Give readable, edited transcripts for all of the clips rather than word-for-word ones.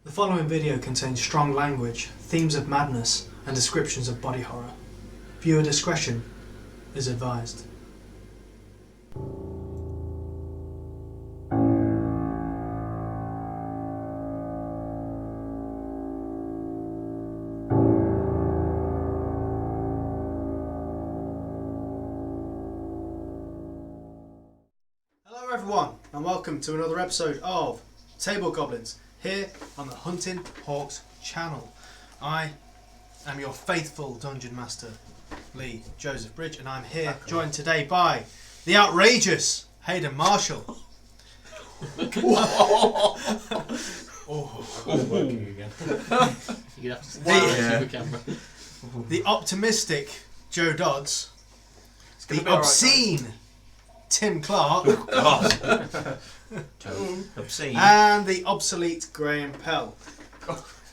The following video contains strong language, themes of madness, and descriptions of body horror. Viewer discretion is advised. Hello everyone, and welcome to another episode of Table Goblins, here on the Hunting Hawks channel. I am your faithful Dungeon Master, Leigh Joseph Bridge, and I'm here joined today by the outrageous Hayden Marshall. Working again. You have to the camera. The optimistic Joe Dodds. The obscene Tim Clark. Obscene. And the obsolete Graham Pell.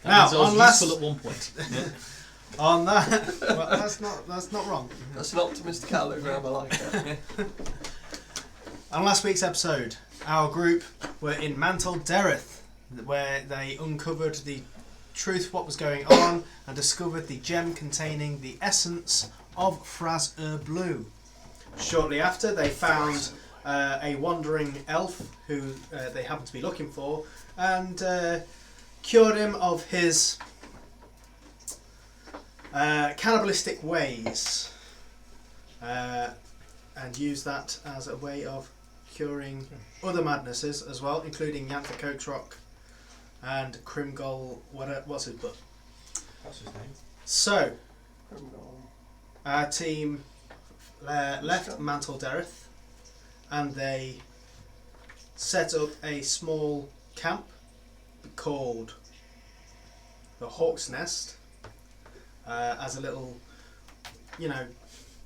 Now, on last useful at one point. on that, well, that's not wrong. That's an optimistic allogram, I like that. On last week's episode, our group were in Mantle Dereth, where they uncovered the truth of what was going on and discovered the gem containing the essence of Fraz Blue. Shortly after, they found a wandering elf who they happened to be looking for and cured him of his cannibalistic ways and used that as a way of curing other madnesses as well, including Yantha Coatsrock and Crimgol. What's his butt? That's his name. So, our team left Mantle Dereth and they set up a small camp called the Hawk's Nest as a little,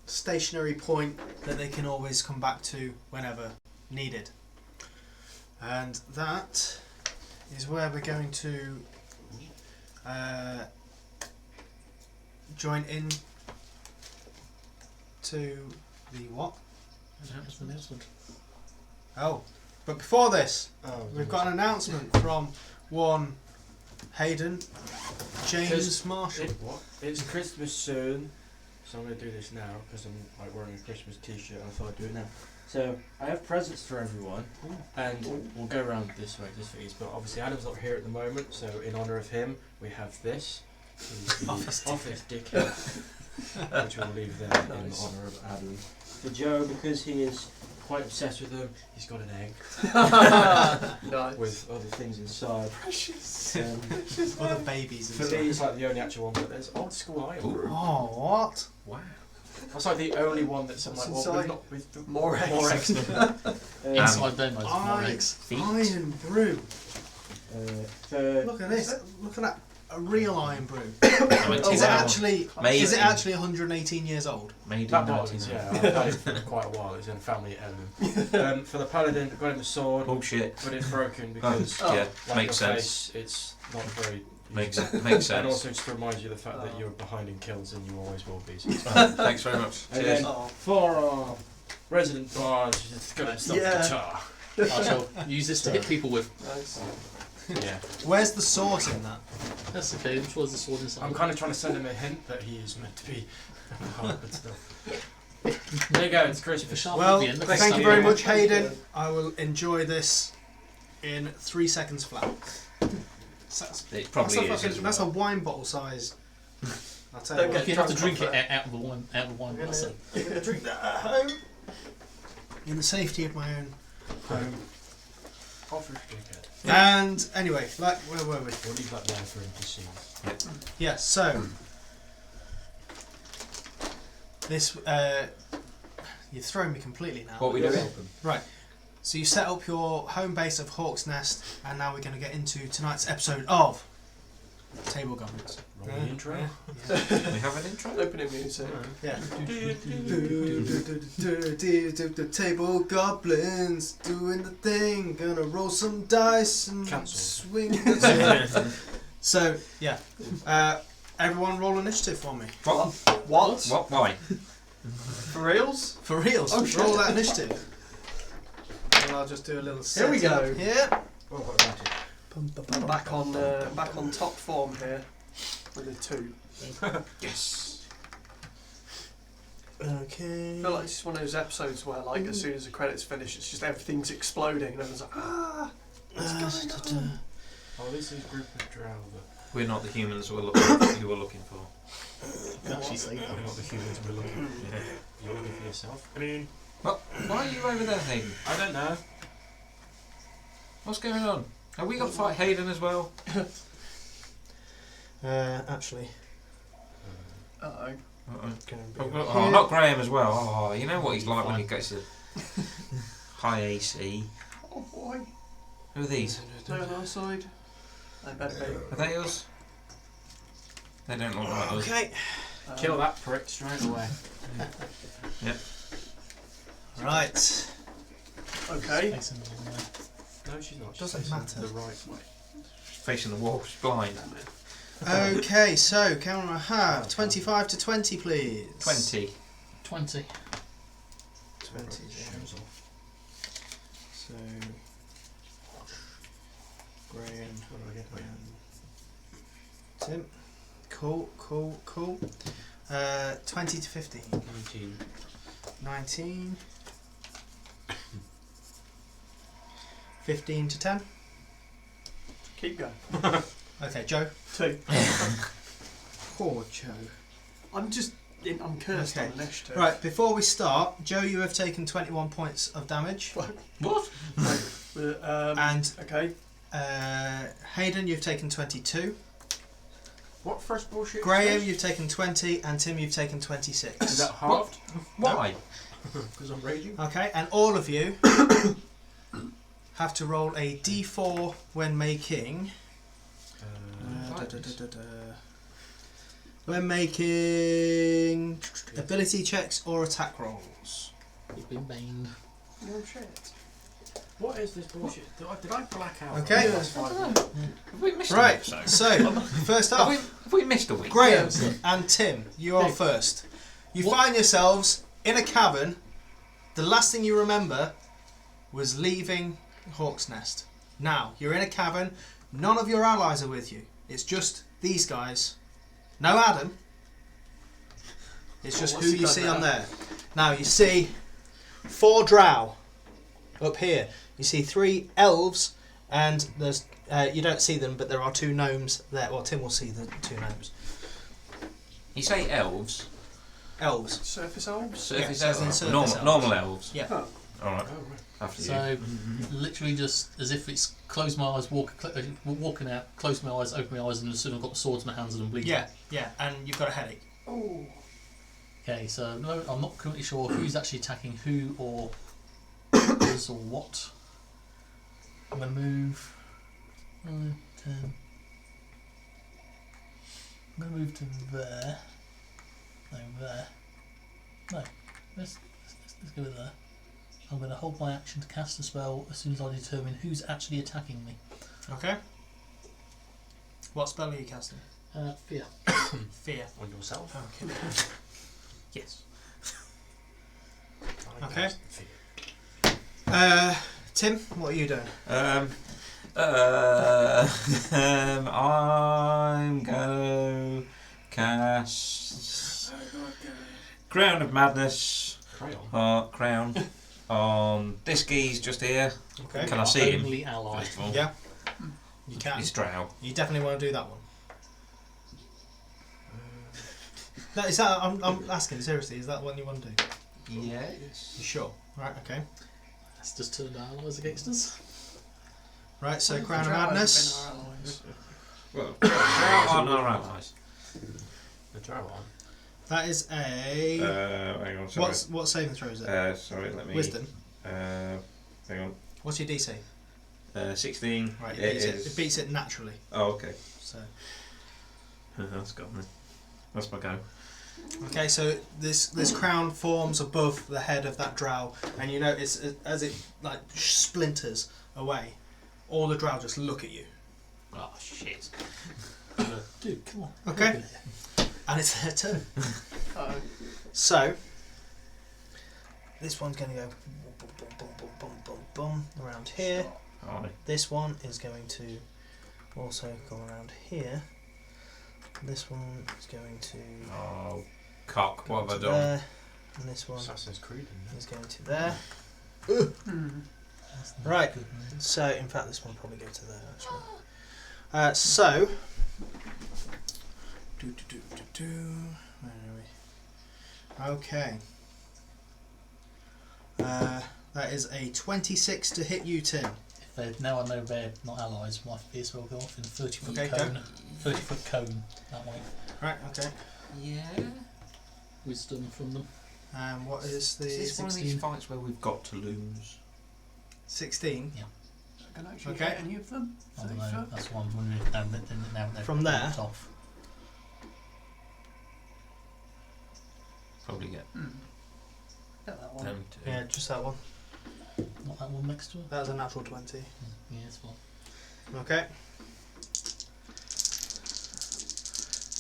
stationary point that they can always come back to whenever needed. And that is where we're going to join in to the what? That was the announcement. Oh, but before this, we've got an announcement from one Hayden James Marshall. It's Christmas soon, so I'm going to do this now because I'm wearing a Christmas t-shirt and I thought I'd do it now. So I have presents for everyone, and we'll go around this way just for ease. But obviously Adam's not here at the moment, so in honour of him, we have this. Office dickhead, which we'll leave there in honour of Adam. For Joe, because he is quite obsessed with them, he's got an egg Nice. with other things inside. Precious. Other babies For and me, it's like the only actual one, but there's old school iron brew. Oh, what? Wow. That's like the only one that's What's like, inside? with More eggs. more eggs. Inside them has more eggs. Iron brew. For Look at this. Look at that. A real iron brew. Made Is it actually 18 years old? Made in that box, 1990. yeah, I've had it for quite a while. It's in family heirloom. For the paladin, I got him the sword, Bullshit. but it's broken because Yeah, like makes your sense. face, it's not very. Makes sense. And also just to remind you of the fact that you're behind in kills and you always will be. So it's Thanks very much. And Cheers. then for our resident bard, it's got himself a guitar. I shall use this to hit people with. Nice. Yeah. Where's the sword in that? That's okay, I'm sure there's a sword inside. I'm kind of trying to send him a hint that he is meant to be hard, but still. There you go, it's Christmas. Well, At the end, thank you you. very much, Hayden. I will enjoy this in 3 seconds flat. It probably That's a wine bottle size. I'll tell you Don't what. You have to drink it out of the wine glass. I'm going to drink that at home. In the safety of my own home. Offer dickhead. And anyway, where were we? We'll leave that there for him to see. Yeah, so this you've thrown me completely now. What we doing? Right. So you set up your home base of Hawk's Nest, and now we're going to get into tonight's episode of Table Goblins. Roll the intro. We have an intro? Opening music. Yeah. Table Goblins doing the thing, gonna roll some dice and Cancel. swing. So yeah, everyone roll initiative for me. What? What? Why? For reals? For reals. Oh, shit. Roll that initiative. And I'll just do a little set. Here we go. Here. Oh, what about it? Back on top form here with a 2. Yes. Okay. I feel like it's one of those episodes where, like, as soon as the credits finish, it's just everything's exploding, and everyone's like, ah, what's going on? Oh, this is a group of drow. We're not the humans who we're looking for. You can actually say that. We're not the humans we're looking for. Yeah. You're looking for yourself. I mean, Well, why are you over there, Hayden? I don't know. What's going on? Have we got to fight Hayden as well? Actually, Uh-oh. Uh-oh. Oh, not Graham as well. Oh, you know what he's like when he gets to high AC. Oh boy. Who are these? They're on our side. They better be. Are they us? They don't look like us. Okay. Kill that prick straight away. Yep. Right. Okay. Facing the wrong way. No, she's not. Doesn't She's matter. the right way. Facing the wall, she's blind. Okay, so can I have 25 to 20, please? 20. 20. 20. Shows off. So, Graham What do I get? and Tim. Cool. 20 to 15. 19. 19. 15 to 10. Keep going. Okay, Joe. 2. Poor Joe. I'm cursed Okay. on initiative. Right, before we start, Joe, you have taken 21 points of damage. What? And Okay. Hayden, you've taken 22. What first bullshit? Graham, you've taken 20. And Tim, you've taken 26. Is that halved? Why? Because I'm raging. Okay, and all of you have to roll a d4 when making. When making ability checks or attack rolls. You've been baned. No shit. What is this bullshit? Did I black out? Okay. Have we missed an Right, episode? so first Have off, we missed a week? Graham and Tim, you are first. You What? find yourselves in a cavern. The last thing you remember was leaving Hawk's Nest. Now, you're in a cavern. None of your allies are with you. It's just these guys. No Adam. It's just what's who he you got see there? on there. Now, you see 4 drow up here. You see 3 elves, and there's you don't see them, but there are 2 gnomes there. Well, Tim will see the 2 gnomes. You say elves? Elves. Surface elves? Surface Yeah, as in elves? surface Normal elves. elves? Yeah. Huh. Alright, Oh, right. after you. So, literally just as if it's close my eyes, walking out, close my eyes, open my eyes, and as soon as I've got the swords in my hands and I'm bleeding. Yeah, and you've got a headache. Oh. Okay, so no, I'm not currently sure who's actually attacking who or us or what. I'm going to move 9, 10. I'm going to move to there. No, there. No, let's go there. I'm going to hold my action to cast a spell as soon as I determine who's actually attacking me. Okay. What spell are you casting? Fear. Fear. On yourself? Okay. Yes. Okay. Fear. Tim, what are you doing? I'm gonna cast Crown of Madness. Crayon. Crown on this guy's just here. Okay. Can I see him? Only ally. First of all? Yeah. You can. He's drow. You definitely want to do that one. No, is that? I'm asking seriously. Is that one you want to do? Yes. You sure? Right. Okay. That's just turned our allies against us. Right. So The Crown of drow hasn't Madness. been our allies. Well, drow aren't our allies. The drow one. That is a. Hang on. Sorry. What saving throw is it? Sorry. Let me. Wisdom. Hang on. What's your DC? 16. Right. It It is. beats it naturally. Oh, okay. So. That's gone then. That's my go. Okay, so this crown forms above the head of that drow, and you notice as it like splinters away, all the drow just look at you. Oh shit. Dude, come on. Okay. Look at it. And it's their turn. Uh-oh. So this one's going to go boom, boom, boom, boom, boom, boom, boom, boom, around here. Aye. This one is going to also go around here. This one is going to Oh, cock! go What have I to done? there, and this one Assassin's Creed. is going to there. That's not Right. good news. So, in fact, this one will probably go to there, actually. So, where are we? Okay. That is a 26 to hit you, Tim. If they now I know they're not allies, my fierce will go off in a 30-foot Okay, go. cone. 30-foot cone that way. Right, okay. Yeah. Wisdom from them. What is the Is this one of these 16? fights where we've got to lose? 16? I can actually Okay. hit any of them. I don't 30 know. foot. That's why I'm wondering if now they've From there? knocked off. Probably get Get that one. them to. Yeah, just that one. Not that one next to it. That was a natural 20. Yeah, it's one. Okay.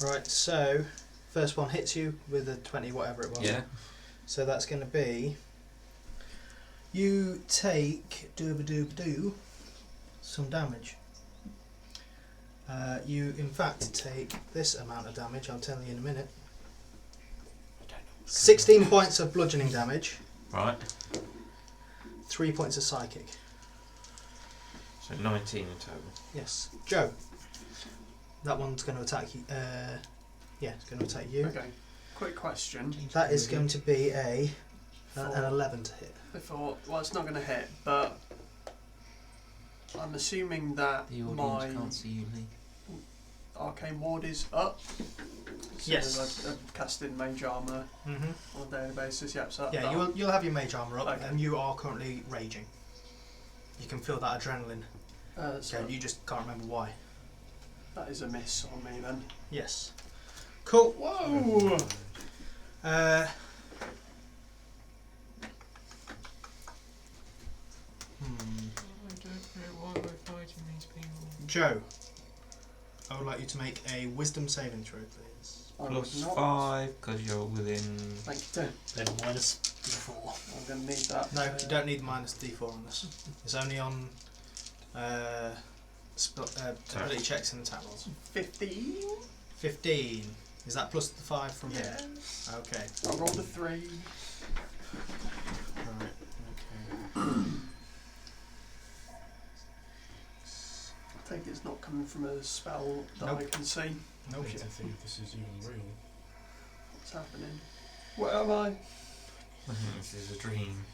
Right, so first one hits you with a 20, whatever it was. Yeah. So that's going to be. You take some damage. You, in fact, take this amount of damage. I'll tell you in a minute. 16 points of bludgeoning damage. Right. 3 points of psychic. So 19 in total. Yes, Joe. That one's going to attack you. Yeah, it's going to attack you. Okay. Quick question. That is going to be an 11 to hit. I thought, well, it's not going to hit, but I'm assuming that The audience my can't see you, Leigh. arcane ward is up. Yes. So I've casted mage armour Mm-hmm. on a daily basis. Yep. So Yeah, that, you'll have your mage armour up, Okay. and you are currently raging. You can feel that adrenaline. so Okay, you just can't remember why. that is a miss on me then. Yes. Cool. Whoa! I don't know why we're fighting these people. Joe, I would like you to make a wisdom saving throw, please. I Plus would not. 5 because you're within. Thank you, Tim. Then minus 4. I'm going to need that. No, you don't need minus d4 on this. It's only on ability checks and attack rolls. 15? 15. Is that plus the 5 from here? Yes. Okay. I rolled a 3. Right. Okay. I take it's not coming from a spell that I Nope. can see. Nope. I think if this is even real. What's happening? Where am I? I think this is a dream.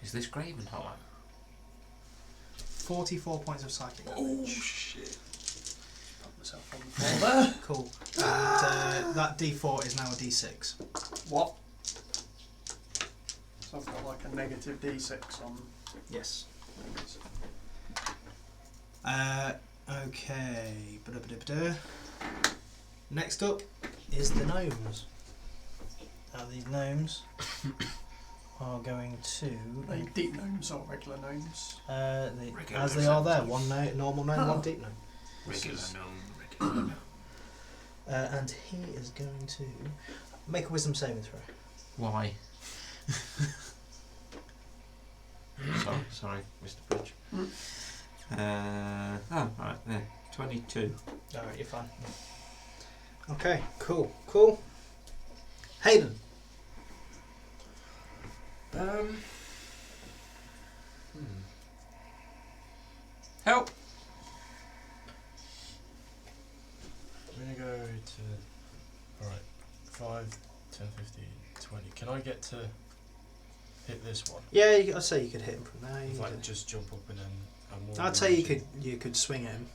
Is this Gravenheim? 44 points of psychic damage. Oh shit! Put myself on the floor there. Cool. And that d4 is now a d6. What? So I've got like a negative d6 on. Yes. Okay. Ba-da-ba-da-ba-da. Next up is the gnomes. Now these gnomes are going to. Are they deep gnomes or regular gnomes? Regular As they are there, gnomes. one normal gnome, one deep gnome. Regular gnome, regular gnome. And he is going to make a wisdom saving throw. Why? sorry, Mr. Bridge. Right there. 22. Alright, you're fine. Okay, cool. Hayden. Help! I'm gonna go to. Alright. 5, 10, 15, 20. Can I get to hit this one? Yeah, I'd say you could hit him from there. You Like could- just jump up and then. I'm more I'd say raging. you could swing at him.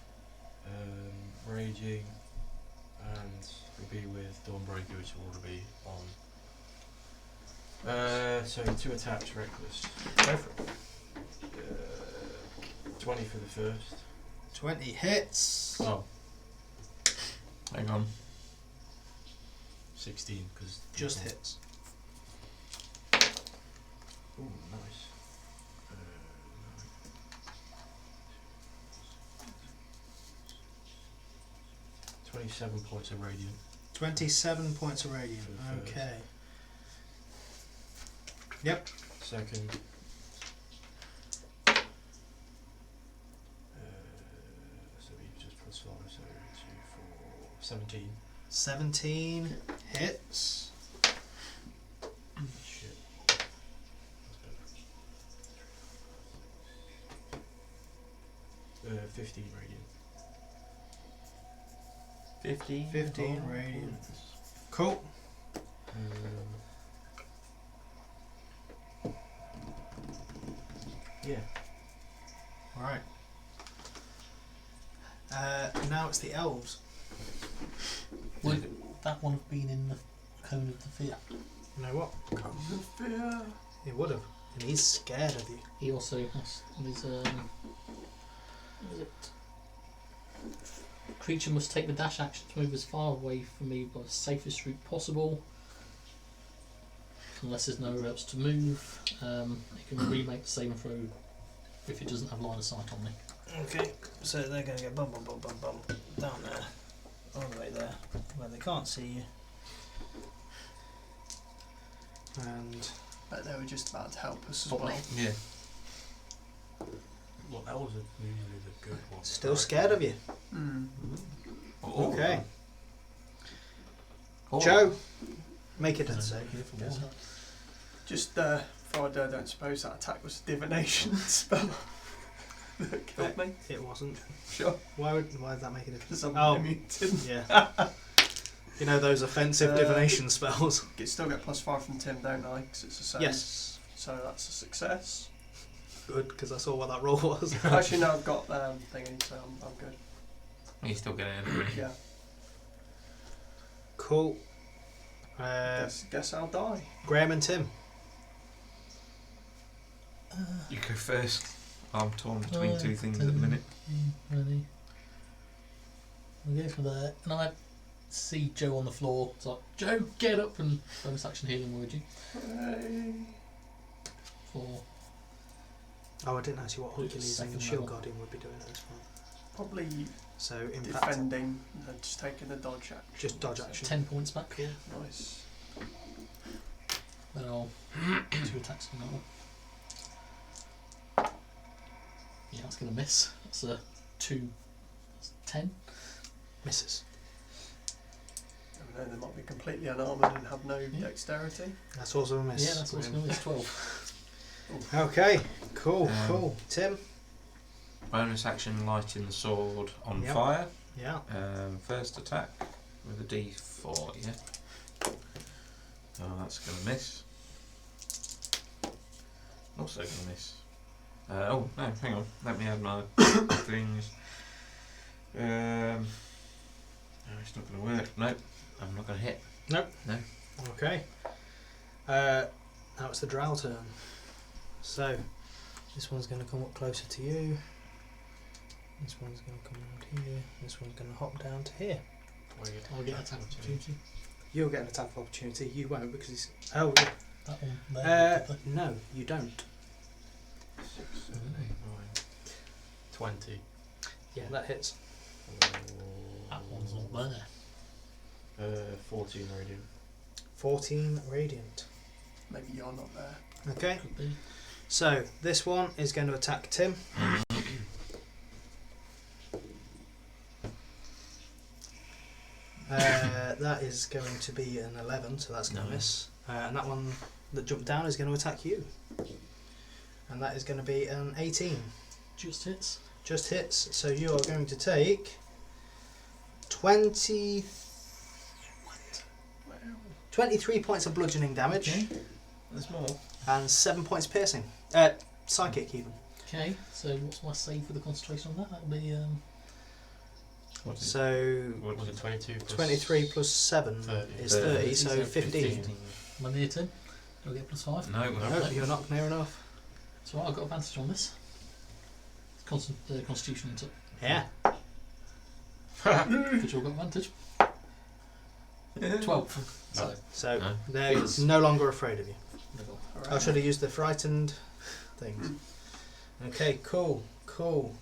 Raging, and it'll be with Dawnbreaker, which will already be on. So 2 attacks, reckless. Go for it. 20 for the first. 20 hits. Oh, Hang on. 16 because Just hits. Ooh, nice. 27 points of radiant. 27 points of radiant. For the first. Okay. Yep. Second. plus 5, so 2, 4, 17. 17 hits. Shit. 15 radiant. 15 radiant. Cool. Yeah. Alright. Now it's the elves. Would that one have been in the cone of the fear? You know what? Come with fear. He would have. And he's scared of you. He also has his what is it? The creature must take the dash action to move as far away from me by the safest route possible. Unless there's nowhere else to move, it can remake the saving throw if it doesn't have line of sight on me. Okay, so they're going to get bum down there, all the way there, where they can't see you. And But they were just about to help us as Probably. well. Yeah. Well, elves are usually the good ones. still scared of you. Mm. Oh. Okay. Oh. Joe, make a death save here for one. Just before I do, I don't suppose that attack was a divination spell that killed me. It wasn't. Sure. Why did that make a difference? Because I'm Oh. immune to them. Yeah. You know those offensive divination spells? Still get +5 from Tim, don't I? Because it's a save. Yes. So that's a success. Good, because I saw what that roll was. Actually, no, I've got thingy, so I'm good. You still get it anyway. Yeah. Cool. Guess I'll die. Graham and Tim. You go first. I'm torn between two things at the minute. Ready? We'll go for that. And I see Joe on the floor. It's like, Joe, get up and bonus action healing, would you? Hooray. 4. Oh, I didn't ask you what Do it Hercules and second Shield level. Guardian would be doing at this point. Probably So, impact. defending and just taking the dodge action. Just dodge action. 10 points back. Cool. Nice. Then I'll 2 attacks on that one. Yeah, that's going to miss. That's a 2. That's 10. Misses. And then they might be completely unarmoured and have no dexterity. That's also a miss. Yeah, that's what's going to miss. 12. Okay, cool, Um, cool. Tim? Bonus action, lighting the sword on Yep. fire. Yeah. First attack with a D4, yeah. Oh, that's going to miss. Also going to miss. Oh, no, hang on. Let me add my things. No, it's not going to work. Nope, I'm not going to hit. Nope. No. Okay. Now it's the drow turn. So, this one's going to come up closer to you. This one's going to come around here. This one's going to hop down to here. I'll get attack opportunity. You'll get an attack of opportunity. You won't because he's... Oh, That one there. no, you don't. 6, 7, 8, 9, 20. Yeah, that hits. That one's not there. 14 radiant. 14 radiant. Maybe you're not there. Okay, Could be. so this one is going to attack Tim. That is going to be an 11, so that's going to miss. And that one that jumped down is going to attack you. And that is going to be an 18. Just hits. Just hits, so you are going to take 23 points of bludgeoning damage Okay. There's more. and 7 points piercing. Psychic even. Okay, so what's my save for the concentration on that? That'll be What's it? So What was it? 22 plus 23 plus 7 30. is 30, so So 15. my near 10. Do I get +5? No, No, you're not near enough. That's right, I've got advantage on this. Constitution into Yeah. Could you all got advantage? 12. So, So No. they're It's- no longer afraid of you. level. I should have used the frightened things. Okay, cool, cool.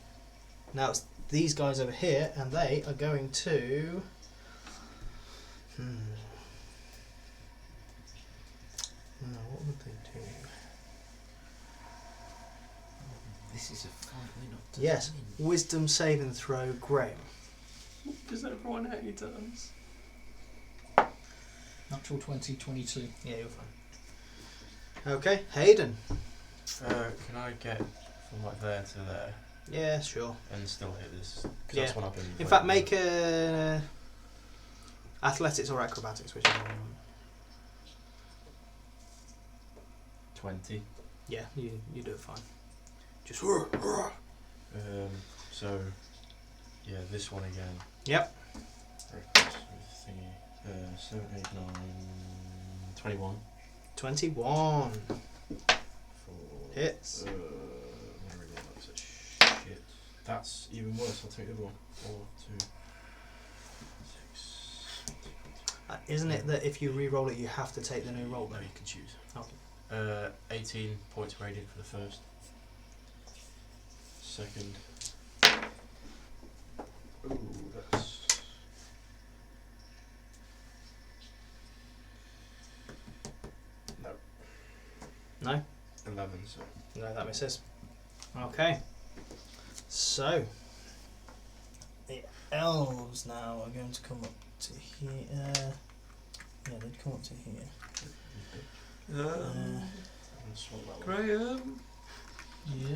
Now it's these guys over here, and they are going to. What would they do? This is a fight we're not Yes, wisdom saving throw, Graham. Does everyone hate us? Natural 20, 22. Yeah, you're fine. Okay, Hayden. Can I get from like there to there Yeah, sure. and still hit this? 'Cause Yeah. that's what I've been. In fact, make a athletics or acrobatics, whichever one. 20. Yeah, you do it fine. Just. So, yeah, this one again. Yep. Thingy. 7, 8, 9, 21. 21 For, hits. where are we going? That's a shit. That's even worse. I'll take the other one. 4, 2, 6. Isn't it that if you re-roll it, you have to take the new roll? No, Then you can choose. Okay. 18 points radiant for the first. Second. Ooh, that's. No. No. 11, so. No, that misses. Okay. So the elves now are going to come up to here. Yeah, they'd come up to here. Graham. Yeah.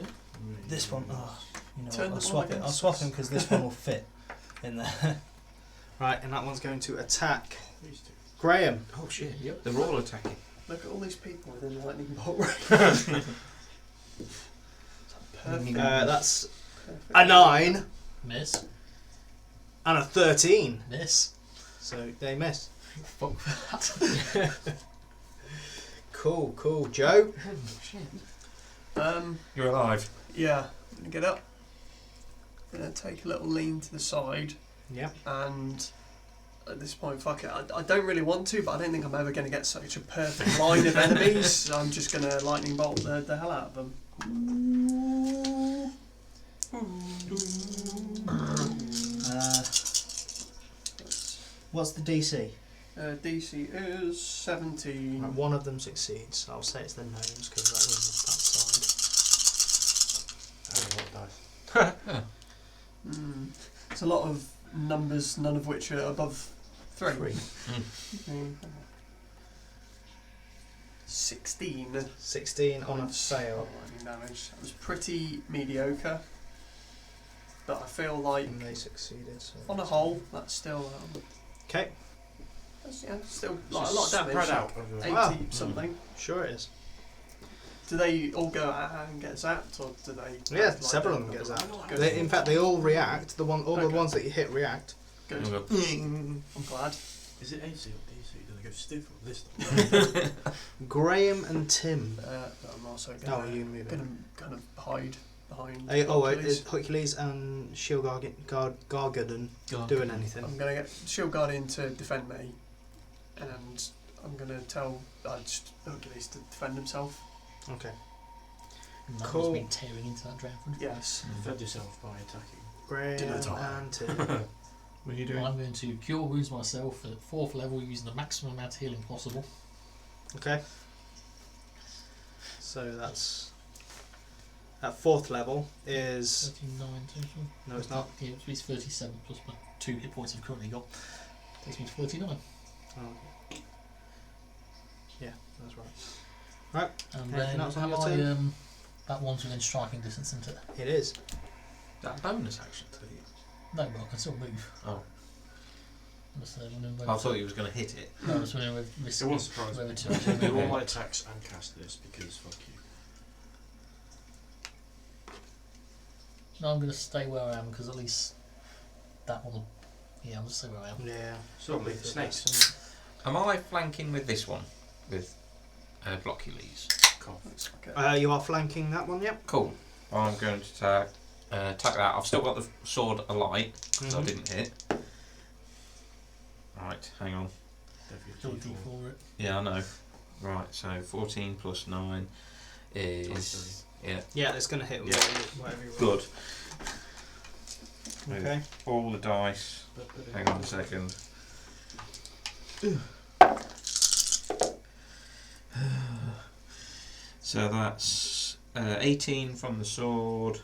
This one. Oh, you know Turn what? I'll them swap all it. I'll against swap us. him because this one will fit in there. Right, and that one's going to attack These two. Graham. Oh shit, yep. They're all attacking. Look at all these people within the lightning bolt range. Perfect. That's Perfect. a 9 Miss. and a 13. Miss. So they miss. Fuck that. Cool. Joe? You're alive. Yeah, I'm gonna get up. Gonna take a little lean to the side, Yep. and at this point, fuck it. I don't really want to, but I don't think I'm ever gonna get such a perfect line of enemies. So I'm just gonna lightning bolt the hell out of them. What's the DC? DC is 17. Right, one of them succeeds. I'll say it's the gnomes because that was that side. I don't know what dice. It's a lot of numbers, none of which are above 3. 3. 16. 16 on a points fail. of lightning damage. That was pretty mediocre, but I feel like And they succeeded. So on a whole, that's still Okay, still like a lot of damage. Spread out over 80 Wow. something. sure it is. Do they all go out and get zapped, or do they? Yeah, like, several of them go- get zapped. go- In fact, they all react. All the Okay. ones that you hit react. Good. You'll go, I'm glad. Is it AC or DC? Do they go stiff or this time? Graham and Tim. But I'm also Oh, gonna, you move it. gonna kind of hide behind. Is Hercules. Hercules and Shield Gargadon doing anything? I'm gonna get Shield Guardian to defend me, and I'm gonna tell just Hercules to defend himself. Okay. And that Cool. was me tearing into that dragon. Yes. Defend yourself by attacking. Graham Dinner time. and Tim. what are you doing? I'm going to cure wounds myself at 4th level using the maximum amount of healing possible. Okay. So that's at 4th level is 39 total. no, it's not. Yeah, it's 37 plus my 2 hit points I've currently got. Takes me to 39. Oh. Yeah, that's right. Right, And Anything then else on am your I, turn? that one's within striking distance, isn't it? it is. That bonus action to you. No, but I can still move. Oh, Unless they're running I thought you was going to hit it. No, I was running with risk. It won't surprise me. Whether to Do all Okay. my attacks and cast this because fuck you. No, I'm going to stay where I am because at least that one will. Yeah, I'll just stay where I am. Yeah. So probably with the snakes. best. Am I flanking with this one? With Blockules? Cough. Okay. You are flanking that one, yep. Cool. I'm going to attack that. I've still got the sword alight because I Mhm. didn't hit. Right, hang on. Do a D4 it. Yeah, I know. Right, so 14 plus 9 is 23. yeah, Yeah, it's going to hit Yeah. whatever you roll. good. Okay. All the dice. Hang on a second. So that's 18 from the sword.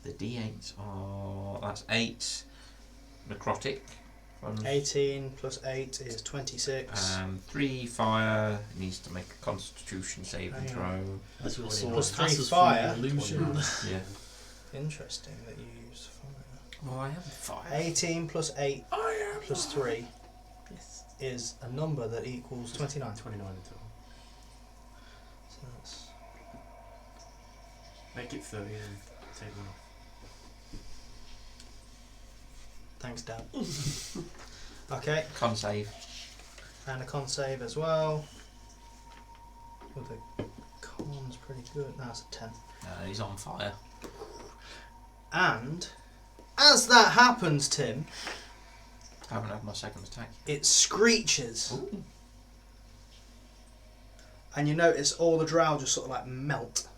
The d8s are that's 8 necrotic. 18 plus 8 is 26. 3 fire. Needs to make a Constitution saving Hang throw. That's your Plus sword. three Passes fire. through the illusion. Yeah. Interesting that you use fire. Well, I have fire. 18 plus 8 plus 3 is a number that equals 29. 29 in total. So that's Make it 30 and take one off. thanks, Dad. Okay, Con save. and a con save as well. Well, the con's pretty good. That's a 10. He's on fire. And as that happens, Tim, I haven't had my second attack. it screeches. Ooh. And you notice all the drow just sort of like melt.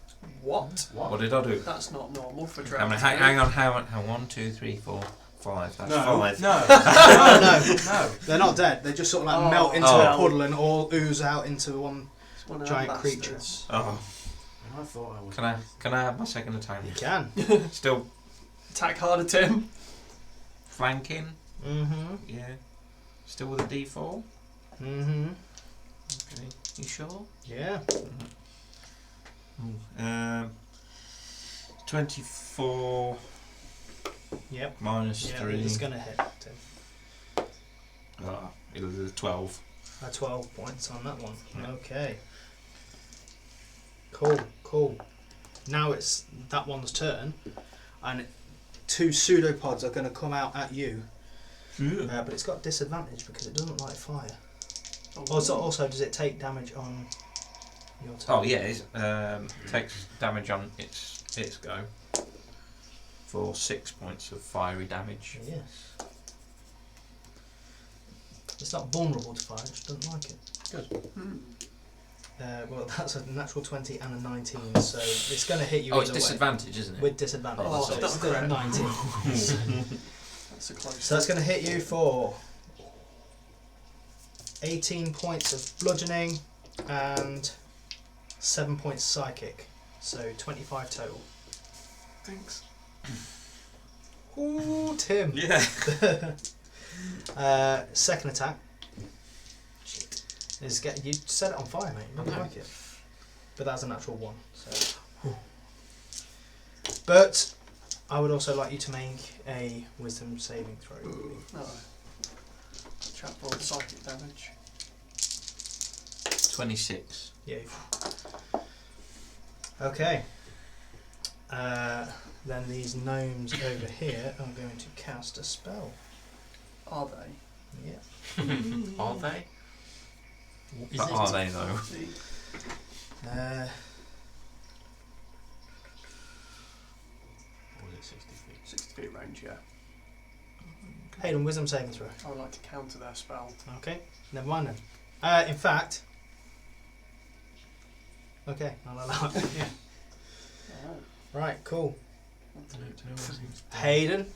What? What did I do? That's not normal for Hang dragons. on, hang on, hang on. 1, 2, 3, 4, 5. That's 5. No. No, No. they're not dead. They just sort of like Oh. melt into Oh. a puddle and all ooze out into one. It's one of Giant them creature. bastards. Oh, I thought I was. can I have my second attack? You can. Still Attack harder, Tim. flanking. Mm-hmm. Yeah. Still with a D4. Mm-hmm. Okay. You sure? Yeah. 24 Yep. minus Yeah, 3. it's going to hit, Tim. It was a 12. 12 points on that one. Yeah. Okay. Cool. Now it's that one's turn, and 2 pseudopods are going to come out at you. But it's got disadvantage because it doesn't like fire. Also, does it take damage on your turn? Oh yeah, it takes damage on its go for 6 points of fiery damage. Yes. It's not vulnerable to fire, it just doesn't like it. Good. Well, that's a natural 20 and a 19, so it's going to hit you Oh, it's either way. disadvantage, isn't it? With disadvantage, Oh, so that's it's still a 19. That's a close. So that's going to hit you for 18 points of bludgeoning and 7 points psychic, so 25 total. Thanks. Ooh, Tim. Yeah. Second attack. Shit. You set it on fire, mate. You really like it. But that's a natural 1. So. But I would also like you to make a wisdom saving throw. No. Chap rolled psychic damage. 26. Yeah. Okay. Then these gnomes over here are going to cast a spell. Are they? Yeah. Are they? Is But it? are they though? Or was it 60 feet? 60 feet range, yeah. Hayden, wisdom saving throw. I would like to counter their spell. Okay. Never mind then. In fact. Okay, I'll allow it. Yeah. Right, cool. Hayden.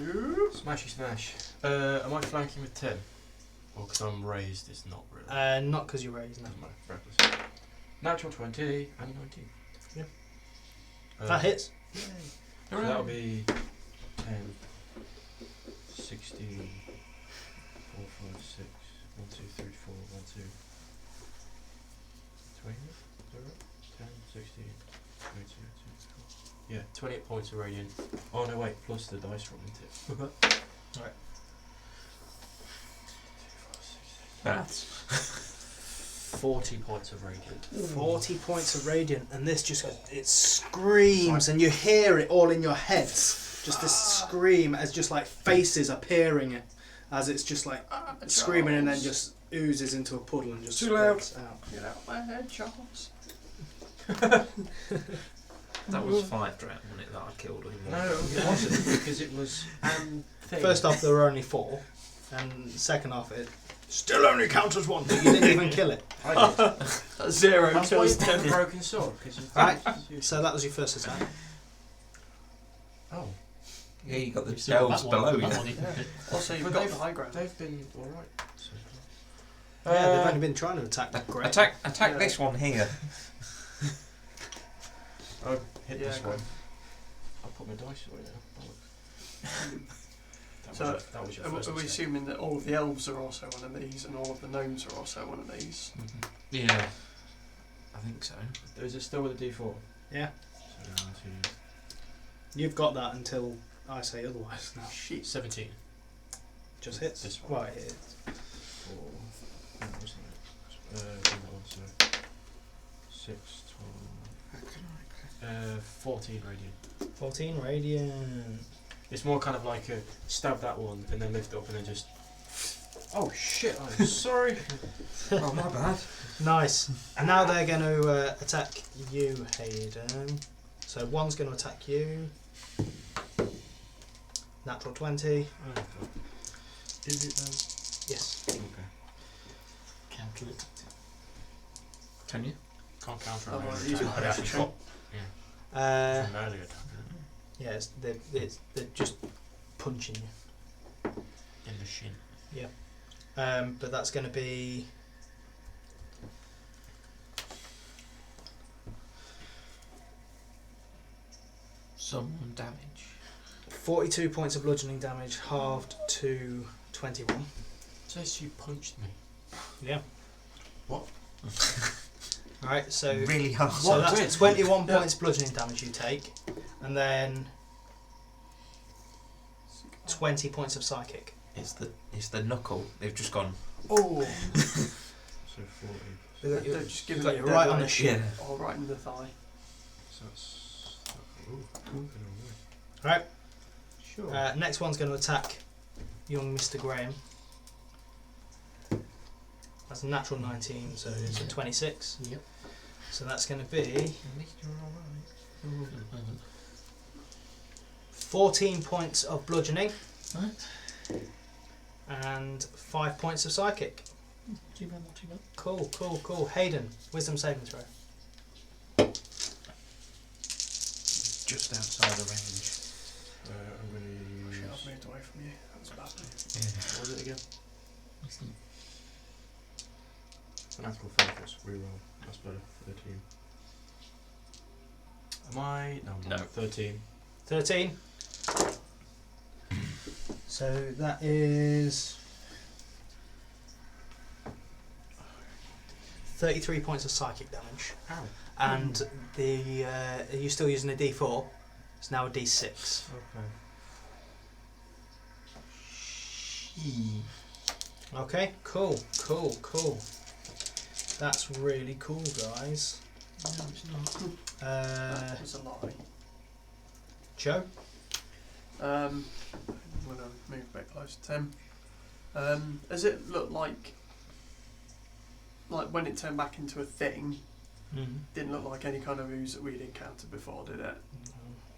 No. Smashy smash. Am I flanking with 10? Or because I'm raised, it's not really. Not because you're raised, no. Doesn't matter. Reckless. Natural 20 and 19. Yeah. Uh, That hits. So that'll be 10, 16, 4, 5, 6, 1, 2, 3, 4, 1, 2, 20? Is that right? 10, 16, 22, 24. Yeah, 28 points of radiant. Oh no, wait, plus the dice roll, isn't it? Right. 2, 4, 6, That's 40 points of radiant. 40 points of radiant, and this just it screams, and you hear it all in your heads. Just this scream as just like faces appearing as it's just like screaming, and then just oozes into a puddle and just Too loud. spreads out. Get out of my head, Charles. that was 5 drown, wasn't it? That I killed him. No, it wasn't, because it was thing. First off, there were only 4, and second off, it still only counts as 1. You didn't even kill it. I did. That's 0 That's why kills you've got a 10. broken sword. Right. So that was your first attack. Oh. Yeah, you got the You've still got delves that one, below that you. one you can Yeah. hit. Also, you've But got they've- high ground. They've been alright. So Yeah, they've only been trying to attack that great. Attack Yeah. this one here. Oh, hit Yeah, this go one. on. I'll put my dice away now. So, that was your Are first we mistake. assuming that all of the elves are also one of these and all of the gnomes are also one of these? Yeah. I think so. Is it still with a D4? Yeah. So 19, You've got that until I say otherwise now. Shit. 17. Just hits. This one. Right, it hits. 4. No, what's that? That one, so 6, 12. 14 radiant. 14 radiant. It's more kind of like a stab that one and then lift up and then just. Oh shit! I'm sorry. Oh, my bad. Nice. And now they're going to attack you, Hayden. So one's going to attack you. Natural 20. Oh, Is it though? Yes. okay. Counter it. Can you? Can't counter Oh, a well, melee use attack. my They actually action. got Uh, a melee attack yeah, they're just punching you. in the shin. But that's going to be Some damage. 42 points of bludgeoning damage, halved to 21. Says you punched me. Yeah. What? Alright, so Really hard. so that's Weird. 21 Yeah. points bludgeoning damage you take, and then 20 points of psychic. It's the knuckle. They've just gone. Oh! So 40. They've They're just giving got you you right dead on the weight. shin. Yeah. Or right in the thigh. So that's. Ooh, cool. Alright, Sure. next one's going to attack young Mr. Graham. That's a natural 19, so it's a 26. Yep. So that's going to be 14 points of bludgeoning Right. and 5 points of psychic. Not too bad, not too bad. Cool, cool, cool. Hayden, wisdom saving throw. Just outside the range. I'm going to Shit, use. I've moved away from you. That's bad. What was it again? Excellent. Fanatical focus. Reroll. That's better. 13. Am I? No. I'm not. No. 13. 13. So that is 33 points of psychic damage. Ow. And the are you still using a D4? It's now a D6. Okay. Okay, cool, cool, cool. That's really cool, guys. No, it's not. That was a lie. Joe? I'm going to move a bit closer to him. Does it look like when it turned back into a thing, didn't look like any kind of ooze that we'd encountered before, did it?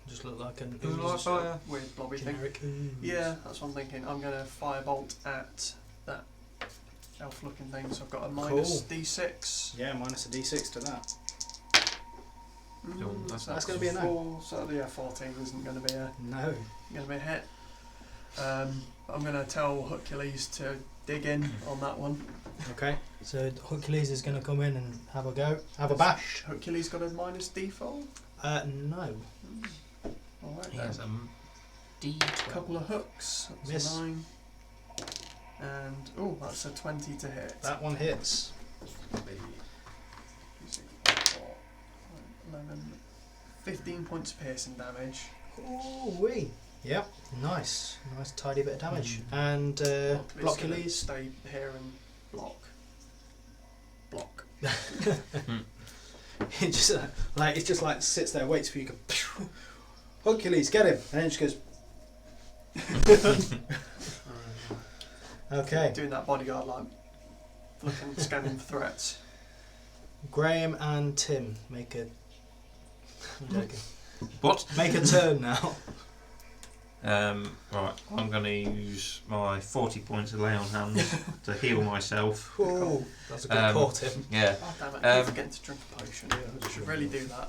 Just look like an Ooze like ooze, fire. Weird blobby thing. generic ooze. Yeah, that's what I'm thinking. I'm going to firebolt at that elf-looking thing, so I've got a minus D6. Yeah, minus a D6 to that. Cool, that's That's gonna be a no. 4, so yeah, 14 isn't going to be a No. hit. I'm going to tell Hercules to dig in on that one. Okay. So Hercules is going to come in and have a go. Have a bash. Hercules got a minus D4. No. All right He then. has a D12. Couple of hooks. That's Miss. a 9. And oh, that's a 20 to hit. That one hits. 11, 15 points of piercing damage. Ooh wee. Yep. Nice. Nice tidy bit of damage. Mm. And Hercules gonna Blockules. stay here and block. Block. It just it just like sits there, waits for you to go. Hercules, get him, and then it just goes. Okay. Doing that bodyguard like looking, scanning for threats. Graham and Tim make a. I'm joking. What? Make a turn now. Right, I'm going to use my 40 points of lay on hands to heal myself. Ooh, that's a good call, Tim. Yeah. Oh damn it! I keep forgetting to drink a potion. I should really do that.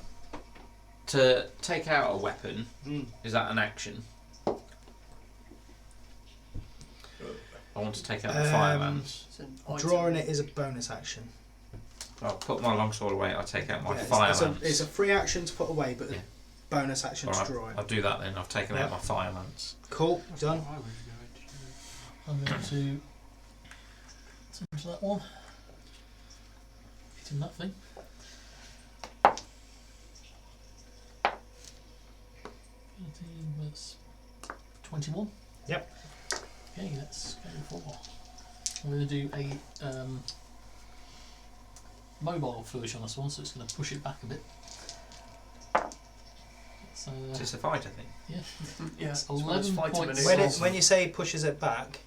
To take out a weapon, Mm. is that an action? I want to take out the fire lance. It's an item. Drawing it is a bonus action. I'll put my longsword away, I'll take out my Yeah, fire it's lance. it's a free action to put away, but Yeah. a bonus action Alright, to draw it. I'll do that then, I've taken Yeah. out my fire lance. Cool, done. I would go. I'm going to change that one. Hitting that thing. 18 plus 21. Yep. Okay, let's go for. I'm going to do a mobile flourish on this one, so it's going to push it back a bit. So, Is this a fighter thing? Yeah, it's it's one of those 11 fighter points. minis. When you say pushes it back,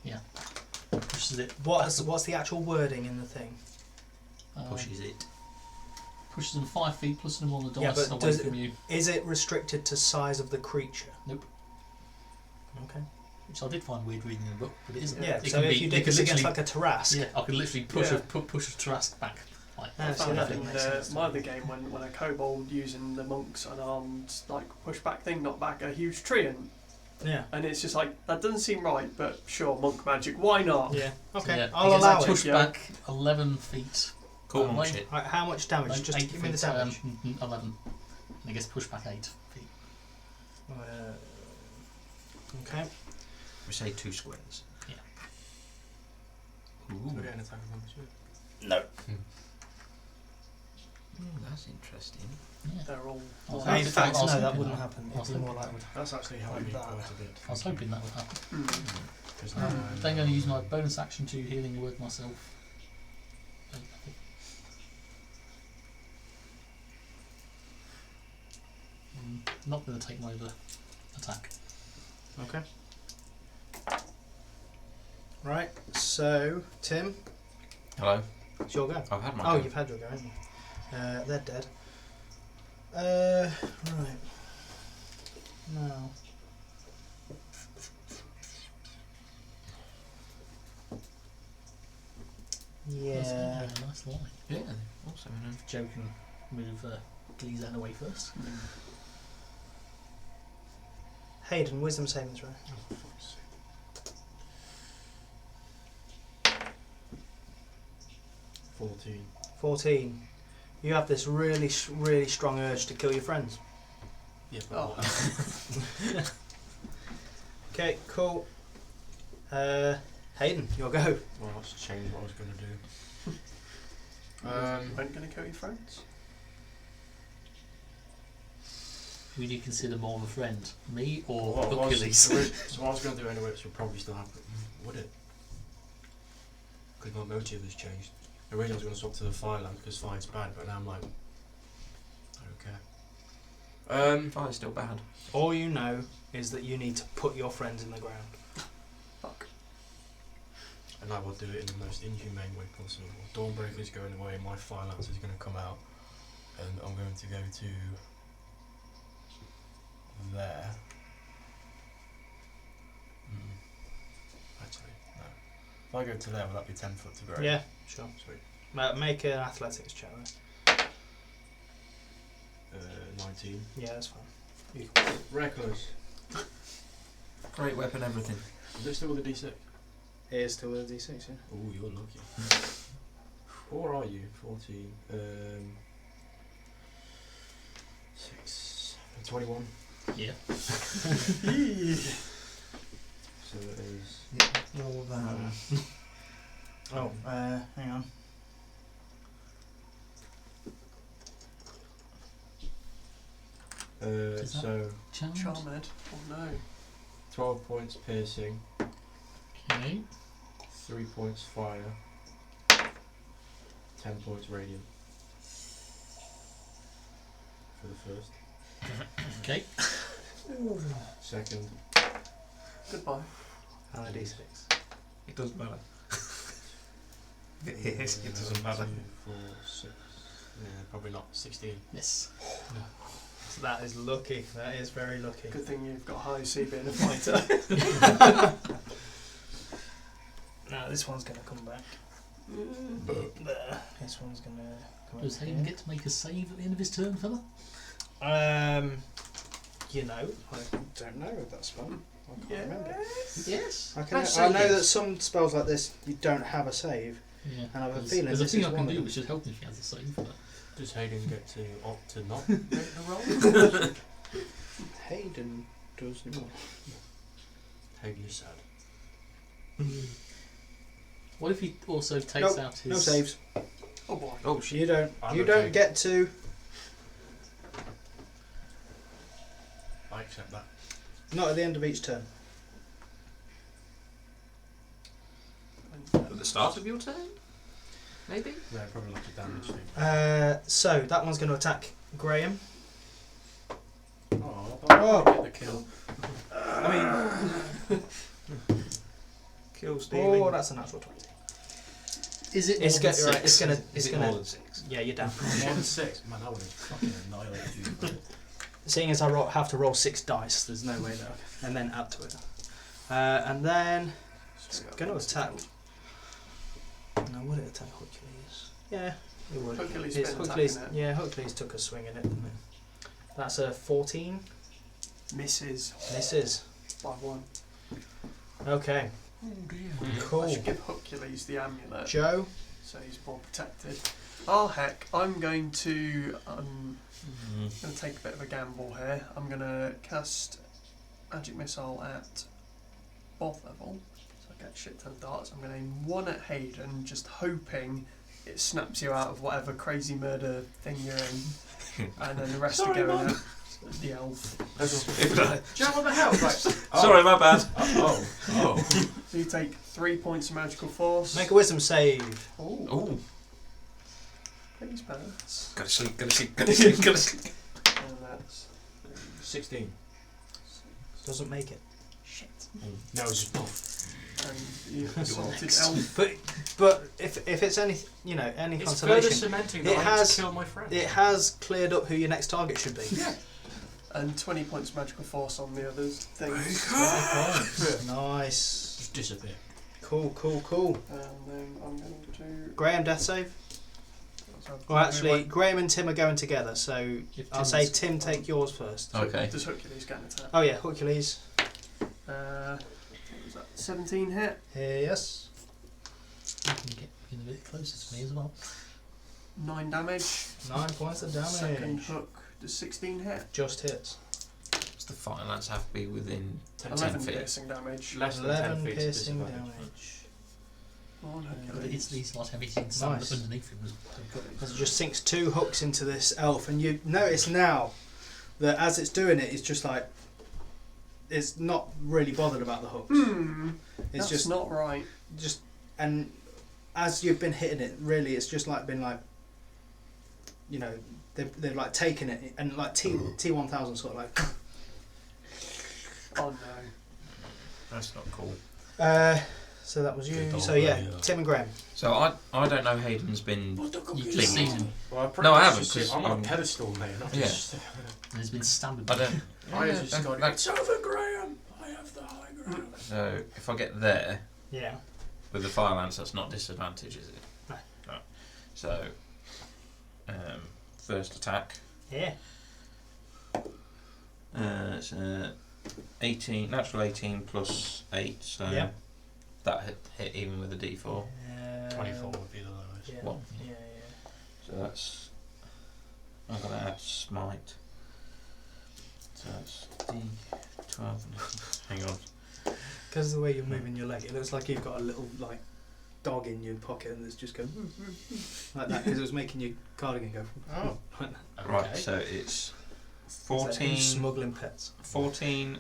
pushes it. what's the actual wording in the thing? Pushes it. Pushes them 5 feet, plus them on the Yeah, dice but away does from you. Is it restricted to size of the creature? Nope. Okay. Which I did find weird reading in the book, but it isn't. Yeah. It So can if be- you it did could this against literally- like a Tarrasque, Yeah, I could literally push Yeah. push a Trask back. Like, Yeah, I so found that that in makes sense to my me. other game when a kobold using the monk's unarmed like pushback thing knocked back a huge tree yeah. and it's just like that doesn't seem right, but sure, monk magic, why not? Yeah. Okay. yeah, I'll it gets allow it. pushed Yeah. back 11 feet. Cool Right. monk shit. Right, how much damage? Like Just 8 give me the feet, damage. 11. And it gets pushed back 8 feet. Okay. We say 2 squares. Yeah. Do Ooh. we get an attack of opportunity? No. That's interesting. Yeah. They're all Oh, In That's- fact, I was no, that hoping wouldn't that- happen. I was It'd be more hoping like That's actually how Like we that. quite a bit. I was hoping that would happen. Because Then I'm going to use my bonus action to healing word myself. Not going to take my other attack. Okay. Right. So Tim, Hello. it's your go. I've had my Oh, go. you've had your go, haven't you? They're dead. Right. Now. Yeah. That's a nice line. Yeah, also Joe can move Gleezan away first. Hayden, wisdom saving throw. Oh, fuck's sake. 14. 14. You have this really, really strong urge to kill your friends. Yeah, Oh. Okay, cool. Hayden, your go. Well, that's changed what I was going to do. You weren't going to kill your friends? Who do you consider more of a friend? Me or Well, I was- Achilles? So what I was going to do anyway, which would probably still happen, would it? Because my motive has changed. Originally I was going to swap to the Fireland because fire's bad, but now I'm like, I don't care. Fire's still bad. All you know is that you need to put your friends in the ground. Fuck. And I will do it in the most inhumane way possible. Dawnbreaker is going away, my Firelancer is going to come out, and I'm going to go to there. Actually, no. If I go to there, will that be 10 foot to grow? Yeah, sure. Sweet. Make an athletics check then. 19. Yeah, that's fine. Reckless. Great weapon, everything. Is it still with a D6? It is still a d6, yeah. Oh, you're lucky. Or are you? 14. 6. 21. Yeah. So it is. Roll that. Oh, hang on. Is that- So Charmed. Charmed. Oh no. 12 points piercing, Okay. 3 points fire, 10 points radiant. For the first. Okay. Second, Goodbye. And a d6. It doesn't matter. If it hits, it doesn't matter. 2, 4, 6. Yeah, probably not. 16. Yes. So that is lucky. That is very lucky. Good thing you've got high C being a fighter. Now this one's going to come back. There. This one's going to come Does over Hayden here. get to make a save at the end of his turn, fella? You know, I don't know if that's fun. I can't remember. Yes. I Let's know say that yes. some spells like this you don't have a save, Yeah. and I have a There's- feeling there's a this thing is I one can of do them. which should help him if he has a save for that. Does Hayden get to opt to not make the roll? Hayden does not. Hayden is sad. What if he also takes out his... No saves. Oh boy. Oh shit. You don't. I'm you okay. don't get to. I accept that. Not at the end of each turn. At the start of your turn? Maybe? No, probably like a damage thing. So that one's going to attack Graham. Oh, but I get the kill. I mean, Kill stealing. oh, that's a natural 20. Is it It's more go- than right, six? it's gonna. Is It's it gonna. more than 6? Yeah, you're down. More than 6? Man, I would have fucking annihilated you. Seeing as I have to roll 6 dice, there's no way that I can, and then add to it. And then it's going to attack. No, would it attack Hercules? Yeah, it would. Hercules It's been Hercules. attacking it. Yeah, Hercules took a swing in it, didn't it? That's a 14. Misses Misses. by 1. Okay. Oh dear. I Cool. should give Hercules the amulet, Joe. so he's more protected. Oh heck, I'm going to take a bit of a gamble here. I'm going to cast Magic Missile at both level, so I get a shit ton of darts. I'm going to aim one at Hayden, just hoping it snaps you out of whatever crazy murder thing you're in, and then the rest Sorry, are going Mum. at the elf. Joe, what the hell? Like, Sorry, my bad. oh. So you take 3 points of magical force. Make a wisdom save. Ooh, Oh, please pass. gotta sleep, gotta sleep, gotta sleep, gotta sleep. And that's 16. Doesn't make it. shit. No, it's just poof. And you assaulted elf. But if it's any any It's further consolation, cementing that it I need has- to kill my friend. it has cleared up who your next target should be. Yeah. And 20 points of magical force on the others things. Nice. Just disappear. Cool. And then I'm going to do. Graham, death save. Well, actually, Graham and Tim are going together, so If I'll Tim's- say Tim, take yours first. Okay. Does Hercules get an attack? Oh yeah, Hercules. What was that? 17 hit. Yes. You can get in a bit closer to me as well. 9 damage. 9 points of Second damage. hook does 16 hit. Just hits. Does the fire lance have to be within 10 11 feet? piercing damage. Less than 11 10 feet. piercing disadvantage. damage. On But Hercules. it's these like everything stand Nice. up underneath him. As it just sinks 2 hooks into this elf, and you notice now that as it's doing it, it's just like it's not really bothered about the hooks. It's That's just not right. and as you've been hitting it, really, it's just like been like, they've like taken it and like T1000 sort of like. Oh no. That's not cool. So that was you. Good So old yeah, Leigh. Tim and Graham. So I don't know Hayden's been. You've just seen him. Well, No, I haven't, just sit 'cause on a I'm- pedestal, mate. Not Yeah. just. And he's been stabbed. I don't. I Yeah, just that- got that- it's over, Graham. I have the high ground. So if I get there Yeah. with the fire lance, that's not disadvantage, is it? No. Right. So first attack. Yeah. It's 18, natural 18 plus 8, so Yeah. that hit even with a D4. 24 would be the lowest. Yeah. One. Yeah. So that's. I'm going to add smite. So that's D12. Hang on. Because of the way you're moving your leg, it looks like you've got a little like dog in your pocket and it's just going like that because it was making your cardigan go. Oh. Like that. Right, so it's It's like 14, who's smuggling pets. 14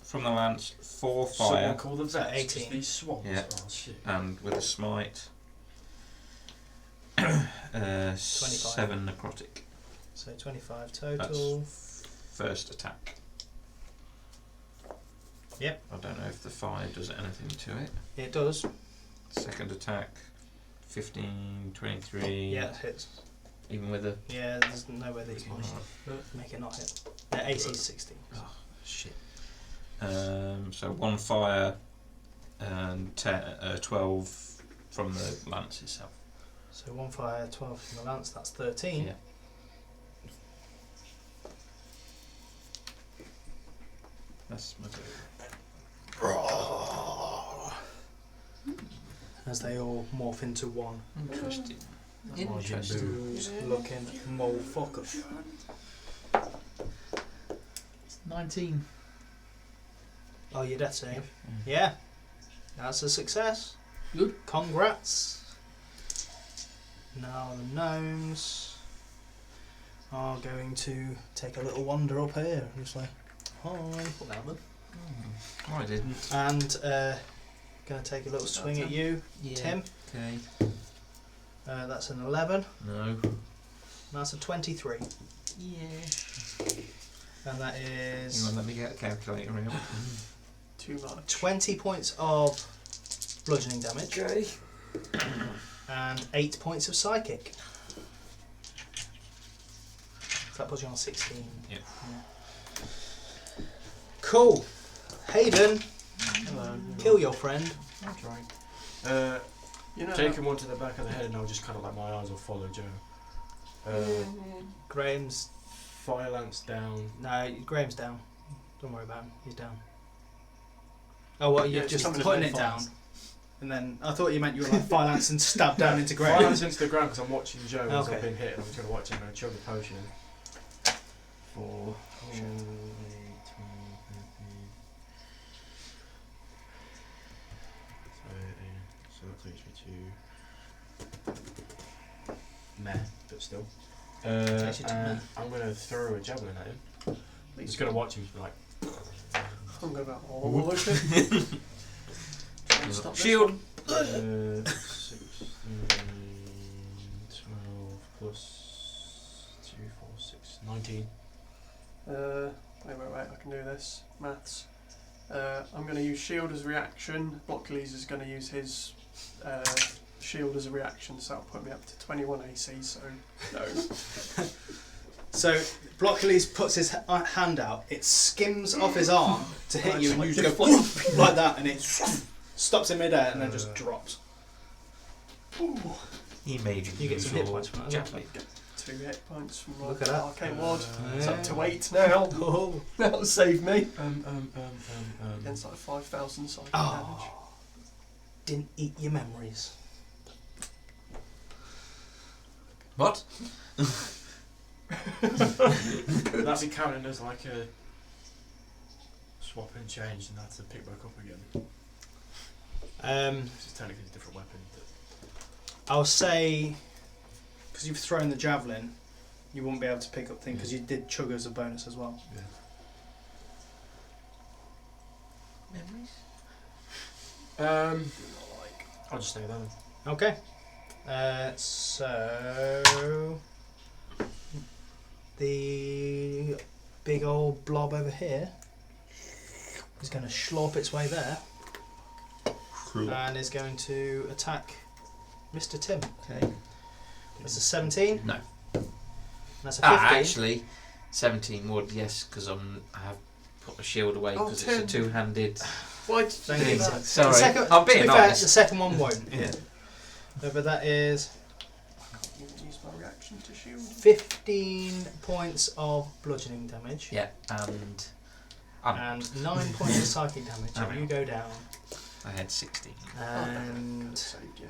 from the lance, 4 Someone fire, call the vets. 18. 'cause These swans. Yeah. Oh shit. and with a smite, 7 necrotic. So 25 total. First attack. Yep. I don't know if the fire does anything to it. It does. Second attack, 15, 23. Yeah, it hits. Even with a. Yeah, there's no way that you can make it not hit. The AC is 16. Oh, shit. So 1 fire and 12 from the lance itself. So 1 fire, 12 from the lance, that's 13. Yeah. That's my As they all morph into one. Interesting. Interesting. Looking motherfucker. It's 19. Oh, your death save? Yeah. That's a success. Good. Congrats. Now the gnomes are going to take a little wander up here. Just like, hi. Put that one. Oh, I didn't. And going to take a little swing at you, Yeah. Tim. Okay. That's an 11. No. That's a 23. Yeah. And that Hang is on, let me get a calculator out. Too much. 20 points of bludgeoning damage Okay. and 8 points of psychic. So that puts you on 16. Yep. Yeah. Cool. Hayden, Hello. kill your friend. I'm trying. You know, Take him onto the back of the head and I'll just kind of like my eyes will follow Joe. Graham's... Fire lance down. No, Graham's down. Don't worry about him. He's down. Oh, what? You're Yeah, it's just coming putting in it very down? fast. And then... I thought you meant you were like fire lance and stab down into Fire Graham. lance into the ground because I'm watching Joe as Okay. I've been hit and I'm just going to watch him and chug a potion. 4, 8, 12, 13. So that takes me to meh, but still. Takes you to And meh. I'm going to throw a javelin at him. Please Just going to watch him like. I'm going about all over it. Try and stop this Shield. one. 16, 12 plus 2, 4, 6, 19. Wait, I can do this. Maths. I'm going to use shield as a reaction. Blockleys is going to use his shield as a reaction, so that'll put me up to 21 AC, so no. So, Blockleys puts his hand out, it skims off his arm to hit you, and you just go like that, and it stops in midair and then just drops. He made you. You get use some hit your points from that as well. javelin. 2 hit points from my Look at that. arcane ward. It's Yeah. up to 8 now. Oh. That'll save me. Um. Against like 5,000 psychic Oh. Didn't eat your memories. What? That's it counting as like a swap and change, and that's a pick back up again. It's technically a different weapon. I'll say, because you've thrown the javelin, you won't be able to pick up things because you did chug as a bonus as well. Yeah. Memories? I'll just stay there. Okay. So the big old blob over here is going to schlop its way there and is going to attack Mr. Tim. Okay. That's a 17. No. That's a 15. Actually, 17 would, yes, because I have put my shield away Oh, because it's a 10. two-handed Why did you Thank do you. that? Sorry, The second, I'm to be being fair, honest. the second one won't. Yeah. But that is I can't use my reaction to shield. 15 points of bludgeoning damage. Yeah, and And 9 points of psychic damage. I'm And you out. go down. I had 16. And Saved you.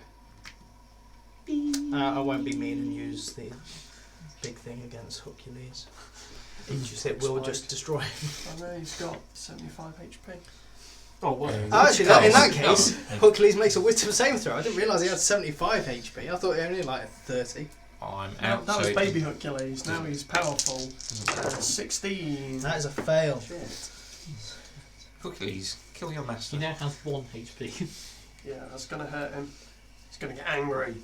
I won't be mean and use the big thing against Hercules. It will just destroy him. I know he's got 75 HP. Oh, what? Actually, in that Oh. case, Hercules makes a wisdom saving throw. I didn't realise he had 75 HP. I thought he only had like 30. I'm Now, out. that so was it baby Hercules. Now he's powerful. doesn't matter. 16. That is a fail. Shit. Hercules, kill your master. He now has 1 HP. Yeah, that's gonna hurt him. He's gonna get angry.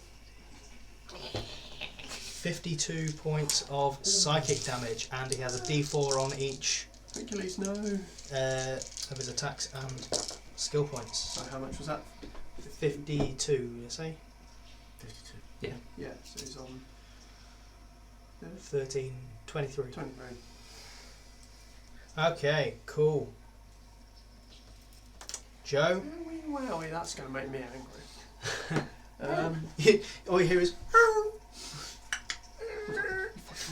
52 points of psychic damage, and he has a d4 on each Hercules, no. of his attacks and skill points. So how much was that? 52, you say? 52. Yeah, so he's on 13, 23. 23. Okay, cool. Joe? Wowie, that's gonna make me angry. All you hear is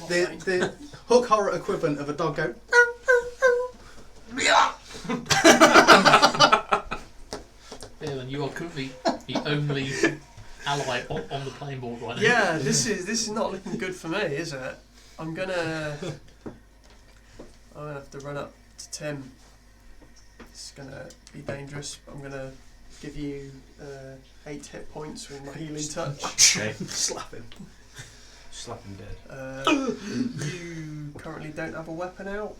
Fucking the hook horror equivalent of a dog go. And you are currently the only ally on the playing board right now. Yeah, this is not looking good for me, is it? I'm gonna have to run up to Tim. It's gonna be dangerous. I'm gonna give you 8 hit points with my healing touch. Okay. Slap him. Slap him dead. You currently don't have a weapon out.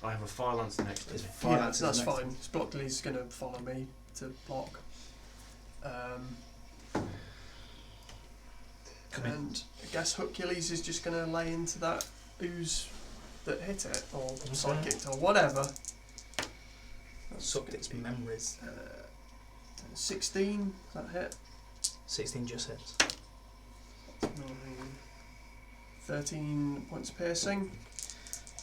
I have a fire lance next to me. Fire lance is that's next. fine. Splockley's going to follow me to block. And I guess Hercules is just going to lay into that ooze that hit it, or psychic, or whatever. Sucked its memories. 16, that hit. 16 just hits. 13 points of piercing.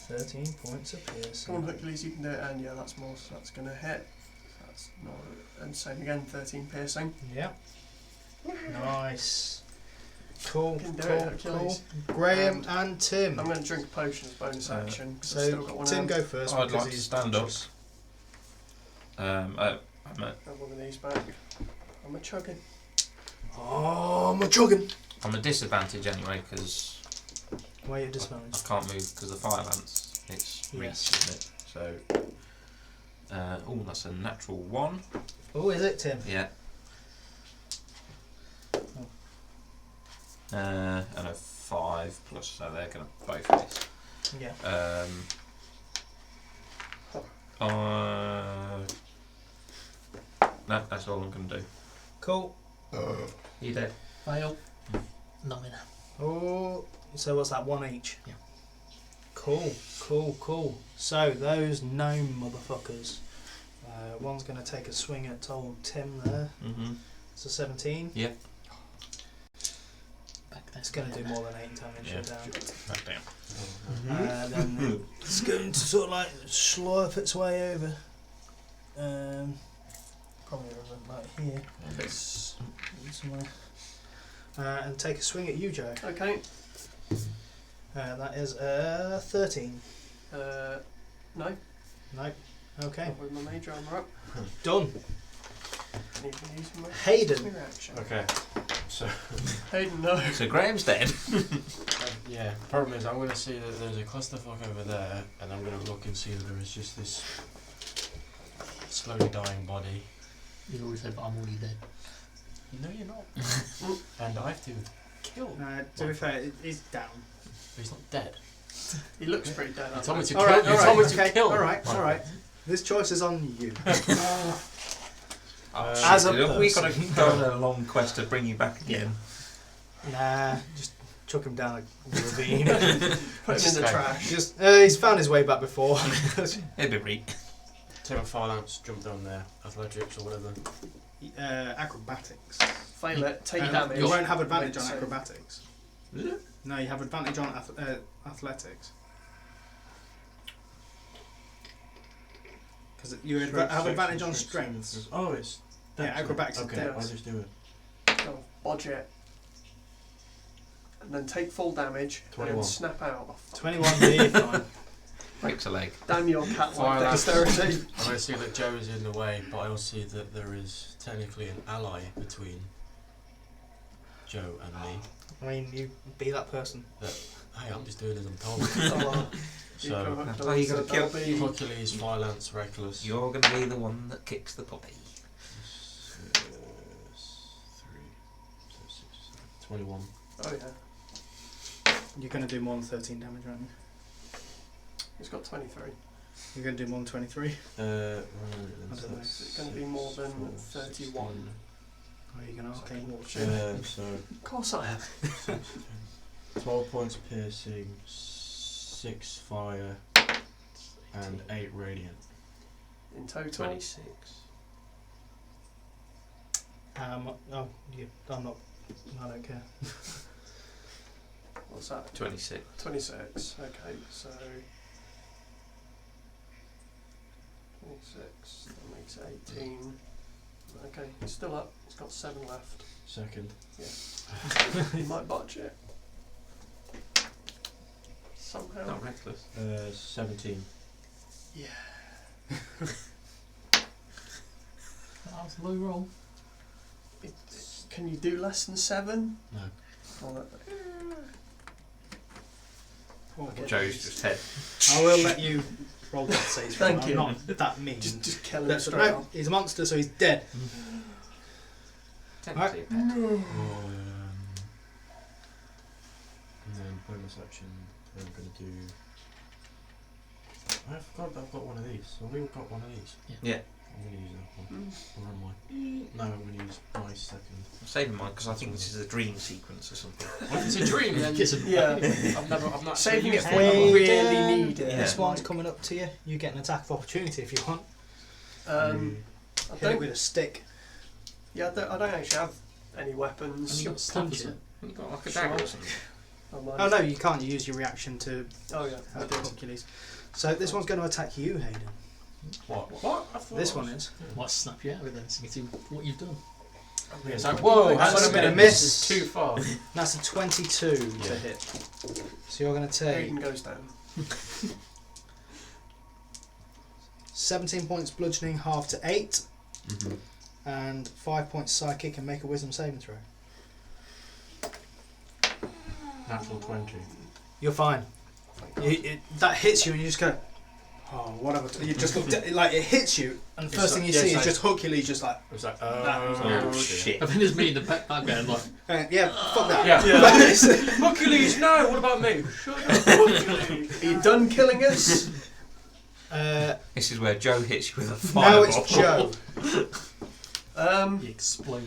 13 points of piercing. Come on, Hercules, you can do it, and yeah, that's more, so that's going to hit. That's not, and same again, 13 piercing. Yeah. Nice. Cool, You can do it, cool, Hercules. cool. Graham and Tim. I'm going to drink a potion as bonus action, because I've So still got one Tim, hand. go first. I'd because like to he's stand up. conscious. I'm Have one of these back. I'm a chugging. Oh, I'm a chugging. a disadvantage anyway because Why are you I disadvantaged? can't move because the fire lance. It's reach, Yes. isn't it? So, that's a natural 1. Oh, is it, Tim? Yeah. And a 5 plus, so they're going to both miss. Yeah. No, that's all I'm going to do. Cool. You dead? Fail. 9. Oh, so what's that? 1 each? Yeah. Cool, cool, cool. So those gnome motherfuckers. One's going to take a swing at old Tim there. Mm-hmm. It's a 17. Yep. Back there. It's going to do more than 8 damage. Yeah. Down. Back down. Then it's going to sort of like slurp its way over. Probably over like here. It's somewhere. And take a swing at you, Joe. Okay. That is 13. No. Nope. Okay. Not with my major armor up. Done. Need to use my Hayden. reaction. Okay. So, Hayden, no. So Graham's dead. yeah, problem is I'm going to see that there's a clusterfuck over there, and I'm going to look and see that there is just this slowly dying body. You always said, but I'm already dead. No, you're not. And I have to kill. To be fair, he's down. But he's not dead. He looks pretty dead. You told me to Alright, kill. You told me to okay, kill. alright. This choice is on you. As a we've got person. to go on a long quest to bring you back again. Nah, just chuck him down a ravine. Put him in the Okay. trash. Just he's found his way back before. It'd be reek. Take my fire lance, jump down there, athletics or whatever. Acrobatics. Fail it, take damage. You won't have advantage on Make save. acrobatics. Is it? No, you have advantage on athletics. Because you have advantage on strengths. Oh, it's. Yeah, acrobatics is Okay, dex. I'll just do it. Go, bodge it. And then take full damage. And 21. then snap out. 21D, fine. Breaks a leg. Damn your cat Fire like lance. dexterity. And I see that Joe is in the way, but I also see that there is technically an ally between Joe and me. I mean, you be that person. Hey, I'm just doing as I'm told. Oh, well. So, That's why you gotta kill- Hercules, fire lance, reckless. You're going to be the one that kicks the puppy. 21. Oh yeah. You're going to do more than 13 damage, aren't you? He's got 23. You're going to do more than 23? Right, I don't know. Is it gonna be more than 31? Or are you going to arcane watch? So, Of course I have. 12 points piercing, 6 fire, and 8 radiant. In total. 26. I'm not. I don't care. What's that? 26. 26. Okay, so 26. That makes 18. Okay, he's still up. He's got 7 left. Second. He might botch it. Somehow. Not reckless. 17. Yeah. That was a low roll. Can you do less than 7? No. Well, Okay. Joe's just head. I will let you roll that saves. Thank I'm you. not that mean. Just kill him But straight no, off. he's a monster, so he's dead. Technically a pet. And then bonus action, I'm going to do. I forgot that I've got one of these. So we've got one of these. Yeah. I'm going to use that one. Or am I? No, I'm going to use my second. I'm saving mine because I think this is a dream sequence or something. Well, if it's a dream, then Yeah. I've not Saving it used for when Hey, you really Dan. need it. This Yeah. one's coming up to you. You get an attack of opportunity if you want. I Hit it don't. with a stick. Yeah, I don't actually have any weapons. Have you got stabbers? You've got like a dagger or something. Oh no, you can't use your reaction to Oh yeah. I do. Hercules. So this one's going to attack you, Hayden. What? I thought This it one was- is. Might snap you out of it then, so you can see what you've done. Yeah, it's like, whoa, That's hang on a gonna minute, miss. this is too far. That's a 22 to Yeah. hit. So you're going to take Hayden goes down. 17 points bludgeoning, half to 8, Mm-hmm. and 5 points psychic, and make a wisdom saving throw. Natural 20. You're fine. That hits you, and you just go, oh, what have I done? You just look like it hits you, and the It's first like- thing you yeah, see it's is like- just Hercules, just like, It was like, Oh, shit. I think there's me in the background, like, yeah, fuck that. Yeah. Hercules, no, what about me? Shut up, Hercules. Are you done killing us? This is where Joe hits you with a Now fireball. it's Joe. you explode.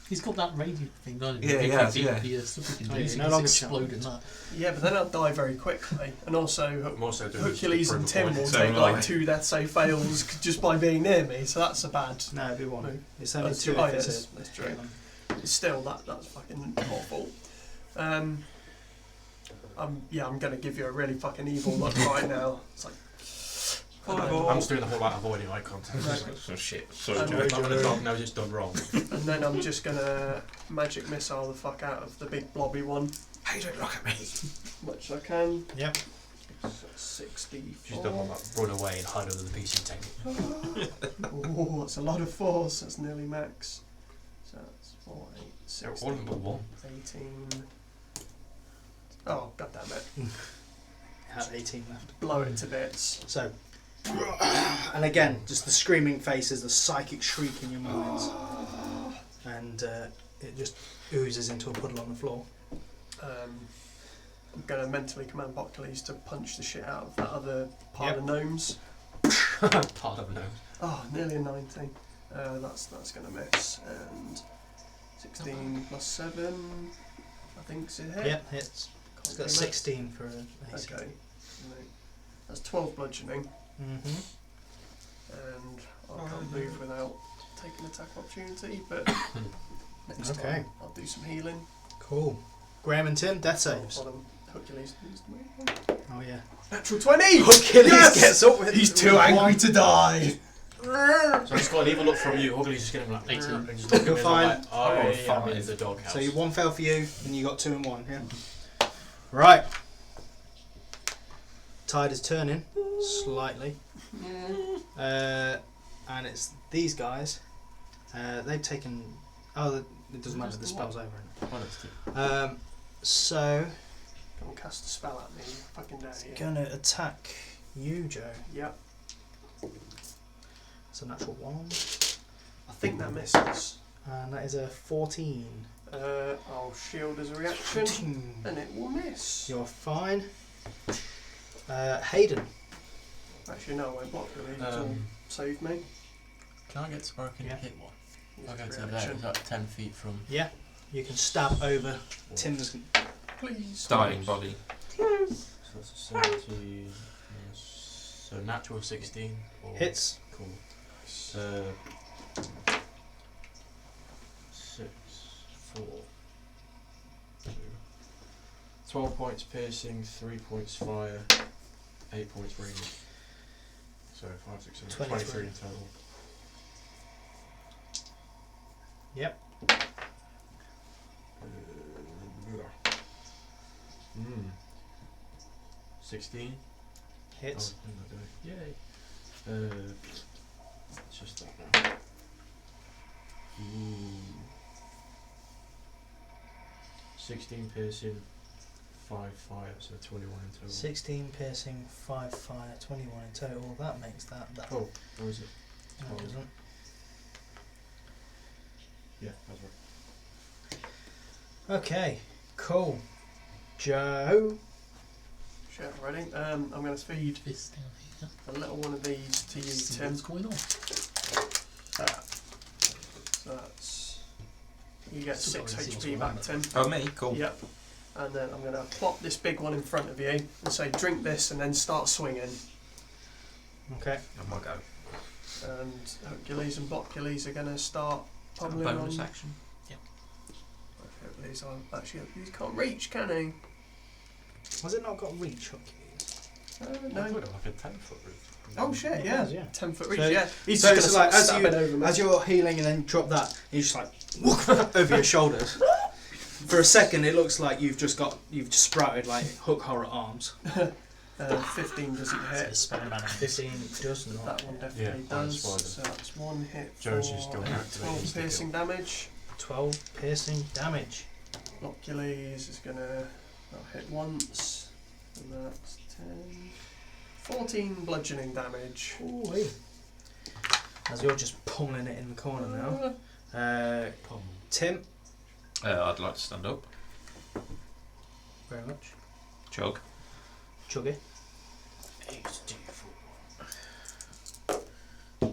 He's got that radiant thing, doesn't he? Yeah, he has, yeah. The stuff he can Oh, do, yeah, so no he longer explode in that. Yeah, but then I'll die very quickly. And also, I'm also doing Hercules and Tim will So take will I. like 2 death save fails just by being near me, so that's a bad. No, it'd be one. No. It's only That's 2 true. Oh, if yes, it's that's true. Still, that's fucking awful. I'm gonna give you a really fucking evil look right now. It's like I'm just doing the whole avoiding eye contact. Some shit. Sorry, And Joe. If I'm gonna dog nose, it's done wrong. and then I'm just gonna magic missile the fuck out of the big blobby one, Hey, don't look at me. much as I can. Yep. 64. She's done one like run away and hide under the PC table. Oh, that's a lot of force. That's nearly max. So that's 4, 8, So 16, all but one. 18. Oh, god damn it. It had 18 left. Blow it to bits. So, and again, just the screaming faces, the psychic shriek in your minds, and it just oozes into a puddle on the floor. I'm going to mentally command Hercules to punch the shit out of that other pile Yep. of gnomes. Part of a nose. Oh, nearly a 19. That's going to miss. And 16 plus 7, I think, is it hit? Yep, hits. It's Can't got do 16 for an AC. Okay. That's 12 bludgeoning, Mm-hmm. and I can't move without taking attack opportunity, but next Okay. time I'll do some healing. Cool. Graham and Tim, death saves. Hold on, Hercules needs to move. Oh yeah. Natural 20! Hercules Yes! gets up with He's too angry to die! So I just got an evil look from you. Hercules just getting like 18. and just looking at You're me fine. like, I Oh, am fine. in the doghouse. So you 1 fail for you, and you got 2 and 1. Yeah. Right. Tide is turning slightly, and it's these guys. They've taken. Oh, it doesn't matter. The spell's over. Oh, that's two. So Don't cast a spell at me, you fucking dare you. gonna attack you, Joe. Yep. It's a natural 1, I think that misses. and that is a 14. I'll shield as a reaction, and it will miss. You're fine. Hayden. Actually, no, I won't block really. It'll save me. Can I get to where I can Yeah. hit one? Use I'll go a to there. reaction. It's like 10 feet from. Yeah. You can stab over Tim's. Please. Dying body. So that's a 70. So natural 16. Or Hits. Cool. 6, 4, 2. 12 points piercing, 3 points fire, 8 points radiant. So 5, 6, 7, 23 in total. Yep. 16. Hits. Oh, I didn't do it. Yay. It's just that now. 16 piercing, 5 fire, so 21 in total. 16 piercing, 5 fire, 21 in total. That makes that. Oh, or is it? No, it doesn't. Yeah, that's right. Okay, cool. Joe. Shit, ready? I'm going to feed This down here. a little one of these to you, See Tim. what's going on. So that's... You get Still 6 can't see what's HP going back, on. Tim. Oh, me? Cool. Yep. And then I'm going to plop this big one in front of you and say, drink this, and then start swinging. Okay. On my go. And Hercules and Blockules are going to start Is that a pummeling bonus on... action? Hercules, actually, Hercules can't reach, can he? Has it not got reach? Hercules? I No. thought it was like a 10-foot roof. Oh shit, It yeah. has, yeah. 10-foot reach, So- yeah. He's so just it's going like to as stab you- it over me. As you're healing and then drop that, you just like over your shoulders. For a second, it looks like you've just sprouted like hook horror arms. 15 doesn't It's a hit. spell man. 15 does not. That one definitely Yeah, does. mine's fine. So that's 1 hit Joe's for just still activating 12 his piercing damage. 12 piercing damage. Blockules is going to hit once. And that's 10. 14 bludgeoning damage. Ooh-wee. As you're just pummeling it in the corner now. Tim. I'd like to stand up. Very much. Chug. Chuggy.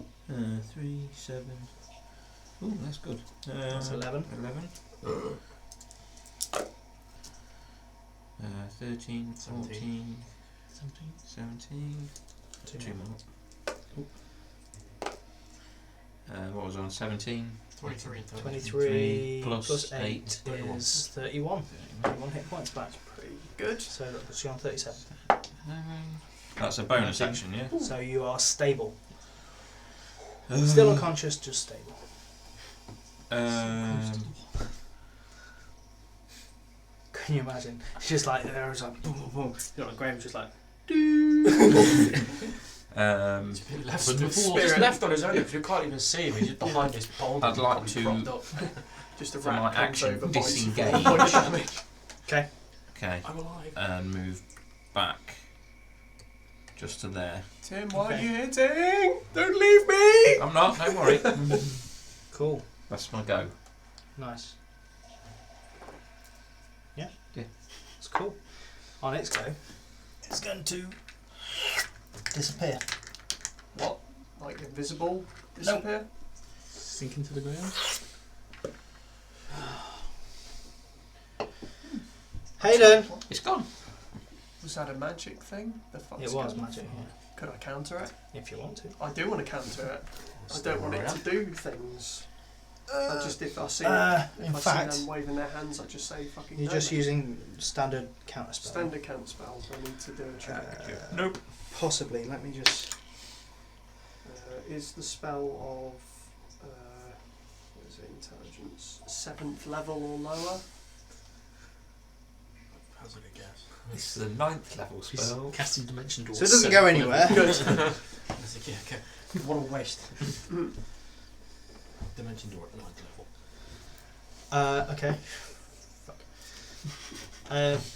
3, 7. Ooh, that's good. That's 11. 11. 13, 14, 17. 2 more. What was I on? 17? 23 in total. 23 plus 8 31. is 31. 31 hit points back. Pretty good. So that puts you on 37. That's a bonus action, yeah? So you are stable. Still unconscious, just stable. Can you imagine? It's just like there was like boom, boom, boom. You know, like Graham's just like. He's been left, But before- just left on his own because you can't even see him. He's just behind this boulder. I'd like probably to- propped up. Just a For rat my comes action, over, bites you for disengage. 1 point of damage. Okay. Okay, I'm alive. and move back just to there. Tim, why are Okay. you hitting? Don't leave me! I'm not, don't worry. Cool. That's my go. Nice. Yeah? Yeah. It's cool. On its go, it's going to disappear. What? Like invisible? Disappear? Sink into the ground. Hayden! It's gone. Was that a magic thing? The fuck's It was going on? magic, yeah. Could I counter it? If you want to. I do want to counter it. I don't want it to do things. I just if I see in if I fact, see them waving their hands, I just say fucking. you're no. just using standard counter spell. standard count spells. I need to do a check. Nope. Possibly. Let me just. Is the spell of what is it? Intelligence 7th level or lower? How's it a guess? It's the 9th level He's spell. casting Dimension Door. So it doesn't go anywhere. That's a, yeah, okay. What a waste. Dimension door at 9th level. Okay. Fuck.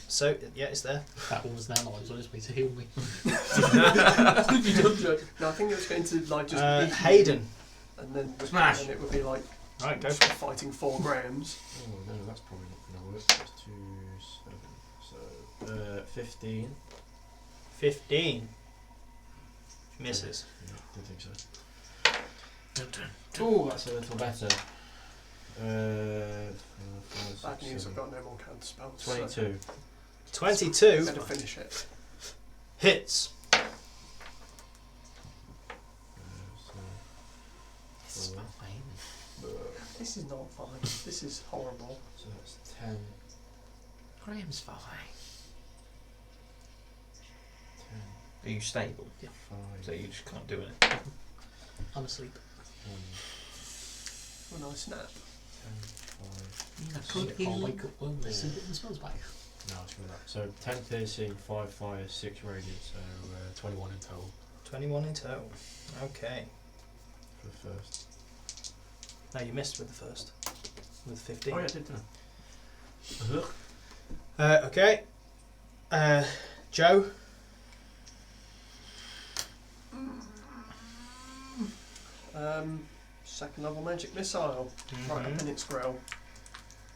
So yeah, it's there. That one was now lives on its way to heal me. No, I think it was going to like just eat me, Hayden. and then Smash. and it would be like Right, go for it. fighting 4 grams. Oh no, that's probably not going to work. That's 2, 7. So 15. 15. Misses. No, didn't think so. Your turn. Oh, that's a little better. Bad news, I've got no more counter spells. 22. 22 Better finish it. hits. So This is not fine. This is horrible. that's 10. Graham's fine. Are you stable? 5. So you just can't do it. I'm asleep. 10, Um, When I snap. 10, 5. I can't wake up when the smells back. No, it's for that. So 10 piercing, 5 fire, 6 radiant, so 21 in total 21 in total. Okay. for the first. No, you missed with the first. With 15. Oh yeah, I did that. Okay. Joe. Second level magic missile. Right up in its grill.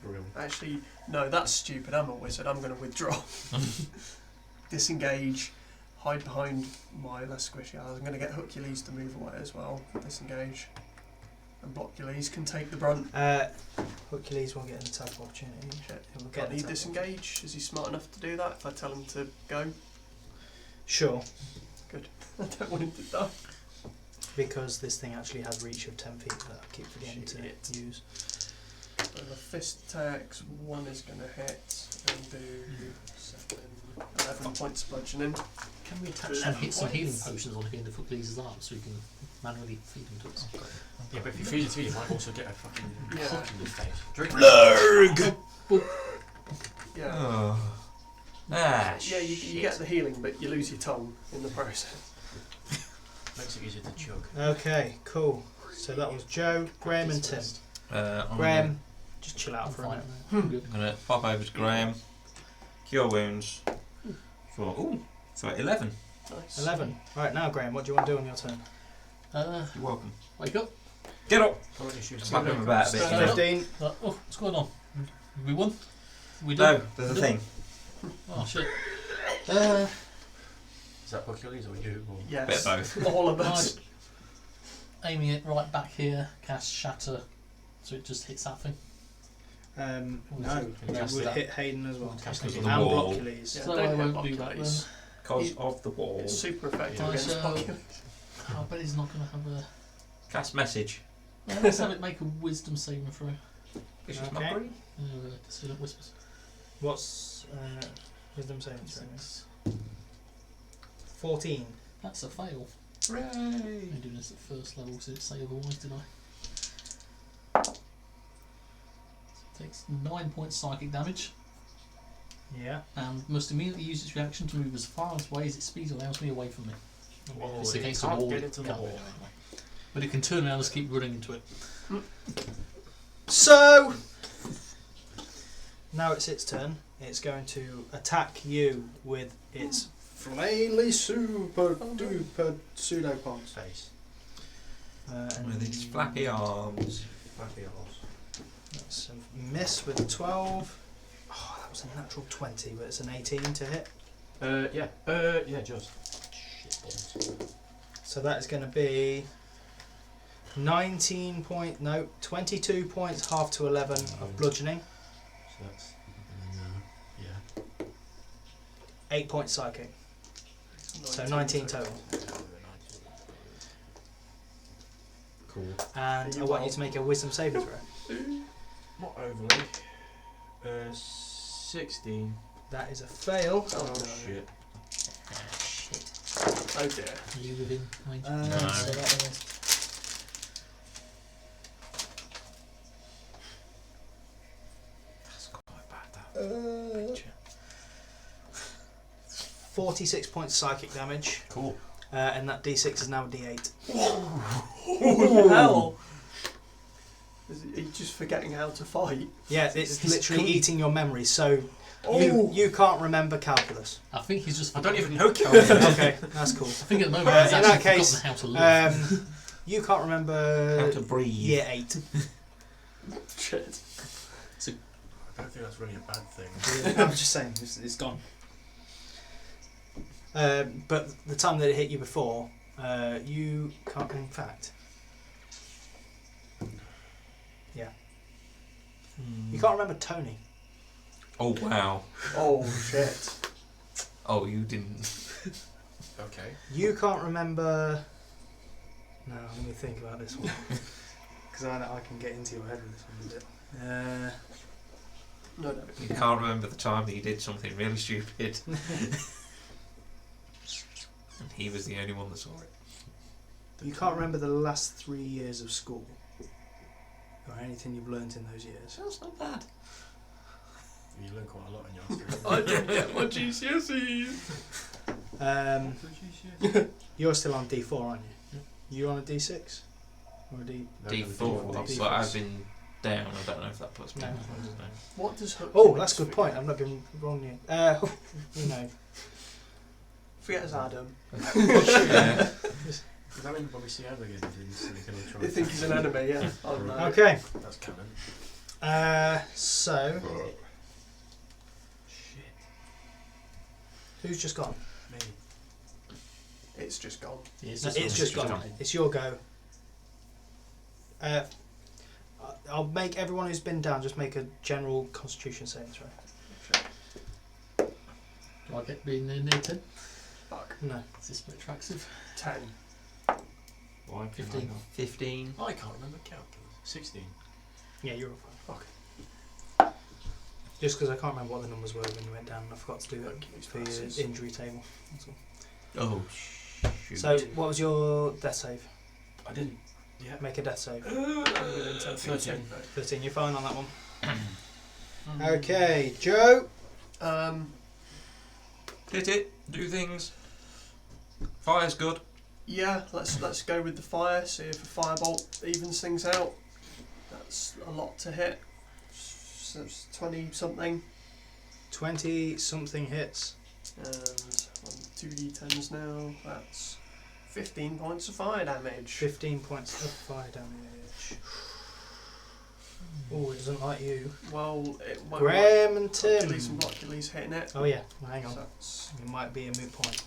Real. Actually, no, that's stupid. I'm a wizard. I'm going to withdraw. Disengage. Hide behind my less squishy allies. I'm going to get Hercules to move away as well. Disengage. And Blockules can take the brunt. Hercules will get an attack opportunity. Shit. He'll Can an he attack disengage? Is he smart enough to do that if I tell him to go? Sure, I don't want him to die. because this thing actually has reach of 10 feet that I keep forgetting Shit. to use. So the fist attacks, one is going to hit and do 11 points bludgeoning. Can we attach some healing potions on again to put these up so we can manually feed them to us? Yeah, but if you feed it to me, you might also get a fucking Yeah. hook in the face. Drink Blurg! Yeah. Oh. Ah, Yeah, you get the healing, but you lose your tongue in the process. Makes it easier to chug. Okay, cool. So that was Joe, Graham, and Tim. I'm Graham, just chill out I'm for a fine. minute. Good. gonna pop over to Graham. Cure wounds. For 11. Nice. 11. Right, now Graham, what do you want to do on your turn? You're welcome. Wake up. Get up! I'll let you shoot Slap something. him about a bit. Stand you know. up. 15. Oh, what's going on? We won? We No, did? there's a thing. Oh shit. Is that Hercules or you? Or? Yes. Bit of both. All of Right. us. Aiming it right back here, cast Shatter, so it just hits that thing. No, Can it cast would that? hit Hayden as well. Cast it it on And the wall. Blockules. Yeah, So don't I hit won't do that Blockules. Because He- of the wall. It's super effective Right, against so- Blockules. I bet he's not going to have a... Cast message. Yeah, let's have it make a wisdom saving throw. Which is Okay. not green. Dissident Whispers. What's wisdom saving throw? 6. 14. That's a fail. Hooray! I'm doing this at first level, so it say otherwise, did I? So it takes 9 points psychic damage, Yeah. and must immediately use its reaction to move as far away as its speed allows me away from me. Whoa, It's it against a can't wall. get it into the can't wall. do it anyway. But it can turn around and just keep running into it. So, now it's its turn. It's going to attack you with its flaily super duper pseudopod. Face. With its flappy arms. Flappy arse. That's a miss with a 12. Oh, that was a natural 20, but it's an 18 to hit. Yeah, just. Shit balls. So that is going to be 22 points, half to 11 of bludgeoning, So that's. Yeah. 8 points psychic. So 19 total. Cool. And I want you to make a wisdom saving throw. Not overly. 16. That is a fail. Oh, no. Shit. Shit. Oh dear. Are you within range? No. So that is That's quite bad, that. 46 points psychic damage, Cool. and that d6 is now a d8. What the hell? Is he just forgetting how to fight? Yeah, it's He's literally clean. eating your memory, so Oh. you can't remember calculus. I think he's just. I don't forgotten- even know calculus. Okay, that's cool. I think at the moment Uh, he's in actually that case, forgotten how to live. You can't remember How to breathe. year 8. Shit. I don't think that's really a bad thing. I'm just saying, it's gone. But the time that it hit you before, you can't. In fact, you can't remember Tony. Oh, wow. Oh shit. Oh, you didn't. Okay. You can't remember. No, let me think about this one. Because I can get into your head with this one a bit. No. You can't remember the time that you did something really stupid. And he was the only one that saw it. You can't remember the last 3 years of school. Or anything you've learnt in those years. That's not bad. You learn quite a lot in your I didn't get my GCSEs. You're still on D4, aren't you? You on a D6? Or a D? D4, D4. but I've been down. I don't know if that puts me. No. No. What does Hook? Oh, that's a good point. I've not been wrong yet. You know. Forget as Adam. Yeah. Does that mean when we see Adam again, They think he's an enemy, yeah. Oh no. Okay. That's canon. So Shit. who's just gone? Me. It's just gone. No, it's just gone. It's your go. I'll make everyone who's been down just make a general Constitution saving throw. Do I get being near 10? Fuck. No. Is this a bit attractive? 10. Why? 15. 15. I can't remember calculus. 16. Yeah, you're all fine. Okay. Just because I can't remember what the numbers were when you went down, and I forgot to do that Hercules for your passes. injury table. That's all. Oh, shoot. So, what was your death save? I didn't. Yeah. Make a death save. I'm within 10 feet. 13. 13. You're fine on that one. Mm. Okay, Joe. Hit it. Do things. Fire's good. Yeah, let's go with the fire, see if a firebolt evens things out. That's a lot to hit. So it's 20 something. 20 something hits. And 2d10s now. That's 15 points of fire damage. 15 points of fire damage. Oh, it doesn't like you. Well, it won't Graham and like Tim. Hercules and Hercules hitting it. Oh yeah, well, hang on. So that's It might be a moot point.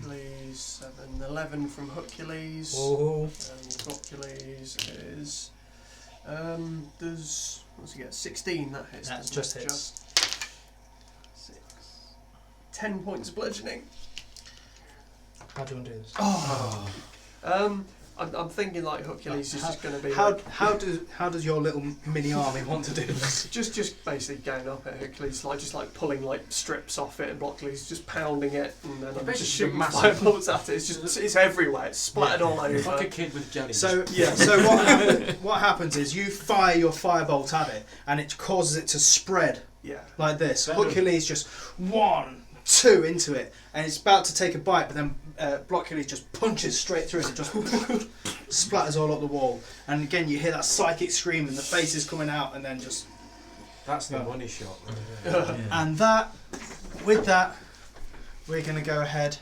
Hercules 7, 11 from Hercules. Oh, And Hercules is does what's he get? 16, that hits. That doesn't just it? hits. Just 6. 10 points bludgeoning. how do you want to do this? Oh. I'm thinking like Hercules is just going to be How like, how does your little mini army want to do this? just basically going up at Hercules, like just like pulling like strips off it, and Hercules just pounding it, and then I'm just basically shooting massive- fireballs at it. It's everywhere. It's splattered all over. It's like a kid with jelly. So Yeah. so what happens is you fire your firebolt at it, and it causes it to spread Yeah. like this. Venom. Hercules just 1, 2 into it, and it's about to take a bite, but then Hercules just punches straight through it and just splatters all up the wall. And again, you hear that psychic scream, and the face is coming out, and then just. That's the money shot. And with that, we're going to go ahead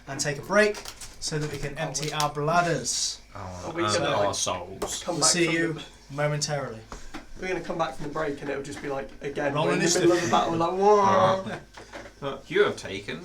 and take a break so that we can empty our bladders. Are we And gonna, our like, souls. Come We'll back see from you the- momentarily. We're going to come back from the break, and it'll just be like again. Roll We're in the initiative. middle of the battle. We're like, whoa. But you have taken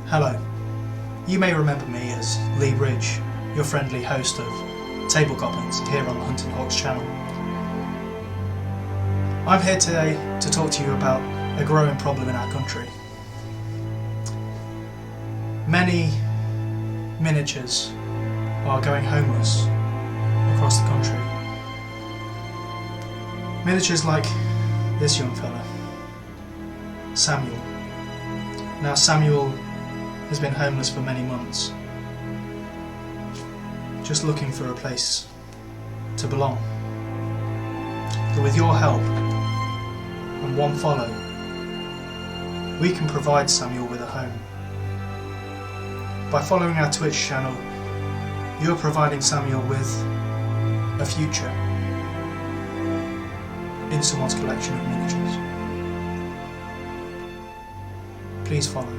Hello. You may remember me as Leigh, your friendly host of Table Goblins here on the Hunting Hawks channel. I'm here today to talk to you about a growing problem in our country. Many miniatures are going homeless across the country. Miniatures like this young fella, Samuel. Now Samuel has been homeless for many months, just looking for a place to belong. But with your help and one follow, we can provide Samuel with a home. By following our Twitch channel, you're providing Samuel with a future in someone's collection of miniatures. Please follow.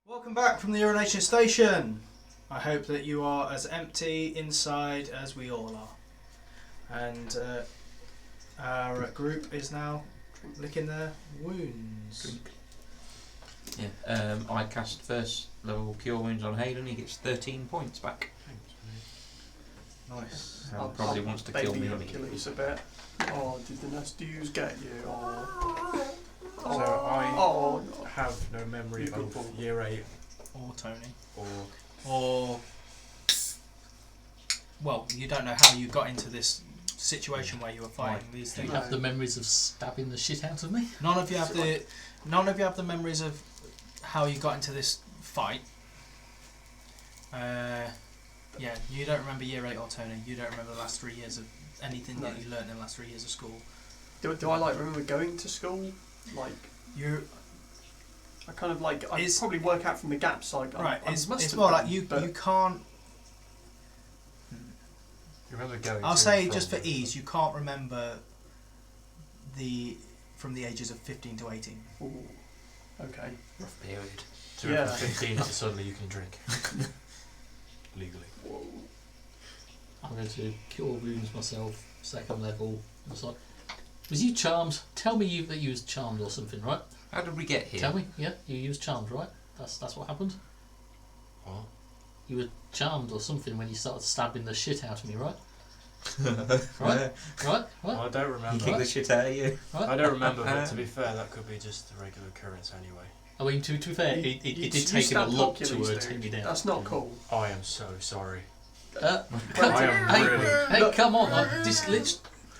Welcome back from the urination station. I hope that you are as empty inside as we all are. And our group is now licking their wounds. Yeah, I cast first level Cure Wounds on Hayden. He gets 13 points back. Nice. Probably wants to kill me. Achilles a bit. Oh, did the nest use get you? Oh. So I Oh. have no memory of year 8 Or Tony. or Well, you don't know how you got into this situation where you were fighting these Do you things. have the memories of stabbing the shit out of me? None of you have the memories of how you got into this fight. Yeah, you don't remember year 8 or Tony. You don't remember the last 3 years of anything that you learned in the last 3 years of school. Do I like remember going to school? Like I kind of like I probably work out from the gaps. Like it's more like you can't. you remember going. I'll say just for ease, you can't remember from the ages of 15 to 18. Ooh. Okay. Rough period. So Yeah. from 15 to suddenly you can drink legally. Whoa. I'm going to cure wounds myself, second level. It's like, was you charmed? Tell me that you was charmed or something, right? How did we get here? Tell me, yeah, you used charmed, right? That's what happened. What? You were charmed or something when you started stabbing the shit out of me, right? Right? Right? Well, I don't He remember. kicked the shit out of you. Right? I don't remember, but to be fair, that could be just a regular occurrence anyway. I mean, to be fair, You- it you did take him a stabbed lot Hercules, to dude. take me down. That's not cool. I am so sorry. Come, I am really. hey, come on!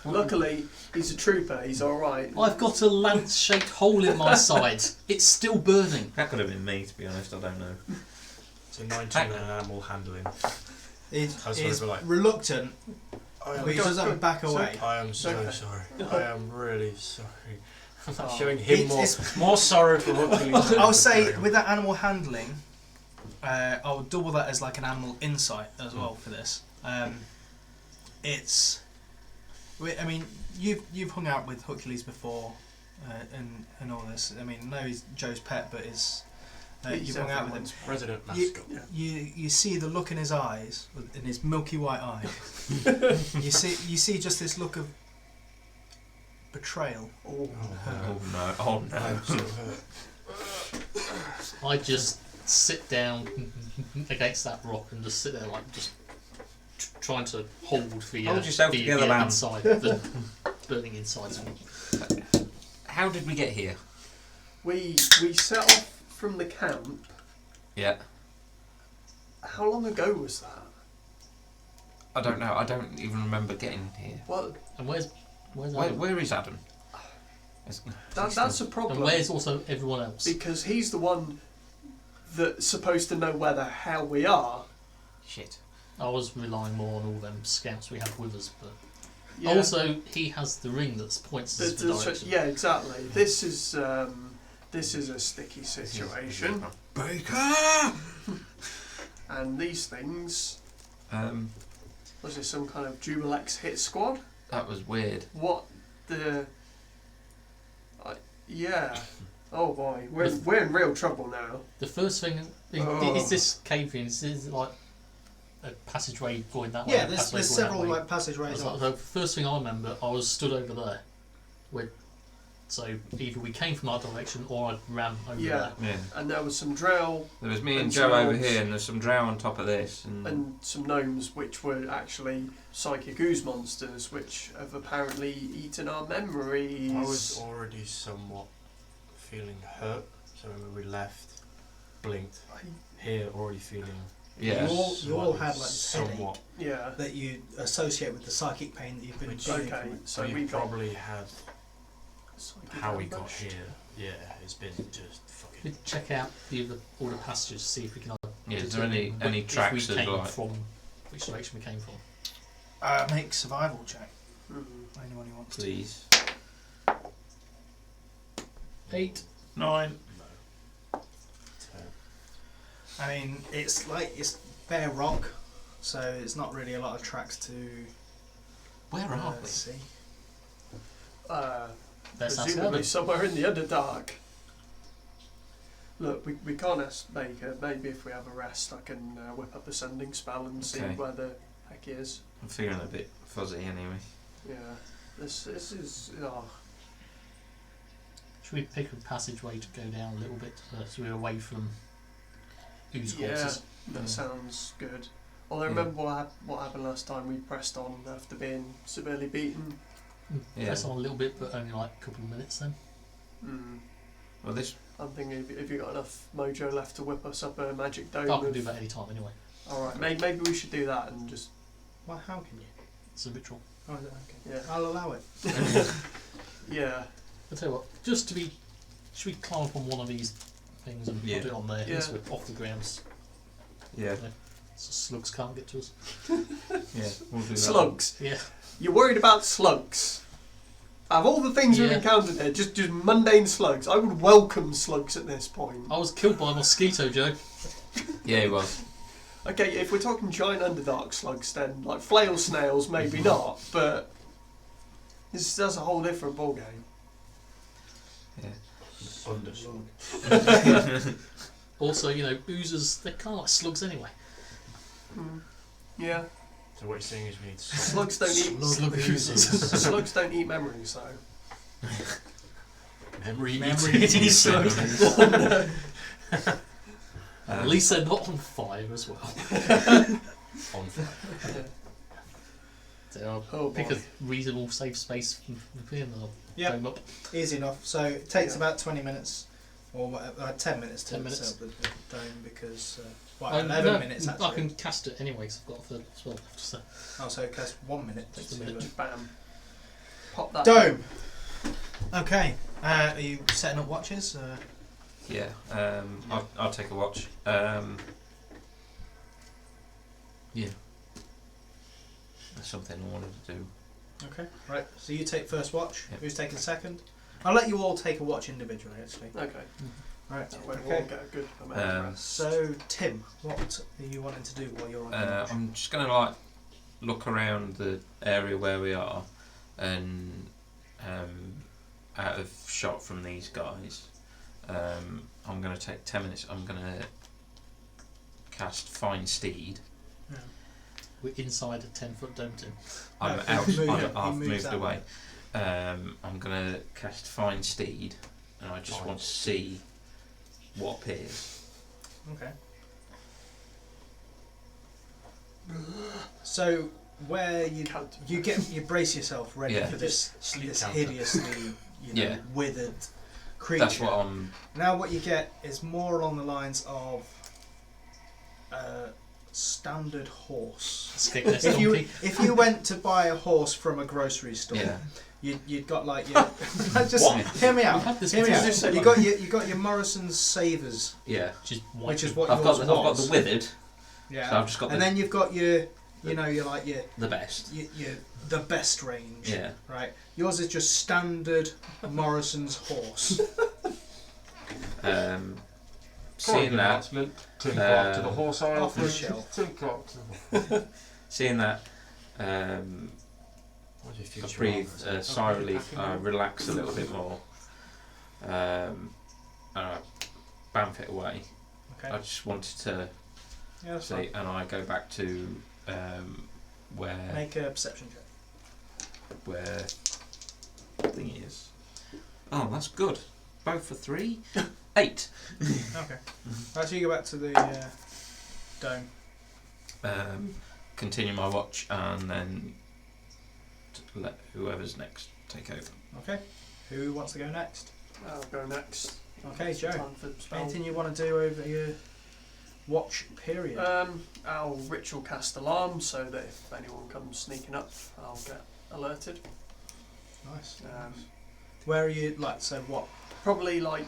Luckily, he's a trooper. He's all right. I've got a lance-shaped hole in my side. It's still burning. That could have been me, to be honest. I don't know. So 19 and animal handling. He's I was like, reluctant, I but he doesn't back away. I am so Okay. sorry. I am really sorry. I'm Oh. showing him It's- more sorrow for what Hercules. I'll say with that animal handling, I would double that as like an animal insight as well for this. I mean, you've hung out with Hercules before, and all this. I mean, I know he's Joe's pet, but his you've hung out with him. Resident You, mascot. you see the look in his eyes, in his milky white eye. you see just this look of betrayal. Oh, Oh no. I'm so hurt. I just sit down against that rock and just sit there, like just trying to hold the Hold yourself the together, man. inside, the burning insides of me. How did we get here? we set off from the camp. Yeah. How long ago was that? I don't know. I don't even remember getting here. Well, And where's Adam? Where is Adam? that's a And problem. where's also everyone else? Because he's the one that's supposed to know where the hell we are. Shit. I was relying more on all them scouts we have with us, but Yeah. also he has the ring that points us the direction. Yeah, exactly. This is a sticky situation, Baker! and these things. Was it some kind of Jubilex hit squad? That was weird. What the? Yeah. Oh boy, we're in real trouble now. The first thing is this cave in. Is this like a passageway going that way? Yeah, a there's passageway going several that way? like passageways So off. the first thing I remember, I was stood over there. So either we came from that direction or I ran over Yeah. there. Yeah. And there was some drow There was me and And Joe some over elves. here, and there's some drow on top of this. and some gnomes, which were actually psychic ooze monsters, which have apparently eaten our memories. I was already somewhat feeling hurt, so when we left, blinked. Here, already feeling. Yeah. You all had like this headache somewhat. Yeah. that you associate with the psychic pain that you've been Which- feeling. Okay, from it. so we we got probably had psychic how we got ambush. here. Yeah, it's been just fucking. We check out all the passages, see if we can. Yeah, is there any determine tracks if we of came like? from which direction we came from. Make survival check. Mhm. Anyone who wants Please. 8. 9. No. to. I mean, it's bare rock, so it's not really a lot of tracks to Where are we? see. That's Presumably us. somewhere in the Underdark. Look, we can't ask Baker. Maybe if we have a rest, I can whip up a sending spell and see Okay. where the heck he is. I'm feeling a bit fuzzy anyway. Yeah, this is. Oh. Should we pick a passageway to go down a little bit so we're away from ooze Yeah, corpses? that Yeah. sounds good. Although Yeah. remember what happened last time? We pressed on after being severely beaten. Yeah. Press on a little bit, but only like a couple of minutes then. Mm. Well, this. I'm thinking if you got enough mojo left to whip us up a magic dome. I can of- do that any time anyway. All right, maybe we should do that and just Well, how can you? It's a ritual. Oh, is it? Okay. yeah I'll allow it. yeah. I'll tell you what, just to be, should we climb up on one of these things and Yeah. put it on there Yeah. so we're off the ground Yeah. so slugs can't get to us? Yeah. We'll do that. Slugs. Yeah. You're worried about slugs. Out of all the things we've Yeah. encountered here, just mundane slugs. I would welcome slugs at this point. I was killed by a mosquito, Joe. Yeah, it was. Okay, if we're talking giant underdark slugs, then like flail snails, maybe not, but that's a whole different ballgame. Underslug. Also, you know, oozers, they're kind of like slugs anyway. Yeah, So what you're saying is we need to slugs don't eat Slug oozers. slugs don't eat memories though. memory eating slugs. At least they're not on fire as well. on fire. Yeah. So I'll Oh pick boy. a reasonable safe space between them. Yeah. Dome up. Easy enough. So it takes Yeah. about 20 minutes, or whatever, 10 minutes to 10 minutes. set up the dome because, well, I- 11 no, minutes I actually. can cast it anyway because I've got a third as well. So Oh, so it takes 1 minute. Takes to a do minute. it. Bam. Pop that. Dome! Okay. Are you setting up watches? Yeah. I'll take a watch. Yeah. That's something I wanted to do. Okay. Right. So you take first watch. Yep. Who's taking second? I'll let you all take a watch individually, actually. Okay. Right. That way we'll Okay. get a good amount of rest. So Tim, what are you wanting to do while you're on your watch? I'm just gonna like look around the area where we are, and out of shot from these guys, I'm going to take 10 minutes. I'm going to cast Find Steed. Yeah. We're inside a 10-foot dome too. I'm No, out. he moves- I've he moves moved that away. I'm going to cast Find Steed, and I just want to see what appears. Okay. So where you brace yourself ready Yeah. for this Sleep counter. hideously Yeah. withered creature. That's what I'm. Now what you get is more along the lines of standard horse. Thickness If donkey. you went to buy a horse from a grocery store, Yeah. you'd got like your just What? hear me We've out. had this Hear me before. out. You got your Morrison's Savers, Yeah. which is what I've yours got the was. withered, Yeah. so I've just got And then you've got your the best. your the best range. Yeah. Right. Yours is just standard Morrison's horse. Seeing that, Take up to the horse aisle. Off the shelf. Take up to the seeing that, What do you I feel? breathe a sigh of relief. I relax a little bit more. And I bamf it away. Okay. I just wanted to Yeah, that's see, fine. and I go back to where Make a perception check. where the thing is. Oh, that's good. Both for 3. 8. Okay. Right, so you go back to the dome. Continue my watch and then let whoever's next take over. Okay. Who wants to go next? I'll go next. Okay, Joe. Time for spell. Anything you want to do over your watch period? I'll ritual cast alarm so that if anyone comes sneaking up, I'll get alerted. Nice. Where Where are you? Like, so what? Probably like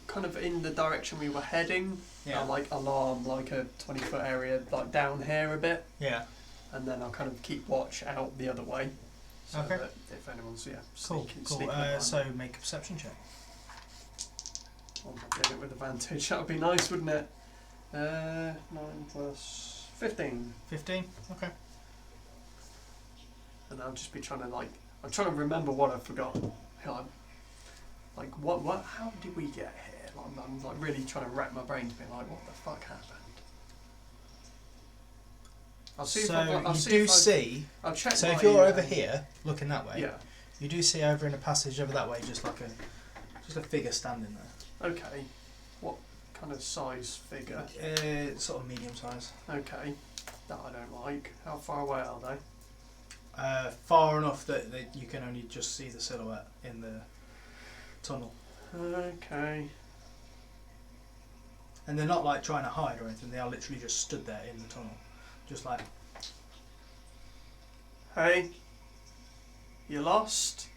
kind of in the direction we were heading. I'll like alarm like a 20-foot area, like down here a bit, Yeah. and then I'll kind of keep watch out the other way. So Okay. that if anyone's Cool. sneaking up behind So me. make a perception check. Oh, I'm doing it with advantage. That would be nice, wouldn't it? 9 plus 15. 15. Okay. And I'll just be trying to I'm trying to remember what I forgot. Like what? How did we get here? I'm like really trying to rack my brain to be like, what the fuck happened? I'll see So if I'll you see do if see. I'll check. So my, if you're over here, looking that way, yeah. you do see over in a passage over that way, just a figure standing there. Okay. What kind of size figure? Sort of medium size. Okay. That I don't like. How far away are they? Far enough that you can only just see the silhouette in the tunnel. Okay. And they're not like trying to hide or anything, they are literally just stood there in the tunnel. Just like, Hey. You lost?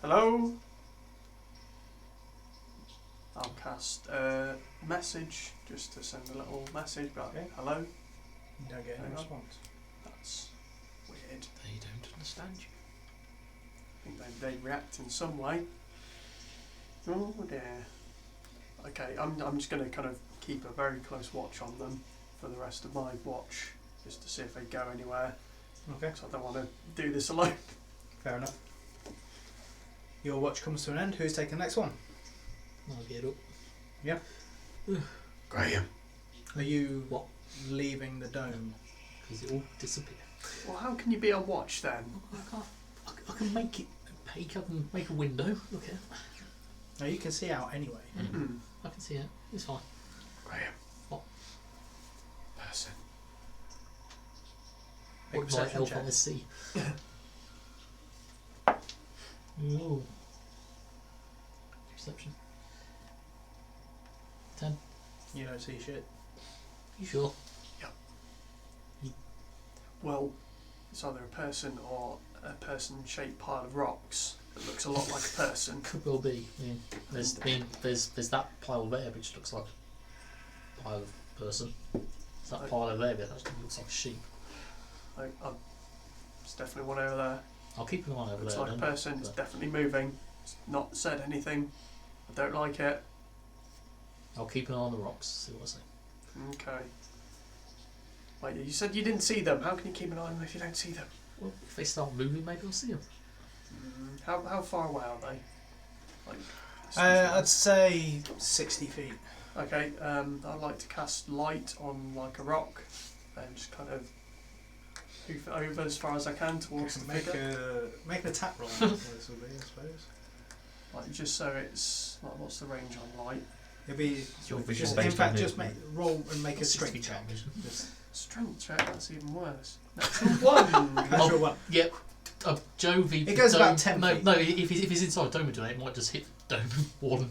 Hello? I'll cast a message just to send a little message back. Okay. Hello? you don't get any Hang on. response. That's weird. They don't understand you. I think they react in some way. Oh dear. Okay, I'm just going to kind of keep a very close watch on them for the rest of my watch, just to see if they go anywhere. Okay, So I don't want to do this alone. fair enough. Your watch comes to an end. Who's taking the next one? I'll get up. Graham. Are you What? leaving the dome? Because it all disappear. Well, how can you be on watch then? I can make it opaque. I can make a window. Look here. No, you can see out anyway. Mm. I can see it. It's fine. Graham. What? Person. Make a What does that perception elf check. on the sea? Ooh. Perception. 10. You don't see shit. You sure? Well, it's either a person or a person-shaped pile of rocks that looks a lot like a person. Could well be. There's that pile there which looks like a pile of person. There's that pile over there that actually looks like a sheep. It's definitely one over there. I'll keep an eye over Looks there. like a then, person. It's but definitely moving. It's not said anything. I don't like it. I'll keep an eye on the rocks. See what I see. Okay. Wait, you said you didn't see them. How can you keep an eye on them if you don't see them? Well, if they start moving, maybe I'll see them. How far away are they? Like, I'd say 60 feet. okay, I'd like to cast light on like a rock and just kind of hoof it over as far as I can towards the figure. Make an attack roll. This will be, I suppose. Like just so it's like, what's the range on light? It'll be. Your vision Just, based in fact, on just make movement. roll and make a What's 60 strength check. vision? Just Strength check. That's even worse. Natural one. natural one. Yep. Jovi. It goes about 10 No, feet. no. If he's inside dome doing it, might just hit dome wall.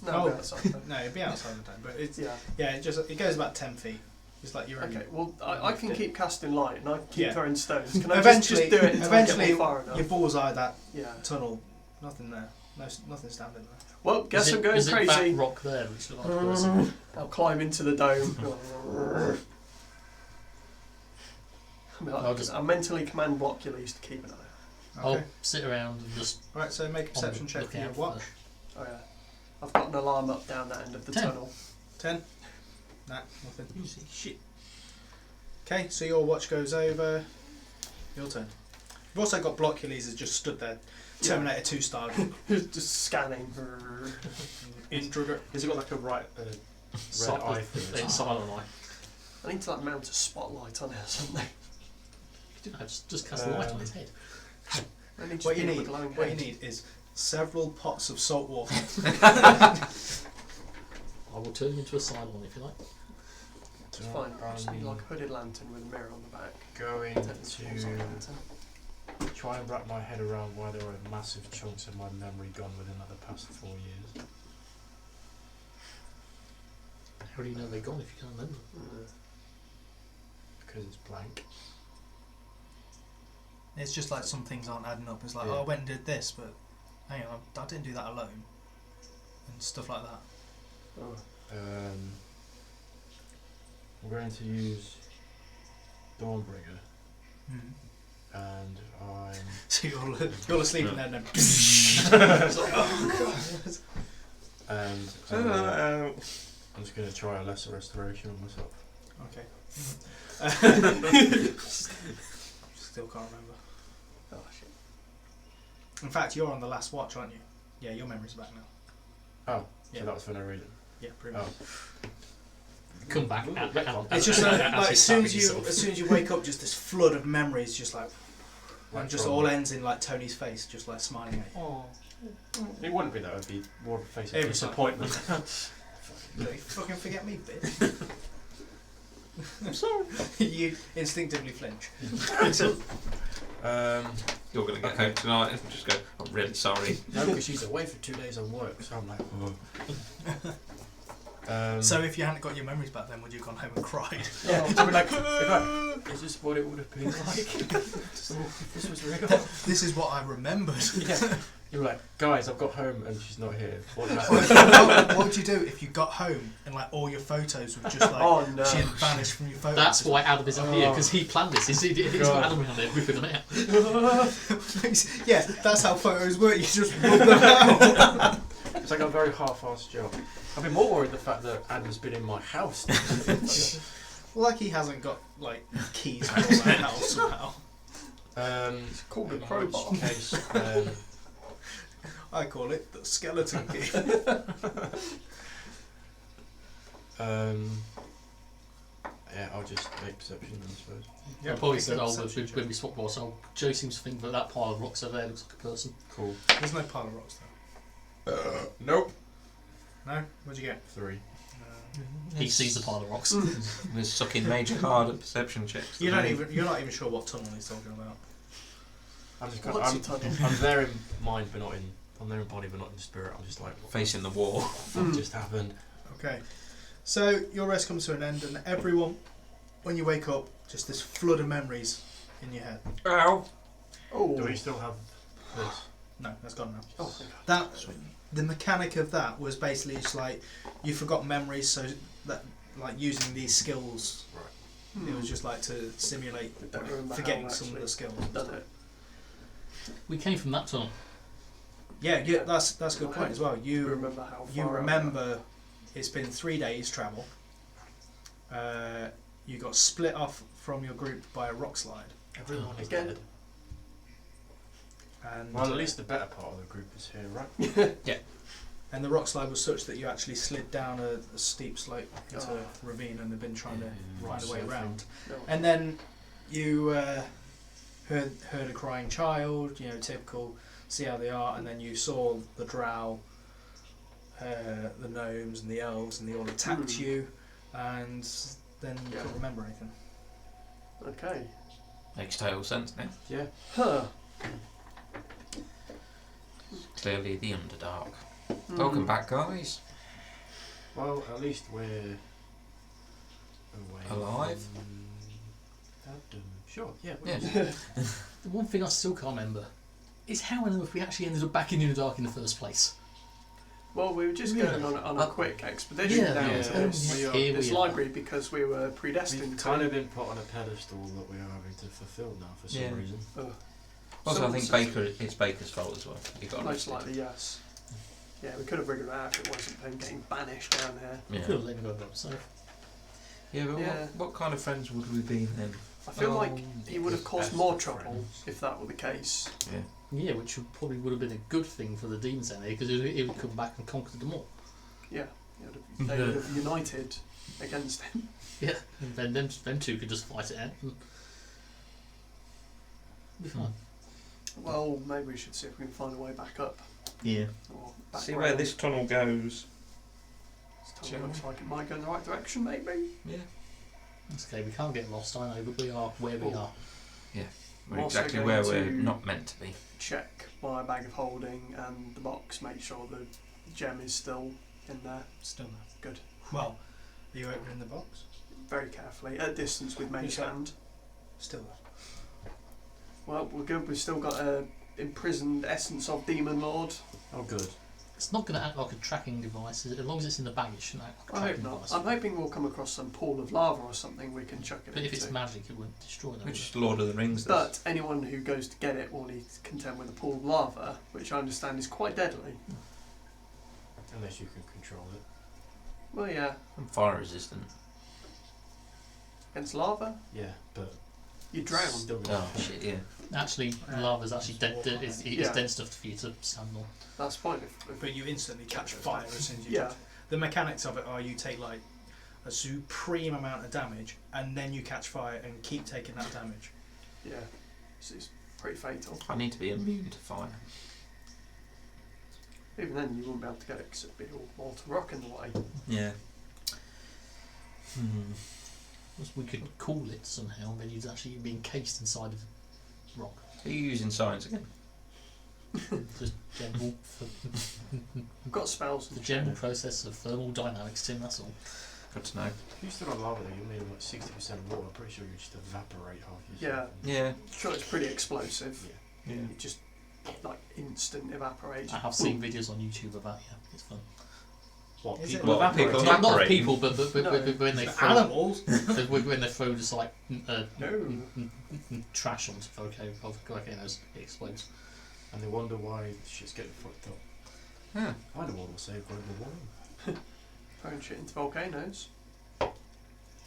No, Oh. outside then. No, it'd be outside the time, but it's Yeah. it goes about 10 feet. It's like you're Okay. Well, I can keep casting light and I can keep Yeah. throwing stones. Can I Eventually, just do it until eventually I get far enough? you bullseye that Yeah. tunnel. Nothing there. No, nothing standing there. Well, guess Is I'm it- going is it crazy. that rock there, which looks like a person? I'll climb into the dome. I'll mentally command block your least to keep an eye. Okay. I'll sit around and just. Right. So make a perception check for your Look out watch. Oh yeah. I've got an alarm up down that end of the 10. tunnel. 10. Nah, nothing. You see shit. Okay, so your watch goes over. Your turn. You've also got Blockules has just stood there, Terminator 2 style. Just scanning. Intruder. Has it got like a red eye thing? It's silent eye. I need to like mount a spotlight on it or something. You know, just cast a light on his head. I need What to you be need, a glowing what you head. need is several pots of salt water. I will turn you into a Cylon if you like. It's fine. I just need like a hooded lantern with a mirror on the back. Going Then it's a full-size to lantern. try and wrap my head around why there were massive chunks of my memory gone within like the past 4 years. How do you know they're gone if you can't remember? Because it's blank. It's just like some things aren't adding up. It's like, Yeah. oh, I went and did this, but hang on, I didn't do that alone. And stuff like that. Oh. I'm going to use Dawnbringer, and I'm So you're asleep and then and I'm just going to try a lesser restoration on myself. Okay. Still can't remember. Oh shit. In fact, you're on the last watch, aren't you? Yeah, your memory's back now. Oh, Yeah. so that was for no reason. Yeah, pretty much. Oh, Come back. It's just like as soon as you wake up, just this flood of memories, just like, and just all ends in like Tony's face, just like smiling at you. Oh, it wouldn't be that. It would be more of a face of Every time. disappointment. You fucking forget me, bitch. I'm sorry. You instinctively flinch. You're going to get home tonight and just go, I'm really sorry. No, because she's away for 2 days on work, so I'm like, oh. So if you hadn't got your memories back, then would you have gone home and cried? Yeah, I'd be like, is this what it would have been like? If this was real. This is what I remembered. Yeah. You were like, guys, I've got home and she's not here. What What would you do if you got home and like all your photos were just like Oh no. she had vanished from your photos? That's why Adam isn't here, because he planned this. He's got Adam on there ripping them out. Yeah, that's how photos work. You just rub them out. It's like a very half-assed job. I've been more worried the fact that Adam's been in my house. Like he hasn't got like keys for all that house somehow. It's called a In crowbar. which case, I call it the skeleton key. yeah, I'll just make perception, I suppose. I probably make said, a oh, perception when check. we swap roles, so Joe seems to think that that pile of rocks over there looks like a person. Cool. There's no pile of rocks though. Nope. No? What'd you get? 3. He sees the pile of rocks. We're sucking major hard at perception checks. You're not even sure what tunnel he's talking about. I'm just What's a tunnel? I'm there in mind, but not in. I'm there in body, but not in spirit. I'm just like, Facing the wall. what just happened? Okay. So your rest comes to an end, and everyone, when you wake up, just this flood of memories in your head. Ow! Oh. Do we still have this? No, that's gone now. Oh, thank That the mechanic of that was basically just like you forgot memories, so that like using these skills, God. it was just like to simulate I don't remember forgetting how some of the skills. Done it. We came from that tunnel. Yeah, that's a good point as well. You remember how far You I remember it's been 3 days travel. You got split off from your group by a rock slide. Everyone is Again. dead. And Well, at least the better part of the group is here, right? and the rock slide was such that you actually slid down a steep slope into a ravine, and they've been trying to find a way around. No. And then you heard a crying child, typical, see how they are, and then you saw the drow, the gnomes and the elves, and they all attacked you, and then you couldn't remember anything. Okay. Makes total sense now. Yeah. Huh. Clearly the Underdark. Welcome back, guys. Well, at least we're away. Alive? Sure, yeah. Yeah. The one thing I still can't remember is how on earth we actually ended up back in the dark in the first place. Well, we were just going on a quick expedition Yeah, down yeah. to Here we this are. library because we were predestined We've to. kind of been put on a pedestal that we are having to fulfil now for some Yeah. reason. Also, I think it's Baker's fault as well. You got Most arrested. likely, yes. Yeah, we could have figured it out if it wasn't them getting banished down here. We Yeah. could have let him go by himself. Yeah, but Yeah. what kind of friends would we be then? I feel like Oh, he would have caused best more of trouble friends. if that were the case. Yeah. Yeah, which probably would have been a good thing for the demons down there because it would come back and conquer them all. Yeah, they would have united against him. Yeah, and then them two could just fight it out and be fine. Well, maybe we should see if we can find a way back up. Yeah. Or back See round. where this tunnel goes. This tunnel looks like it might go in the right direction, maybe. Yeah. That's okay, we can't get lost, I know, but we are where we are. We're I'm also exactly going where we're to- not meant to be. Check my bag of holding and the box, make sure the gem is still in there Still no. Good. Well, are you opening the box? very carefully, at a distance with mage Okay. hand. Still no. Well, we're good. We've still got a imprisoned essence of Demon Lord. Oh, good. It's not going to act like a tracking device. As long as it's in the bag, it shouldn't act like a I hope tracking not. device. I'm hoping we'll come across some pool of lava or something we can chuck it But if into. it's magic, it wouldn't destroy them. Which is Lord of the Rings. But anyone who goes to get it will need to contend with a pool of lava, which I understand is quite deadly. Unless you can control it. Well, yeah, And fire resistant. against lava, Yeah, but you drown. still gonna Oh shit, yeah. Actually, lava's actually it's Yeah. dense enough for you to stand on. That's fine. But you instantly catch fire as soon as you Yeah. touch it. The mechanics of it are you take like a supreme amount of damage and then you catch fire and keep taking that damage. Yeah, it's pretty fatal. I need to be immune to fire. Even then, you wouldn't be able to get it because it'd be all molten rock in the way. Yeah. Hmm. We could cool it somehow, but you'd actually be encased inside of rock. Are you using science again? Just general, We've got spells. the general process of thermodynamics, Tim. That's all. Good to know. If you still got lava there, you're made of like 60% water. I'm pretty sure you just evaporate half your Yeah. stuff. Yeah. Sure, it's pretty explosive. Yeah. Yeah. It just like instant evaporates. I have seen videos on YouTube about it's fun. What, Is it people What, evaporate? people Not evaporate? people, but No. when they The throw animals. when they throw just like No. trash onto volcanoes, it explodes. And they wonder why shit's getting fucked up. Yeah. I don't want to save global warming. Throwing shit into volcanoes.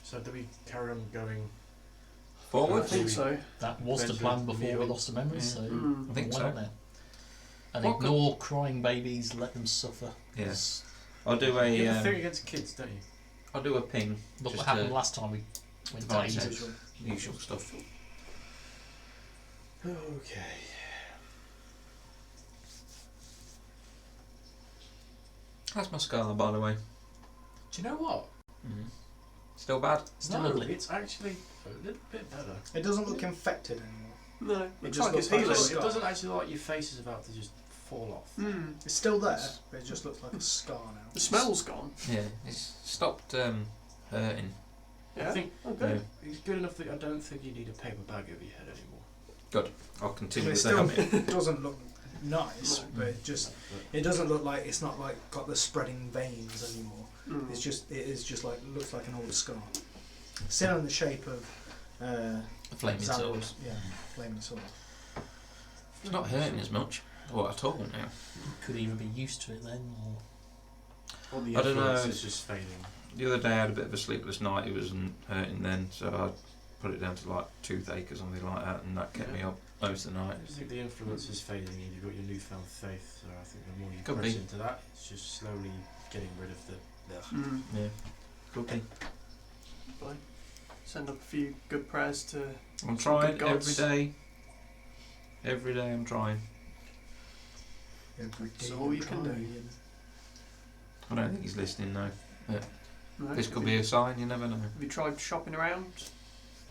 So do we carry on going? I Forward? think so. That was the Eventually plan before we meal. lost the memory, Yeah. so Mm. I think why so. not now? And What ignore crying babies, let them suffer. Yes. I'll do You have a a. thing against kids, don't you? I'll do a ping. Look Just what happened to- last time we went Right, down. so- Usual stuff. Okay. That's my scar, by the way. Do you know what? Mm. Still bad? Still no, ugly. it's actually a little bit better. It doesn't look infected anymore. No, It looks just like it's looks like healing. a It scar. doesn't actually look like your face is about to just fall off. Mm. It's still there, but it just looks like a scar now. The smell's gone. Yeah. It's stopped hurting. Yeah. I think Okay. it's good enough that I don't think you need a paper bag over your head anymore. I'll continue It with the still helmet. doesn't look nice, No. but it doesn't look like it's not like got the spreading veins anymore. Mm. It is just like looks like an old scar. Still in the shape of A flaming sword. Zaror's, yeah, flaming sword. It's not hurting as much. Or at all now. Could either be used to it then, or Or the I don't influence know. is just fading. The other day I had a bit of a sleepless night. It wasn't hurting then, so I put it down to like toothache or something like that, and that kept me up most of the night. I just think the influence is fading and you've got your newfound faith, so I think the more you Could press be. into that, it's just slowly getting rid of the... Yeah, could be. Fine. Send up a few good prayers to. I'm Some trying good gods. every day. Every day I'm trying. That's all you can do. I don't think he's listening though. No? This could be a sign, you never know. Have you tried shopping around?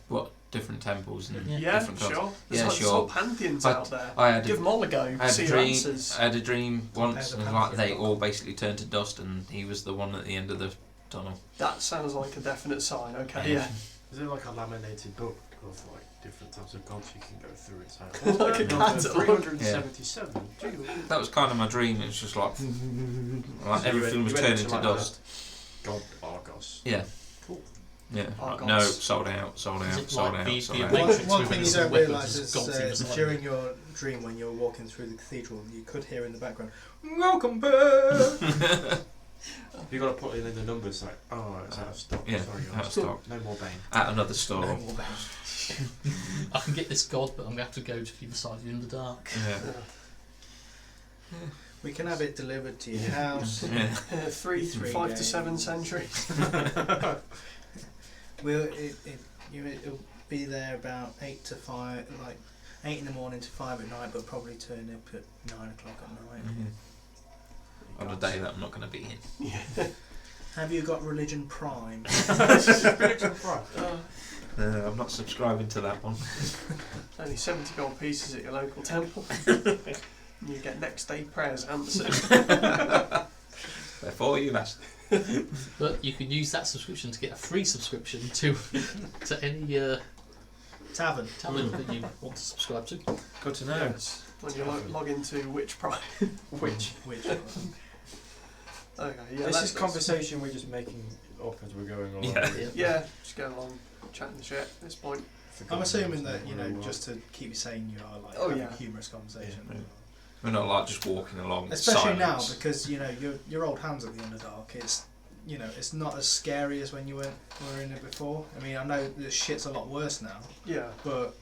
What, different temples and Yeah. different Sure. gods? There's Yeah, like sure. whole pantheons But out there. I had Give them all a go. I had See a your dream. answers. I had a dream once, the and like they pantheon. all basically turned to dust, and he was the one at the end of the tunnel. That sounds like a definite sign. Okay, yeah. Is it like a laminated book of like different types of gods you can go through and say, Like a number catalogue. 377. That was kind of my dream. It was just like, So everything was you went turning into to like dust. God Argos. Yeah. Cool. Yeah. Argos. No, sold out, sold Is out, it sold like out, the sold out. Matrix One with thing you its don't weapons realise as is gods in the side? during your dream when you're walking through the cathedral, you could hear in the background, "Welcome back." You got to put in the numbers like, oh, it's out of stock. Yeah, Sorry, out of stock. No more Bane. At another store. No more bounds. I can get this god, but I'm going to have to go to the other side of the Underdark. Yeah. We can have it delivered to your house. Yeah. 3 3 5 to days. 7 centuries. It'll be there about 8 to 5, like 8 in the morning to 5 at night, but probably turn up at 9 o'clock at night. On a day that I'm not going to be in. Have you got Religion Prime? I'm not subscribing to that one. Only 70 gold pieces at your local temple. You get next day prayers answered. Therefore, you've asked. But you can use that subscription to get a free subscription to any Tavern. talent that you want to subscribe to. Good to know. Yes. When you log into Witch Prime. Which? Okay, yeah. This that's- is conversation we're just making up as we're going along. Yeah. Yeah, just go along chatting shit at this point. I'm assuming that, just to keep you sane, you are like having a humorous conversation. Yeah. We're not like just walking along. Especially now, silence. because your old hands at the Underdark. It's not as scary as when you were in it before. I mean, I know the shit's a lot worse now, Yeah, but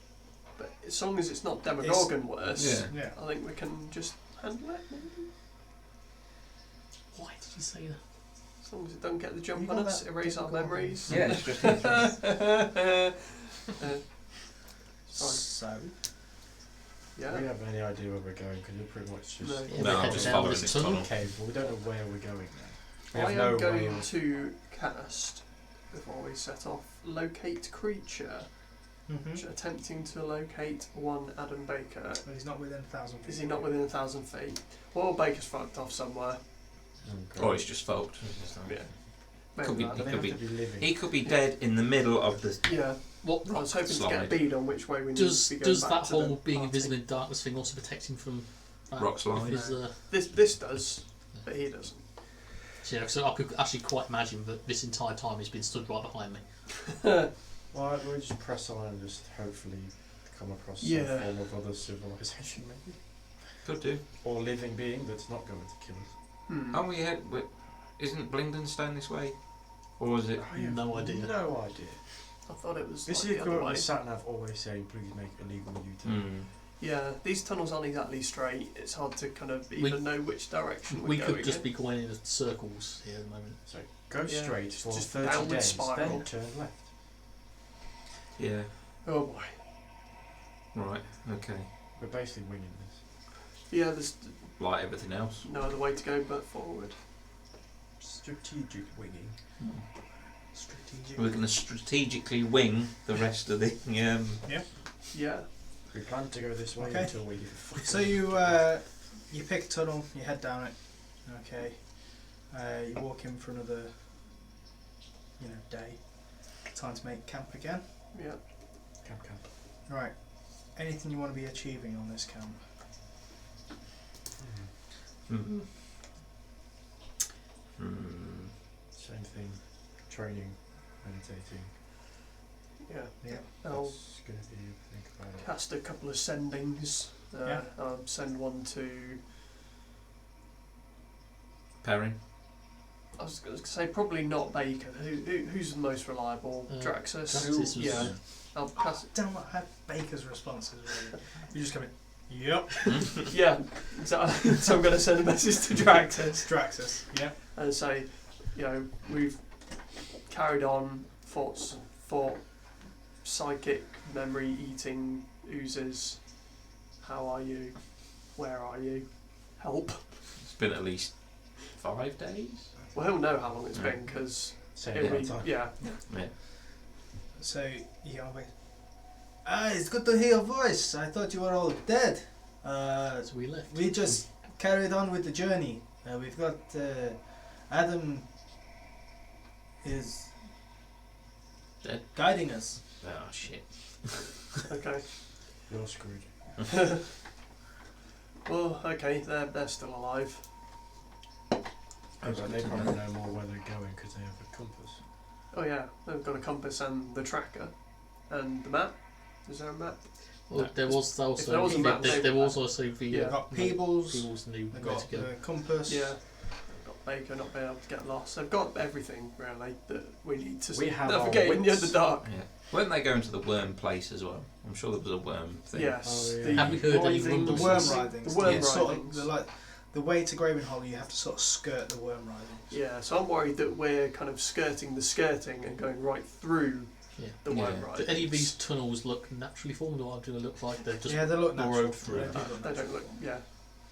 but as long as it's not Demogorgon worse, Yeah. yeah. I think we can just handle it. Maybe. Why did you say that? As long as it don't get the You jump got on us, that erase our Demogorgon? memories. Yeah, it's just So Yeah. We have any idea where we're going because we're pretty much just No. Yeah, No, we're I'm heading just down following this this tunnel. tunnel. cave, but we don't know where we're going now. We I have am no way going of... to cast, before we set off, Locate Creature, attempting to locate one Adam Baker. But he's not within 1,000 feet. Is he not within 1,000 feet? Well, Baker's fucked off somewhere. Or it's just fucked. Yeah. Could be- Maybe They that. have be- to be living. He could be dead in the middle of the. What Yeah. I was rock hoping to slide. get a bead on which way we need does to be going does back that to whole the being party. invisible in darkness thing also protect him from Rock slide? if his, This does, but he doesn't. so I could actually quite imagine that this entire time he's been stood right behind me. Well, we'll just press on and just hopefully come across Yeah. some form of other civilization, maybe. Could do. Or living being that's not going to kill us. Hmm. And we had. Isn't Blingdenstone this way? Or is it. I have No idea. No idea. I thought it was This like is the other currently way. sat nav always saying, please make a legal U-turn. Yeah, these tunnels aren't exactly straight. It's hard to kind of We- even know which direction We we're could going just in. be going in circles here at the moment. So go Yeah, straight for just 30 downward days, spiral. then turn left. Yeah. Oh boy. Right. Okay. We're basically winging this. Yeah, there's Like everything else. no other way to go but forward. Strategic winging. Strategic. We're going to strategically wing the rest of the. Yeah. We plan to go this way Okay. until we... So you pick a tunnel, you head down it. Okay. You walk in for another, day. Time to make camp again. Yeah. Camp. Right. Anything you want to be achieving on this camp? Hmm. Same thing. Training, meditating. Yeah. Yeah. I'll That's going to be, think about it. cast a couple of sendings. Yeah. I'll send one to Perrin. I was going to say probably not Bacon. Who's the most reliable? Draxus. Draxus was- Yeah. I'll pass it. Don't have Baker's responses really. You just come in. Yep. Yeah. So I'm going to send a message to Draxus Draxus. Yep. and say, we've carried on, fought psychic memory eating oozes. How are you? Where are you? Help. It's been at least 5 days. Well, he'll know how long it's been because Same it'll amount be, of time. yeah. Yeah. So you go away. It's good to hear your voice. I thought you were all dead. So we left. We just carried on with the journey. We've got Adam is Dead? guiding us. Oh shit. Okay. You're screwed. Well, okay, they're still alive. But they probably know more where they're going because they have a compass. Oh yeah, they've got a compass and the tracker and the map. Is there a map? Well, there was also If there was a map, there was also the Yeah. We've got Peebles. Peebles knew We've where got to go. the compass. Yeah. They've got Baker not being able to get lost. They've got everything really that we need to We have our navigate in the wits. Underdark. Yeah. Weren't they going to the worm place as well? I'm sure there was a worm thing. Yes. Oh, yeah. The Have we heard any writhing- rumbles? The worm ridings. The worm yeah, sort ridings. of the way to Gravenhollow, you have to sort of skirt the worm ridings. Yeah, so I'm worried that we're kind of skirting the skirting and going right through Yeah. the Yeah. worm Do ridings. any of these tunnels look naturally formed, or do they look like they're just yeah, they look natural. burrowed through? They do look They natural. don't look,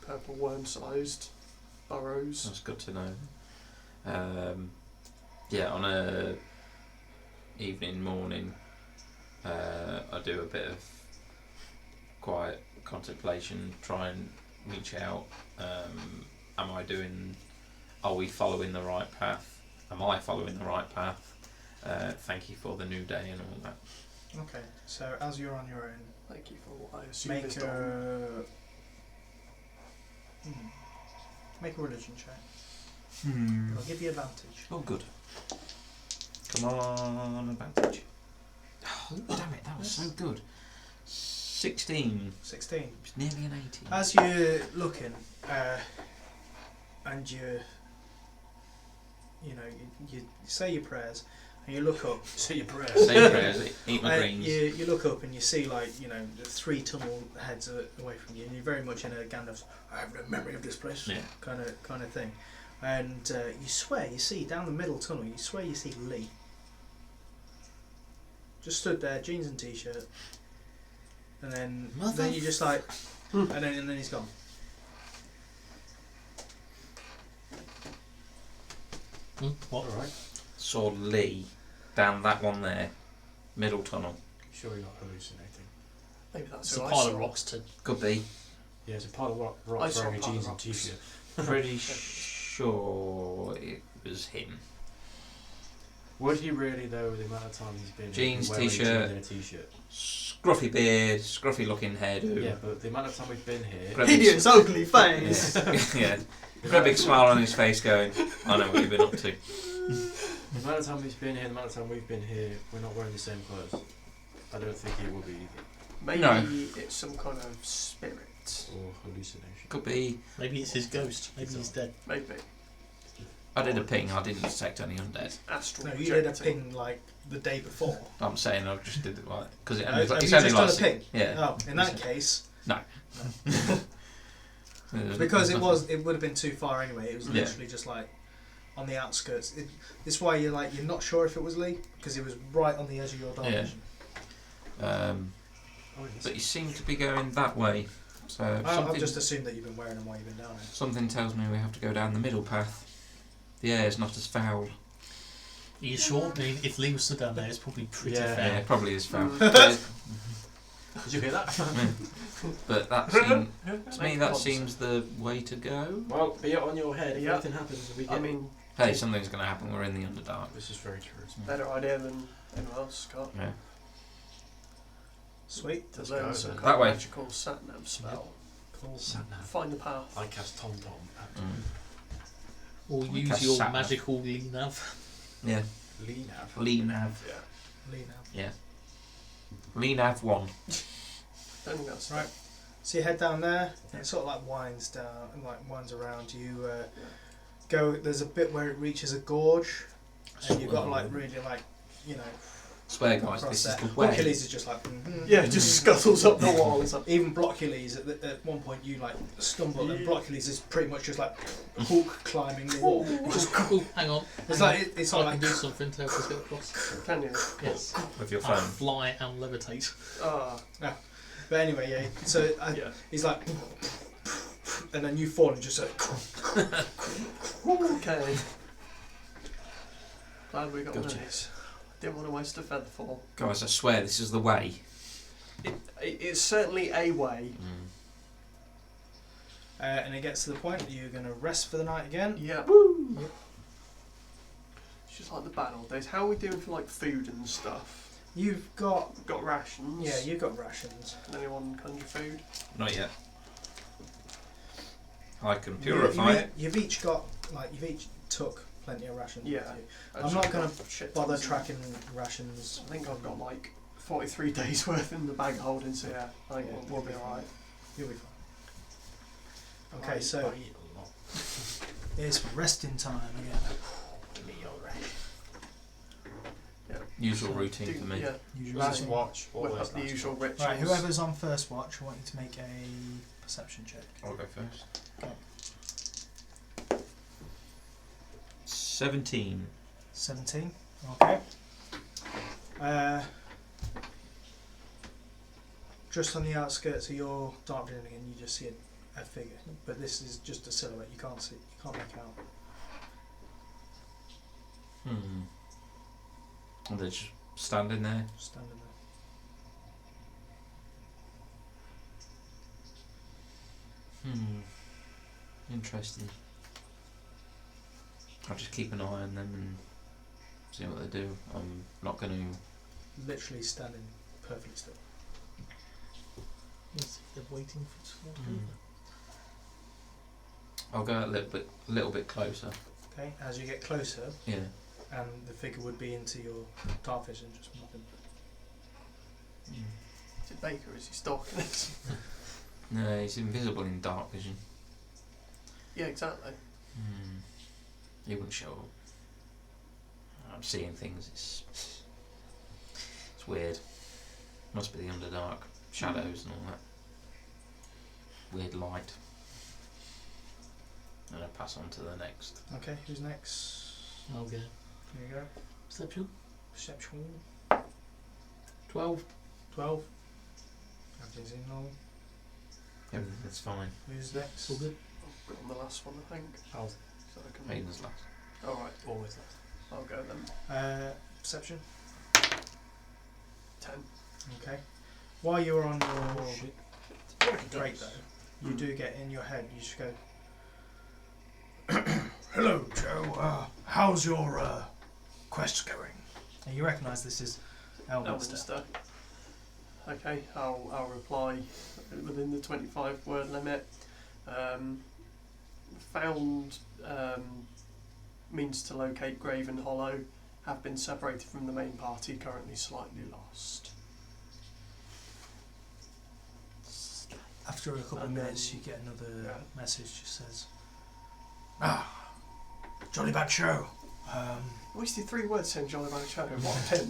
purple worm-sized burrows. That's good to know. On a evening, morning, I do a bit of quiet contemplation, try and reach out. Are we following the right path? Am I following the right path? Thank you for the new day and all that. Okay, so as you're on your own, Thank you for what I assume make is done. a make a religion check. I'll give you advantage. Oh, good. Come on, advantage. Oh, damn it, that was so good. 16. 16. It's nearly an 18. As you're looking, and you say your prayers, and you look up. Say your prayers. Say your prayers, eat my greens. You look up and you see the 3 tunnel heads away from you, and you're very much in a Gandalf's "I have no memory of this place" Yeah. kind of thing. And you swear you see down the middle tunnel. You swear you see Leigh. Just stood there, jeans and t-shirt, and then you just and then he's gone. What? Alright. Saw Leigh down that one there, middle tunnel. Sure you're not hallucinating. Maybe that's It's a who I pile saw. of rocks to. Could be. Yeah, it's a pile of I rocks saw wearing a pile of jeans and rocks. t-shirt. Pretty sure it was him. Would he really though with the amount of time he's been Jeans, wearing t-shirt. jeans and a t-shirt? Scruffy beard, scruffy looking hairdo. Yeah, but the amount of time we've been here. Great. Hideous, ugly face. Yeah. Got a big smile on his face going, I know what you've been up to. The amount of time he's been here, the amount of time we've been here, we're not wearing the same clothes. I don't think he will be either. Maybe No. it's some kind of spirit. Or hallucination. Could be. Maybe it's his ghost. Maybe he's dead. Maybe. I did a ping, I didn't detect any undead. Astral No, you did a projecting. ping like the day before. I'm saying I just did it like. Because Have you it's just only done like. a ping? Yeah. Oh, in that case, because it would have been too far anyway. It was Yeah. literally just like on the outskirts. This is why you're not sure if it was Leigh, because it was right on the edge of your dark Yeah. vision. But you seem to be going that way. So I've something, just assumed that you've been wearing them while you've been down there. something tells me we have to go down the middle path. The air is not as foul. Are you sure? I mean, if Leigh was stood down there, it's probably pretty Yeah. fair. Yeah, it probably is foul. Did you hear that? But that seems, to me, Make that pods. seems the way to go. Well, be it on your head. If Yeah. anything happens, we get. I mean, Hey, something's going to happen. We're in the Underdark. this is very true. better idea than anyone else got. Yeah. Sweet. To Let's learn go some then. kind That of way. magical satnav spell. Cool. Sat-nav. Find the path. I cast Tom at Mm. Or We use cast your sat-nav. magical Leigh nav. Yeah. Leigh nav. Leigh Nav. Yeah. Leigh now. Yeah. Leigh Nav 1. Don't think that's Right. So you head down there, and it sort of like winds down and like winds around. You go. There's a bit where it reaches a gorge, and you've got to like really like, you know. Swear, guys, across this there. is the way. Blockules is just like. Yeah, just scuttles up the wall. Even Blockules, at one point you like stumble, and Blockules is pretty much just like Hulk climbing the wall. Just, Oh, hang on. it's hang like on. it's I all can like. do something to help us get across. Can you? Yes. With your I phone. fly and levitate. Ah, But anyway, yeah. So yeah. he's like, and then you fall and just like. Okay. Glad we got one of Gotcha. these. Didn't want to waste a feather fall. Guys, I swear this is the way. It's certainly a way. And it gets to the point that you're going to rest for the night again. Yeah. Yep. It's just like the bad old days. How are we doing for like food and stuff? You've got. We've got rations. Yeah, you've got rations. Can anyone conjure food? Not yet. I can purify it. You've each got, like, you've each took plenty of rations. Yeah. with you. I've I'm just not going got to shit bother tons. tracking rations. I think I've got like 43 days worth in the bag holding, so yeah, I think Yeah, we'll be alright. You'll be fine. Okay, so I eat a lot. it's resting time again. Give me your rest. Usual routine for me. Yeah, Usually. Last watch. whip Always up the last usual watch. rituals. Right, whoever's on first watch, I want you to make a perception check. I'll go first. Okay. 17. 17. Okay. Just on the outskirts of your dark vision again, you just see a figure, but this is just a silhouette. You can't see. You can't make out. And they're just standing there. Standing there. Interesting. I'll just keep an eye on them and see what they do. I'm not going to. Literally standing perfectly still. Yes, if they're waiting for it to fall Hmm. over. I'll go a little bit closer. Okay. As you get closer, Yeah. and the figure would be into your dark vision, just nothing. Is it Baker? Is he stalking us? No, he's invisible in dark vision. Yeah, exactly. He wouldn't show up. I'm seeing things. It's weird. Must be the Underdark shadows and all that. Weird light. And I'll pass on to the next. Okay. Who's next? I'll go. Here you go. Perception. Perception. 12. 12. Everything's in normal. Everything's fine. Who's next? All good. I've got on the last one, I think. I'll So I can. Hayden's last. Alright, always last. I'll go then. Perception. 10. Okay. While you're on your Shit. break, though, you do get in your head. You just go. Hello, Joe. How's your quest going? And you recognise this is Elminster. Elminster. Okay, I'll reply within the 25 word limit. Found means to locate Graven Hollow. Have been separated from the main party. Currently slightly lost. After a couple of And minutes, then- you get another yeah. message. Just says, jolly bad show. Wasted 3 words saying Jolly Bad Show. What a pin.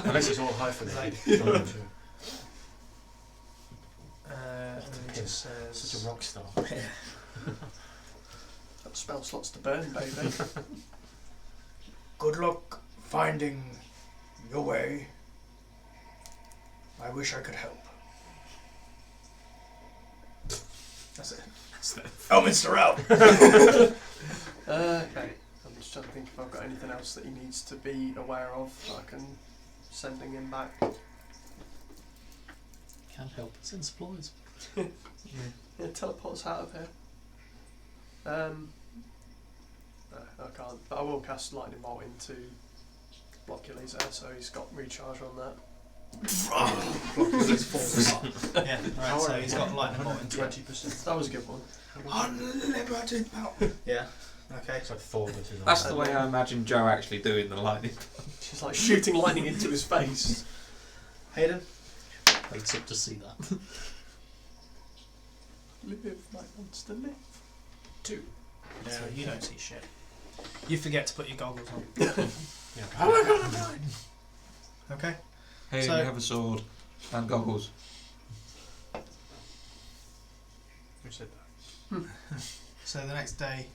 Unless it's all hyphenated. And then it just says, Such a rock star. Got spell slots to burn, baby. good luck finding your way. I wish I could help. That's it. Elminster out. Okay. I'm just trying to think if I've got anything else that he needs to be aware of that I can sending him back. Can help. Send supplies. Yeah, teleports out of here. No, I can't. But I will cast Lightning Bolt into Blockules there, so he's got recharge on that. Yeah, right, so he's got lightning bolt in 20%. That was a good one. Unlimited power. Yeah, okay. It's like 4 bits. That's the way I imagine Joe actually doing the lightning. She's like shooting lightning into his face. Hayden? Waits up to see that. Live, my monster, live. 2. Yeah, you don't see shit. You forget to put your goggles on. Yeah. Oh my god, I'm blind! Okay. Hey, So- you have a sword and goggles. Who said that? So the next day,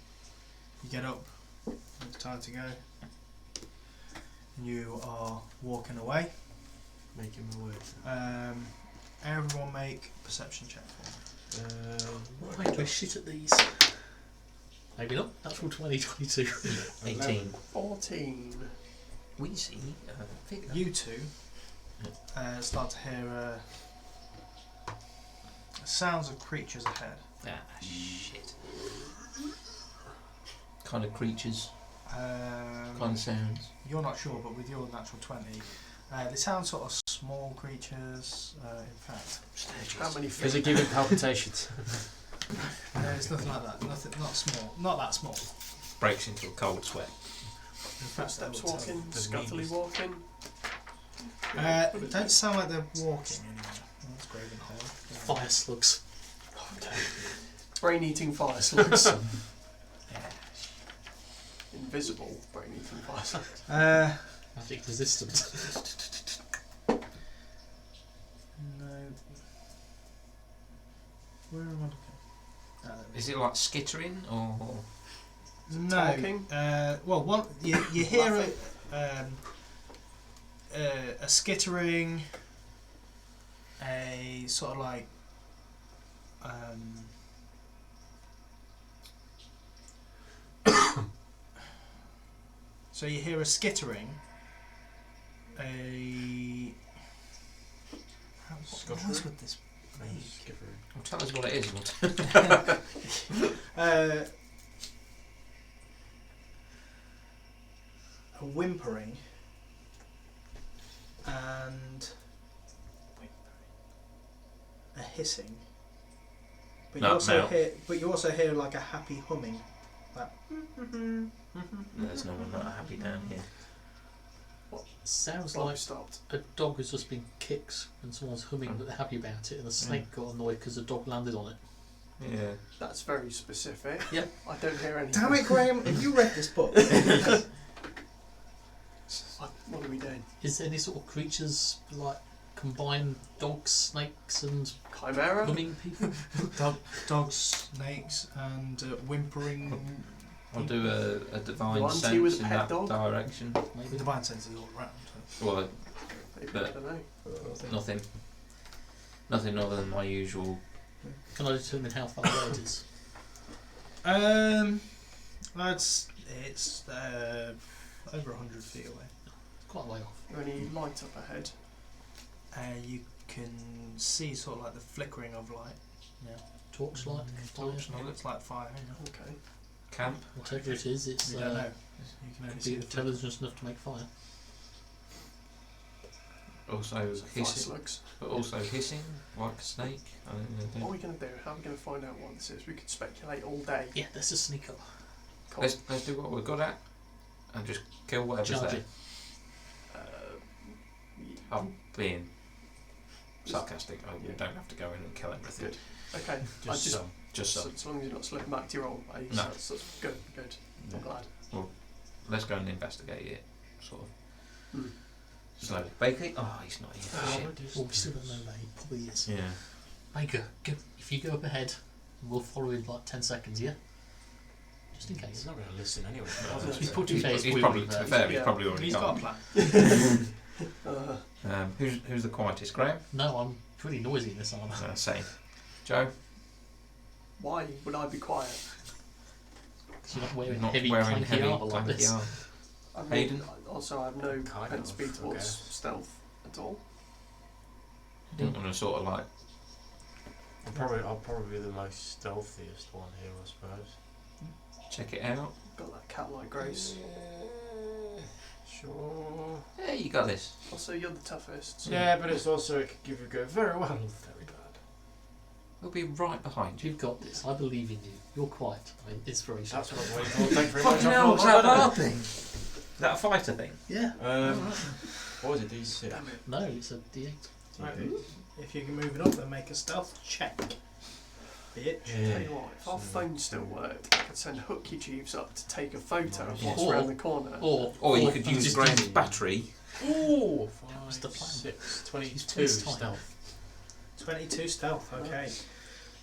you get up, it's time to go. You are walking away. Making my way. Everyone make a perception check for me. We're shit at these. Maybe not. Natural 2022. 18. 14. We see a figure. You two start to hear sounds of creatures ahead. Ah, shit. Kind of creatures, kind of sounds. You're not sure, but with your natural 20, they sound sort of small creatures. In fact, How many Is feet? it giving palpitations? it's nothing like that. Nothing, not small, not that small. Breaks into a cold sweat. In fact, that Footsteps would tell walking, the scuttily meanest. walking. don't sound like they're walking anymore. That's Graven Hall. Fire slugs. Brain-eating fire slugs. Yeah. Invisible brain-eating fire slugs. Magic resistant. No. Where am I looking? Is it like skittering or? No. Talking? Well, one you hear a skittering, a sort of like so you hear a skittering, a what noise Scuttering? would this be? Well, tell us what it is. A whimpering and a hissing. But you No, also no. hear, like a happy humming. Like, There's no one not happy down here. Sounds Well, like stopped. a dog has just been kicked and someone's humming but they're happy about it and the snake got annoyed because the dog landed on it. Yeah. That's very specific. Yep. I don't hear anything. damn it, Graham! Have you read this book? What are we doing? Is there any sort of creatures like combined dogs, snakes and Chimera? humming people? Dogs, snakes, and whimpering. I'll do a divine You want to sense with in pet that dog? direction. The Maybe. divine sense is all around. Well, Maybe, But- I don't know. nothing. Nothing other than my usual. Can I determine how far away it is? It's over 100 feet away. It's quite a way off. Is there any light up ahead? You can see sort of like the flickering of light. Torchlight, fire, It looks like fire. Okay. Camp. whatever it is, it's You don't know. You can only could see be the flicker. intelligent enough to make fire. Also Fire hissing. slugs. But also hissing like a snake. I don't What are know. we going to do? How are we going to find out what this is? We could speculate all day. Yeah, let's just sneak up. Cool. Let's do what we're good at and just kill whatever's Charge there. it. I'm being Just- sarcastic. We yeah. don't have to go in and kill everything. Good. Okay. Just some. Just so, some. as long as you're not slipping back to your old ways. No. That's good. Good. I'm glad. Let's go and investigate it. Sort of. Hmm. Slowly. Bakey? Oh, he's not here. Shit. Well, we still don't know where he probably is. Yeah. Baker, if you go up ahead, we'll follow in like 10 seconds, yeah? Just in He's case. not going to listen anyway. He's put in case He's we probably, were to be there. fair, he's Yeah. probably already He's got a gone. plan. Who's the quietest? Graham? No, I'm pretty noisy in this armour. Same. Joe? Why would I be quiet? Because you're not wearing Not heavy, wearing clanky heavy, armour like clunky this. armour. I mean, Hayden? Also, I have no Kind propensity of, I towards guess. stealth at all. You don't want to sort of like. I'll probably be the most stealthiest one here, I suppose. Check it out. Got that cat-like grace. Sure. Yeah, you got this. Also, you're the toughest. Yeah, but it's also it could give you go very well, very bad. We'll be right behind you. You've got this. I believe in you. You're quiet. I mean, inspiration. That's what I'm waiting for. Thank you very much. Fucking hell, what's that hard thing? Is that a fighter thing? Yeah. What was it? D6. Damn it. No, it's a D8. Right. If you can move it up, then make a stealth check. bitch. Tell you what, if our phone still worked, I could send hooky tubes up to take a photo of what's around the corner. Or you could use just Graham's use- battery. Ooh, What's 5, the plan? 6, 22 Twist time. stealth. 22 stealth, okay.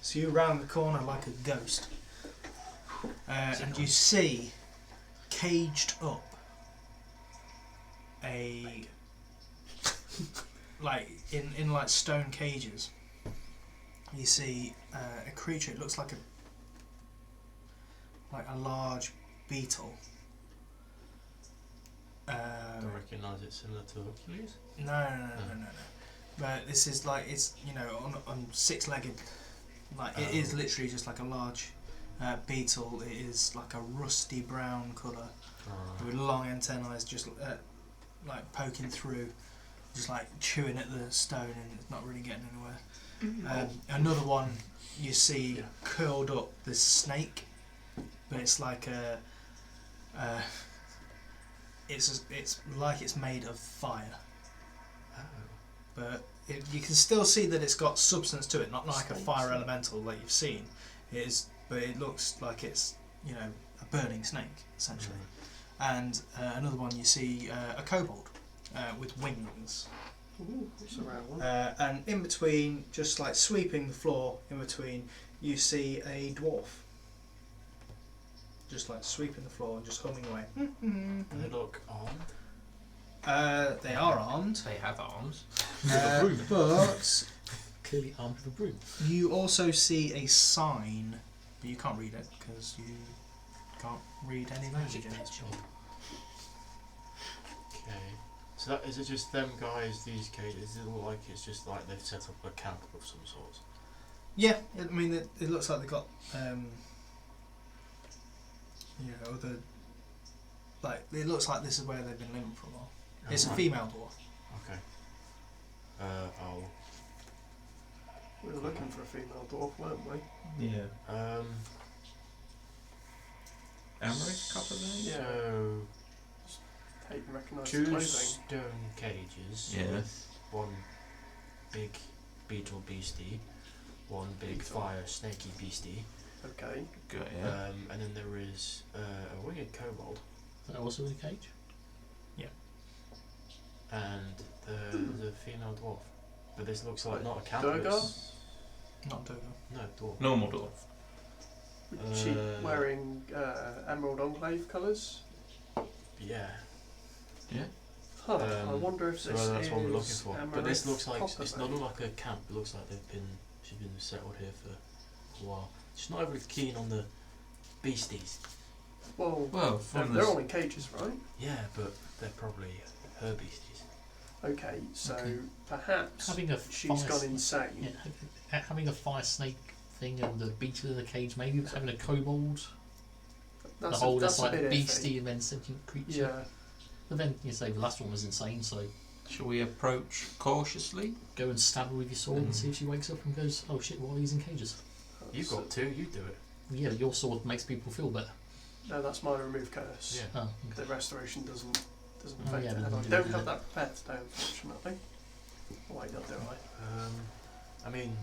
So you round the corner like a ghost. And you see, caged up, a... like, in like stone cages, you see a creature. It looks like a large beetle. I don't recognise it similar to Hercules. No. But this is like, it's, you know, on six-legged. Like it is literally just like a large beetle. It is like a rusty brown colour with long antennae, just like poking through, just like chewing at the stone, and it's not really getting anywhere. Another one you see curled up, this snake, but it's like it's like it's made of fire. But you can still see that it's got substance to it, not like a fire elemental like you've seen. It is, but it looks like it's, you know, a burning snake essentially. And another one you see a kobold with wings. Ooh, what's around one? And in between, just like sweeping the floor, in between, you see a dwarf. Just like sweeping the floor and just humming away. They look armed. They are armed. They have arms. But Clearly armed with a broom. you also see a sign, but you can't read it because you can't read any language in this job. Okay. So that, is it just them guys, these cages? Does it look like it's just like they've set up a camp of some sort? Yeah, I mean, it looks like they've got, you know, like, it looks like this is where they've been living for a while. It's a female dwarf. Okay. We were looking for a female dwarf, weren't we? Yeah. Emmerich, couple of days? Yeah. So, Hayden recognised the two clothing. stone cages Yeah. with one big beetle beastie, one big Beetle. fire snaky beastie, Okay. Good, yeah. and then there is a winged kobold Is that also in a cage? and the female dwarf. But this looks like not a camp. Durgar? it's- Not Dogo. No, dwarf. Normal dwarf. Was she wearing Emerald Enclave colours? Yeah. Huh. I wonder if So this that's is what we're looking for. But this Amaryllis looks like copper it's then. not like a camp. It looks like she's been settled here for a while. She's not overly keen on the beasties. Well, Well, they're, from they're the all in cages, right? Yeah, but they're probably her beasties. Okay, so Okay. perhaps Having a she's fire gone snake- insane. Yeah, having a fire snake thing and the beetle in the cage, maybe having a kobold, That's the whole that's that's like a bit beastie and then sentient creature. Yeah. But then you say the last one was insane, so shall we approach cautiously? go and stab her with your sword and see if she wakes up and goes, "Oh shit, why are these in cages?" You've So- got two. You do it. Yeah, but your sword makes people feel better. No, that's my remove curse. Yeah. Oh, The okay. restoration doesn't Oh, affect yeah, it. but And I then don't do have it. that prepared today, unfortunately. Oh, wait, not do I? I mean,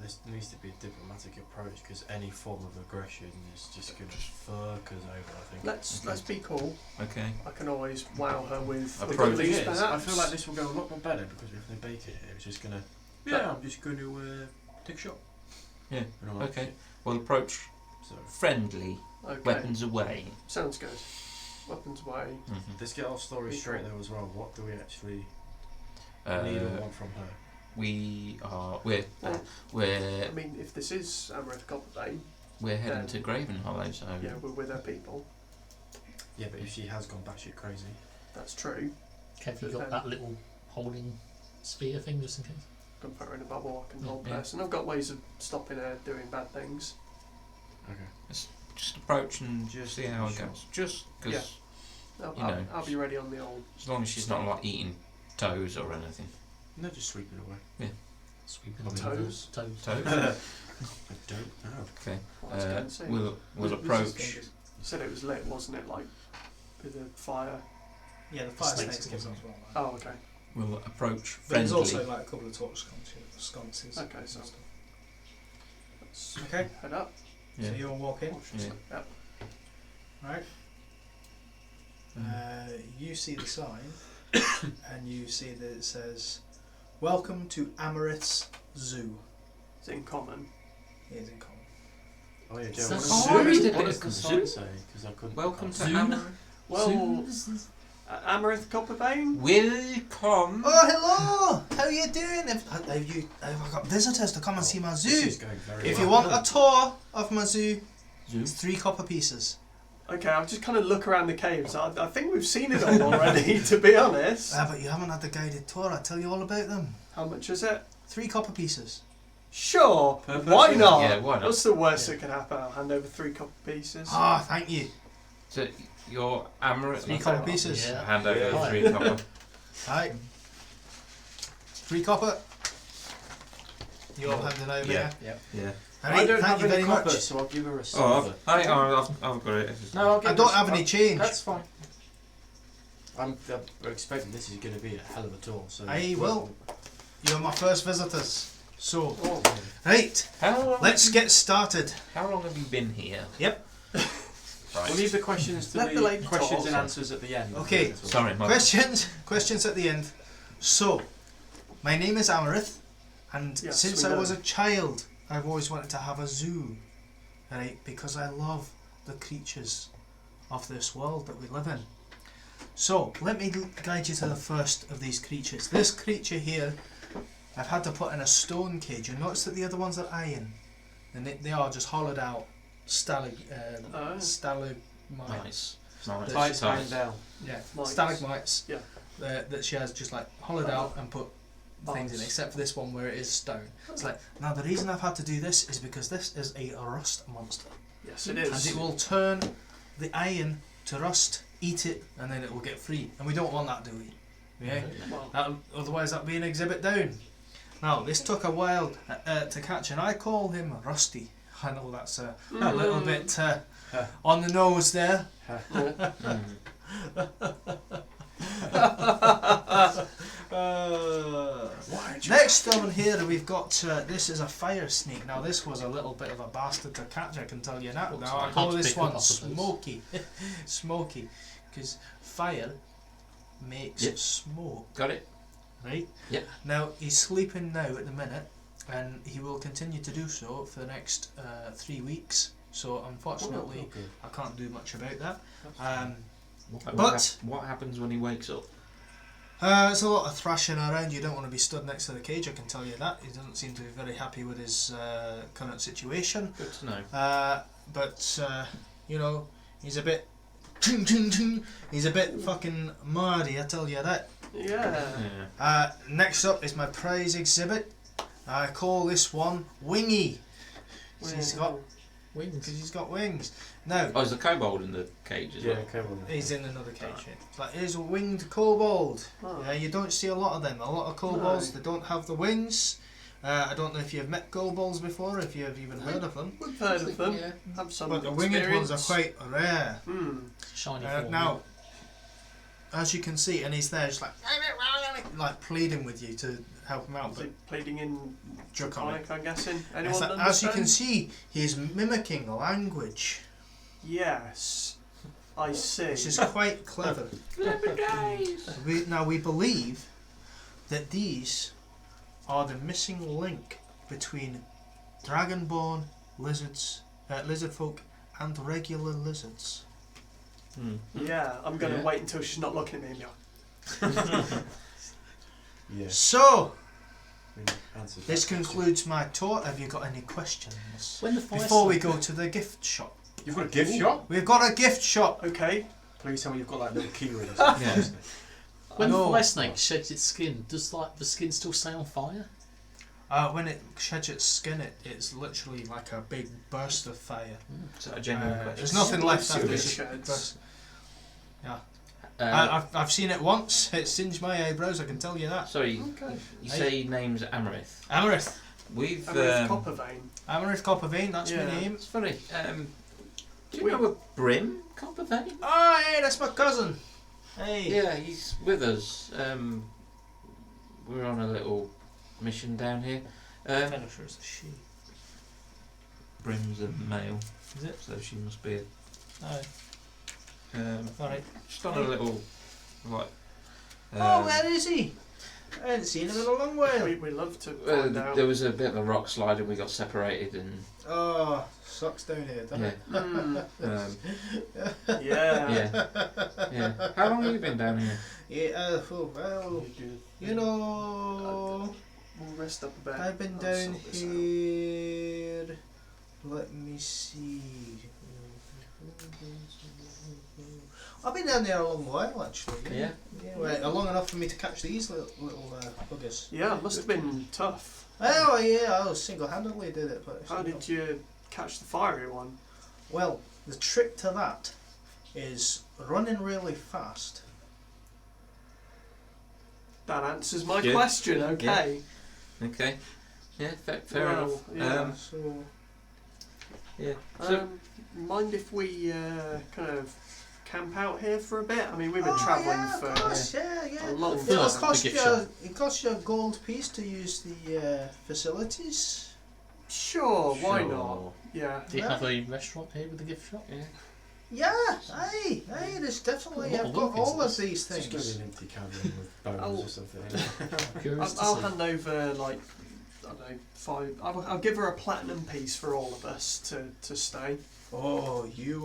this needs to be a diplomatic approach because any form of aggression is just going to fuck us over. I think. Let's be cool. Okay. I can always wow her with Approach. the The thing goodies, is, perhaps. I feel like this will go a lot more better because if they bake it here, it's just gonna. Yeah, I'm just going to take a shot. Yeah, And I'm like, okay. We'll approach So friendly, Okay, weapons away. sounds good. Weapons away. let's get our story straight though as well. What do we actually need or want from her? We're Well, we're I mean, if this is Amaryllis Copperbane, we're heading to then- Gravenhollow, so yeah, we're with her people. Yeah, but if she has gone batshit crazy, That's true. Kev, you got that little holding spear thing just in case? I can put her in a bubble, I can hold Yeah. person. I've got ways of stopping her doing bad things. okay. just approach and Just see how it sure. goes. Just because, I'll, You know. I'll be ready on the old. as long as she's not like eating toes or anything. No, just sweep it away. Sweeping On the toes? Toes. Toes. I don't know. Okay. What was I going to say? We'll This is approach. dangerous. You said it was lit, wasn't it? Like with the fire. Yeah, the fire Snakes snakes give them as well. Oh, okay. We'll approach But there's friendly. also like a couple of torch sconces. Okay, and so- stuff. Okay. Head up. Yeah. So you'll walk in. Yeah. Yep. Right. You see the sign, and you see that it says, "Welcome to Amaryth's Zoo." It's in common. It is in common. Oh yeah, So- Joe. Oh, read it. What does the sign say? Because I couldn't. Welcome to Zoom? Amaryth. Well, Amaryth Coppervein? Welcome. Oh, hello! How are you doing? Have I got visitors to come and see my This zoo? is going very If well. you want a tour of my zoo, Zoo. it's 3 copper pieces. Okay, I'll just kind of look around the caves. I think we've seen it all already, to be honest. But you haven't had the guided tour. I'll tell you all about them. How much is it? 3 copper pieces. Sure, Per why person? not? Yeah, why not? What's the worst that could happen? I'll hand over 3 copper pieces. Ah, thank you. So your Amaryth. 3 copper pieces. Yeah. Hand over Yeah. 3 copper. Right. 3 copper. You all handed over, Yeah. yeah? Yeah. I Alright, don't thank have you any very copper, much. so I'll give her a Oh, silver. I've got it. It's just- No, I'll give I her don't a have any change. That's fine. I'm expecting this is going to be a hell of a tour. So I will. You're my first visitors. So, Oh, right, How long? let's get started. How long have you been here? Yep. Right. we'll leave the questions to Let the lady the questions talk. and answers at the end. Okay. Sorry, my Questions at the end. So, my name is Amaryth, and Yes, since we I know. was a child, I've always wanted to have a zoo, right? Because I love the creatures of this world that we live in. So, let me guide you to the first of these creatures. This creature here, I've had to put in a stone cage. You notice that the other ones are iron, and they are just hollowed out stalagmites. Nice. That's Tight just and down. Yeah, Mites. stalagmites. Yeah. That she has just like hollowed out and put things in, Bars. except for this one where it is stone. It's like, now the reason I've had to do this is because this is a rust monster, Yes, it and is. it will turn the iron to rust, eat it, and then it will get free. And we don't want that, do we? Yeah. Well, Otherwise, that'd be an exhibit down. Now, this took a while to catch, and I call him Rusty. I know that's a little bit on the nose there. Next on here we've got this is a fire snake. Now this was a little bit of a bastard to catch, I can tell you that. Now I call Hard to this pick up, one I suppose. Smoky. Smoky, because fire makes Yep. smoke, Got it? right? Yep. Now he's sleeping now at the minute, and he will continue to do so for the next 3 weeks. So unfortunately, I can't do much about that. What happens when he wakes up? There's a lot of thrashing around. You don't want to be stood next to the cage, I can tell you that. He doesn't seem to be very happy with his current situation. Good to know. But you know, he's a bit he's a bit fucking mardy, I tell you that. yeah. Yeah. Next up is my prize exhibit. I call this one Wingy. So he's got Wings. because he's got wings. Now Oh, is the kobold in the cage as Yeah, well? come on. he's in another cage. It's like here's a winged kobold. Oh. Yeah, you don't see a lot of them. A lot of kobolds, No. they don't have the wings. I don't know if you've met kobolds before, if you've even heard of them. We've heard of them. Yeah. Have some But the winged ones experience. are quite rare. Shiny form. Now, as you can see, and he's there just like pleading with you to help him out. Is But it pleading in Draconic. Draconic, I'm guessing? It's Anyone like, as you can understand? see, he's mimicking language, Yes. I see. which is quite clever. We believe that these are the missing link between dragonborn lizards, lizard folk, and regular lizards. Hmm. Yeah, I'm going to Yeah. wait until she's not looking at me and go, Yes. So, we answered this that question. concludes my tour. Have you got any questions? When the fire Before we snake- go to the gift shop. You've got a gift shop? We've got a gift shop. okay. Please tell me you've got like little key rings. Yeah. When the No. fire snake sheds its skin, does like the skin still stay on fire? When it sheds its skin, it's literally like a big burst of fire. Is that a genuine question? There's nothing left Super after it sheds. bursts. Uh, I've seen it once. It singed my eyebrows, I can tell you that. sorry, Okay. you say name's Amaryth. Amaryth. We've Amaryth Coppervein. Amaryth Coppervein, that's Yeah. my name. It's funny. Do you We- know a Brim Coppervein? Oh, hey, that's my cousin. Hey. Yeah, he's with us. We're on a little mission down here. I'm sure it's a she. Brim's a male, Is it? so she must be. Oh, Alright. Just on a little like. Oh, where is he? I hadn't seen him in a long while. We love to find out. There was a bit of a rock slide and we got separated and Oh, sucks down here, doesn't yeah. it? Yeah. Yeah. How long have you been down here? Yeah, well, you know, We'll rest up a bit. I've been I'll down sort this out. here. Let me see. I've been down there a long while, actually. Yeah. Well, long enough for me to catch these little buggers. Yeah, it must have been tough. Oh yeah, I single-handedly did it. But How did you catch the fiery one? Well, the trick to that is running really fast. That answers my Yeah. question. Okay. Okay. Yeah, fair Well, enough. yeah. So Yeah. So Mind if we kind of camp out here for a bit? I mean, we've been travelling yeah, for of course, yeah. a long It'll First, time. cost the gift you. shop. It costs you a gold piece to use the facilities. Sure, why Sure. not? Yeah. do you have a restaurant here with a gift shop? Yeah. Yeah, aye, there's definitely. Got a lot I've of got work all into of this. these Just give me things. an empty cabin with bones Oh. or something. Curious to I'll see. hand over like I don't know 5. I'll give her a platinum piece for all of us to stay. Oh, you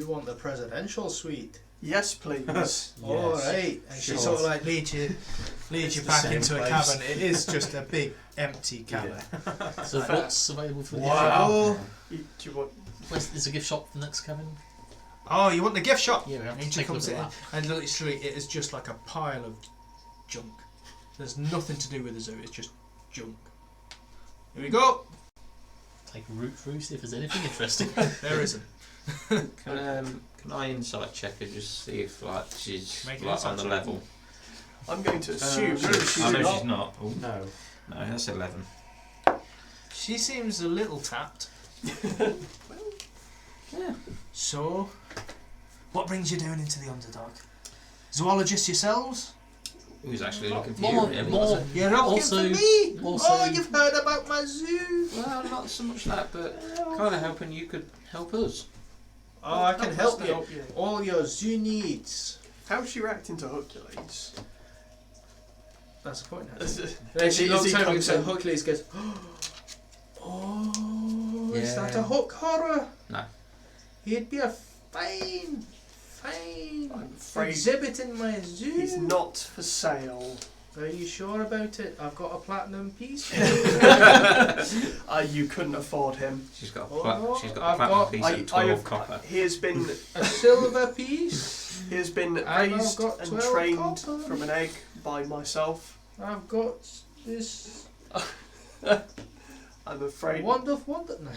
want the presidential suite? Yes, please. All right, and she Sure. sort of like leads you It's the back same into place. a cabin. It is just a big empty cabin. So what's available for the Wow. Do you want? There's a gift shop for the next cabin? Oh, you want the gift shop? Yeah, we have to And she take a look comes at in, that. and literally it is just like a pile of junk. There's nothing to do with the zoo. It's just junk. Here we go. Take a route through, see if there's anything interesting. There isn't. Can I insight check her just see if like she's Make an like insight on the check. level? I'm going to assume no, that she's I know not. she's not. Oh, No. no, that's 11. She seems a little tapped. Yeah. So, what brings you down into the Underdog? Zoologists yourselves? Who's actually looking for More- you? Really? more- You're looking Also- for me? also- Oh, you've heard about my zoo? Well, not so much that, but kind of hoping you could help us. Oh, I can help you. Help you. All your zoo needs. How's she reacting to Hercules? That's the point. Is it- Then Is she he looks over comes and in? Hercules goes, oh, is that Yeah. a hook horror? No. He'd be a fine I'm afraid exhibit in my zoo. he's not for sale. Are you sure about it? I've got a platinum piece. You couldn't afford him. She's got a, Oh, she's got I've a platinum got- piece I of 12 have. copper. He has been. A silver piece. He has been I've raised got and 12 trained copper. from an egg by myself. I've got this I'm afraid. wonderful wonder. No.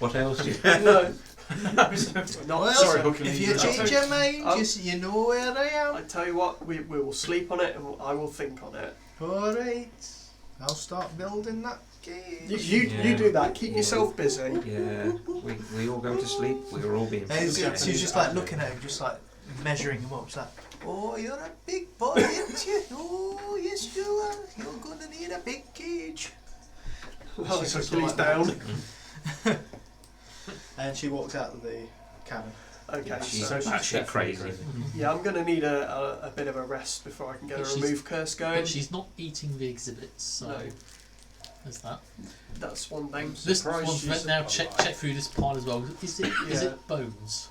What else? Do you No. Not Well, sorry, if Hercules. you I'll change tell- your mind, I'll- you know where I am. I tell you what, we will sleep on it and I will think on it. Alright, I'll start building that cage. You Yeah. do that. Keep yourself busy. Yeah, we all go to sleep. We were all being. And filthy. she's just like looking at him, just like measuring him up. She's like, oh, you're a big boy, aren't you? Oh, yes, you are. You're going to need a big cage. Oh, She's just Hercules like down. And she walks out of the cabin. Okay, She's so actually crazy. yeah, I'm going to need a bit of a rest before I can get But a she's- remove curse going. But she's not eating the exhibits, so No. there's that. That's one thing. This surprised one, she's now alive. check through this pile as well. Is Yeah. it bones?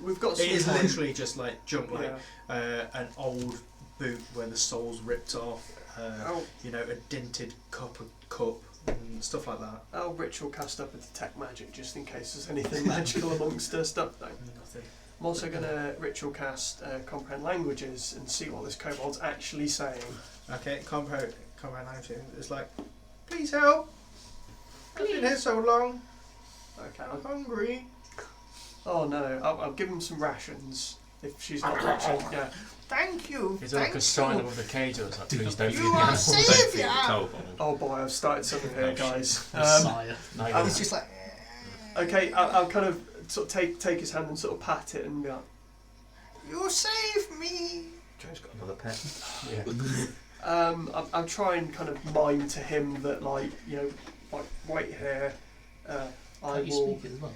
We've got some It is time. literally just like junk, like Yeah. an old boot where the sole's ripped off, I'll, you know, a dented cup and stuff like that. I'll ritual cast up a detect magic just in case there's anything magical amongst her stuff though. Nothing. I'm also going to ritual cast comprehend languages and see what this kobold's actually saying. Okay, comprehend language. It's like, please help. I've been here so long. Okay. I'm hungry. Oh no, I'll give him some rations if she's not ritual. Yeah. Thank you. Is there like a sign above the cage or something? Please don't You feed the are animals. safe. Don't feed the Yeah. kobold. Oh boy, I've started something here, Oh, guys. Messiah. No, I It's just like. Okay, I'll kind of sort of take his hand and sort of pat it and be like, You saved me. Joe's got another pet. yeah. I'll try and kind of mime to him that, like, you know, wait here. I Can't you will. speak it as well?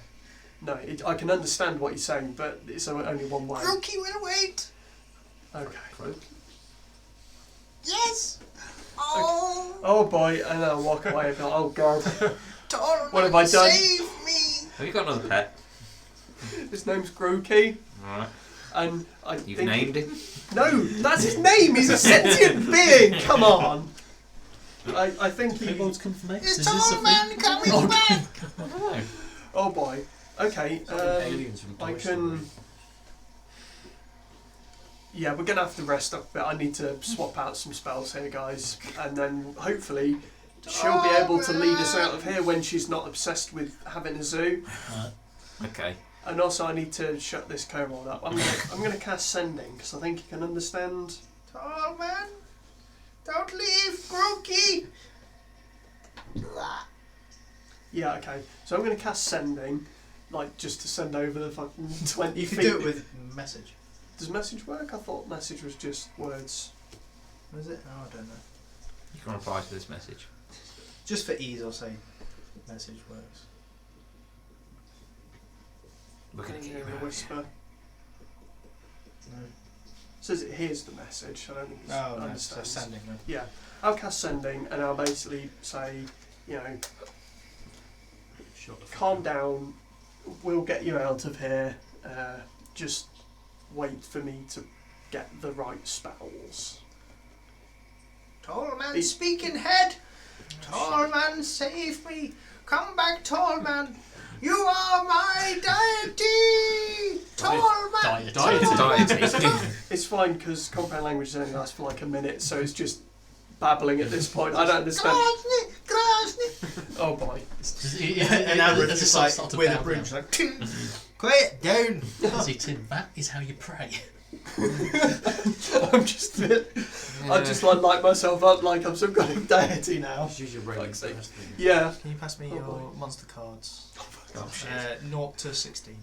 No, I can understand what he's saying, but it's only one way. Crokey will wait. Okay. Yes. Oh. Oh boy, and I'll walk away and go, oh god. Torment, What have I done? Save me. Have you got another pet? His name's Grookey, Alright. and I You've think... named him? No, that's his name! He's a sentient being! Come on! I think he... Kobolds come from X. Is Is this a Tall Man thing? coming Oh, back? I don't know. Oh boy. Okay, aliens from I Toy can... Story. Yeah, we're gonna have to rest up a bit. I need to swap out some spells here, guys. And then, hopefully, she'll be able to lead us out of here when she's not obsessed with having a zoo. Okay. And also, I need to shut this kobold up. I'm gonna cast Sending, because I think he can understand... Tall Man, don't leave, Crokey. Yeah, okay. So I'm gonna cast Sending, like, just to send over the fucking 20 You feet. can do it with message. Does message work? I thought message was just words. Was it? Oh, I don't know. You can reply to this message. Just for ease, I'll say message works. We're going to Can get you you hear out the of here. whisper? No. Says it hears the message. I don't think it Oh, no, so understands. sending then. Yeah, I'll cast Sending, and I'll basically say, you know, Shut the fuck calm up. down. We'll get you out of here. Just wait for me to get the right spells. Tall Man, He- speaking head. Tall Man, save me. Come back, Tall Man. You are my deity. Tall Man. Diet. It's fine because compound language only lasts for like a minute, so it's just babbling at this point. I don't understand. Grasny, Grasny. Oh boy. And Amber just like with a broom, she's like, quiet down. See, Tim, that is how you pray. I'm just I just like light myself up like I'm some kind of deity now. Just use your brain Fuck's sake. first thing. Yeah. Can you pass me Oh, your boy. monster cards? Oh, shit. 0 to 16.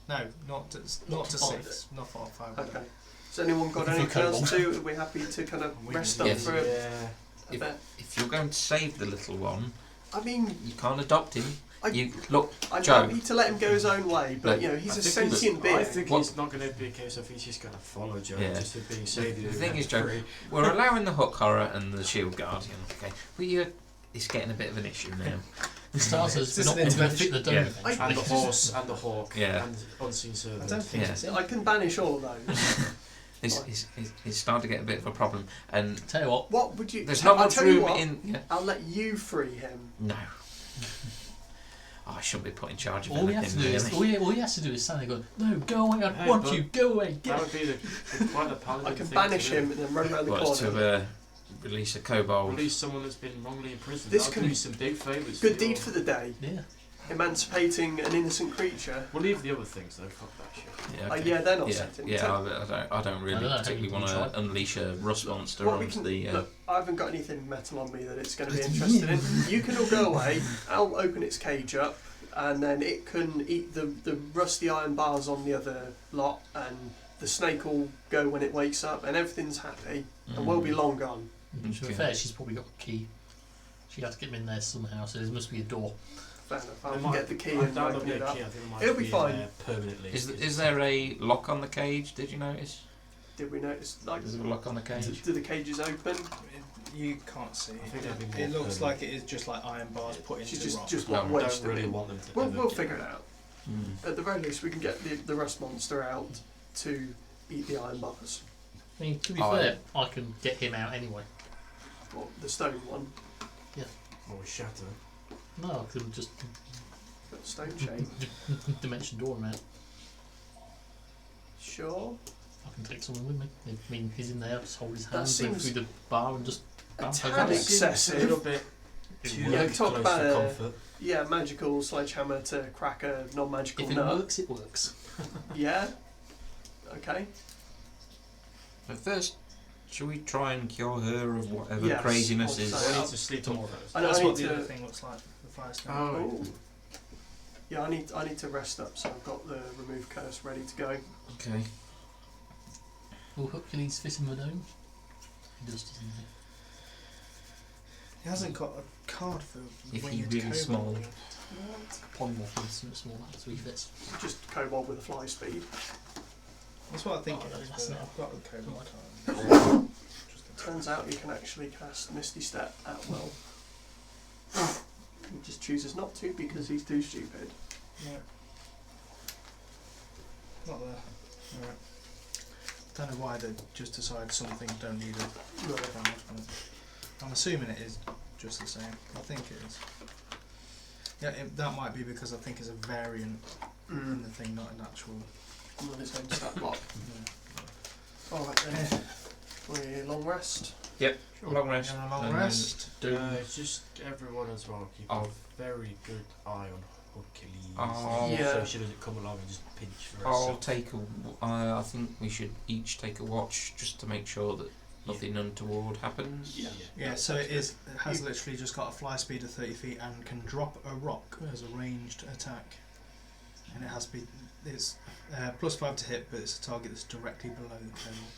No, not to 6. Not 4, 5. Okay. Has anyone got Looking for anything else Kobold. to do? Are we happy to kind of We rest can up Yes. for a Yeah. If- bit? If you're going to save the little one, I mean, you can't adopt him. I- You look, I'm Joe. happy to let him go his own way, but Look, you know, he's I a think sentient being. I think What- it's not going to be a case of he's just going to follow Joe Yeah. just for being shady. The thing is, Joe, we're allowing the hook horror and the shield guardian, okay? But it's getting a bit of an issue now. For starters, It's we're not just going an to fit the dome Yeah. eventually. And the horse and the hawk Yeah. and unseen I servant. don't think Yeah. it's it. I can banish all of those. It's starting to get a bit of a problem. And Tell you what, What would you? there's not I'll much tell you room what, in... Yeah. I'll let you free him. No. Oh, I shouldn't be put in charge of all we have to anything, do really. is all he has to do is stand there going, no, go away, I Hey, want but you, go away, That get would be quite the paladin I can thing banish to do. him and then run around the Well, it's corner. to release a kobold. Release someone that's been wrongly imprisoned. This That'll can- do you some big favours. Good deed for the day. Yeah. Emancipating an innocent creature. We'll leave the other things though. Fuck that shit. Yeah, okay. Yeah, they're not yeah, sentient. yeah. So I don't really I don't know, particularly you can want try. to unleash a rust monster what we onto can the. look, I haven't got anything metal on me that it's going to be interested in. You can all go away. I'll open its cage up, and then it can eat the rusty iron bars on the other lot, and the snake will go when it wakes up, and everything's happy, and we'll be long gone. To be Okay. fair, she's probably got a key. She had to get him in there somehow, so there must be a door. Fair enough. They I'll might- get the key I and doubt open there'll it be a up. key. I think it might It'll be in fine. there permanently. Is there a lock on the cage? Did you notice? Did we notice? Like, There's a lock on the cage. do the cages open? You can't see. I think that'd be more It looks permanent. like it is just like iron bars put into She's rock. just No, what I I wedged don't them really in. want them to. We'll ever figure it out. Mm. At the very least, we can get the rust monster out to eat the iron bars. I mean, to be Oh, fair, I can get him out anyway. Well, the stone one, Or shatter. No, I can just but stone shape. dimension door him out. Sure. I can take someone with me. I mean, he's in there, just hold his That hand, go seems through the bar and just a bounce tad over. excessive. A little bit too Yeah, close talk about for a- comfort. Yeah, magical sledgehammer to crack a non-magical If it nut. works, it works. Yeah. Okay. But first, shall we try and cure her of whatever Yes, craziness I'll is? say I I'll- need to sleep tomorrow. I That's need what the to- other thing looks like. The firestone. Oh. Ooh. Yeah, I need to rest up, so I've got the remove curse ready to go. Okay. Will Hercules fit in the dome? He does, doesn't he? He hasn't got a card for If winged he really kobold. small. Polymorph instance, small, that's 3 fits. Just kobold with a fly speed. That's what I think Oh, it is, that's but not- I've got the kobold Right. card. Turns out you can actually cast Misty Step at will. He just chooses not to because he's too stupid. Yeah. Not there. Alright. Don't know why they just decide some things don't need a No. damage, but I'm assuming it is just the same. I think it is. Yeah, that might be because I think it's a variant in the thing, not an actual. With his own stat block. Yeah. Alright then. We long rest. Long rest. And a long and rest. It's just everyone as well. Keep a very good eye on Hercules. Oh. Yeah. So she doesn't come along and just pinch for I'll herself. take a. I think we should each take a watch just to make sure that nothing untoward happens. Yeah. Yeah, so it has literally just got a fly speed of 30 feet and can drop a rock as a ranged attack. And it has it's +5 to hit, but it's a target that's directly below the kobold.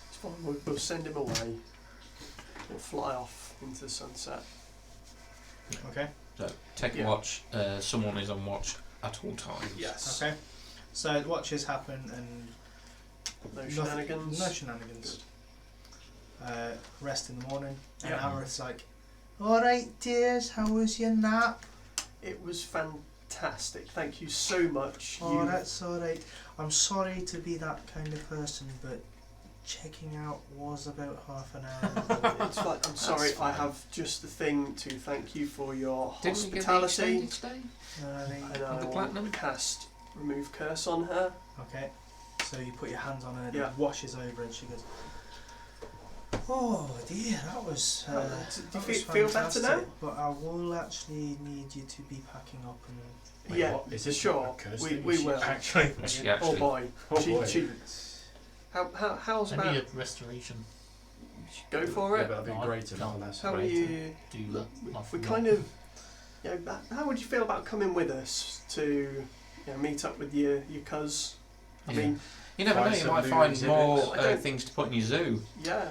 It's fine, we'll send him away. We'll fly off into the sunset. Okay. So take Yeah. a watch. Someone is on watch at all times. Yes. Okay. So watches happen and No shenanigans. No shenanigans. Rest in the morning. And Yeah. Amarith's like, alright dears, how was your nap? It was fantastic. Thank you so much. Oh, that's alright. I'm sorry to be that kind of person, but checking out was about half an hour ago. It's like, I'm sorry, I have just the thing to thank you for your Didn't we get the hospitality. extended stay? And the I will platinum? cast Remove Curse on her. Okay. So you put your hands on her and Yeah. it washes over and she goes, oh dear, that was Do you that was feel better fantastic, now? But I will actually need you to be packing up and Wait, Yeah, what? Is this sure, a curse we- thing? we Is she will. Actually, She Oh actually. boy. Oh she, boy. she how's Maybe about a restoration. go for Yeah, it? that'd be No, I greater, not can't. less. How are Great. you Do Look, life we not- kind of how would you feel about coming with us to meet up with your cuz? I Yeah. mean, You never know. Find You some might new find exhibits. more I don't- things to put in your zoo. yeah.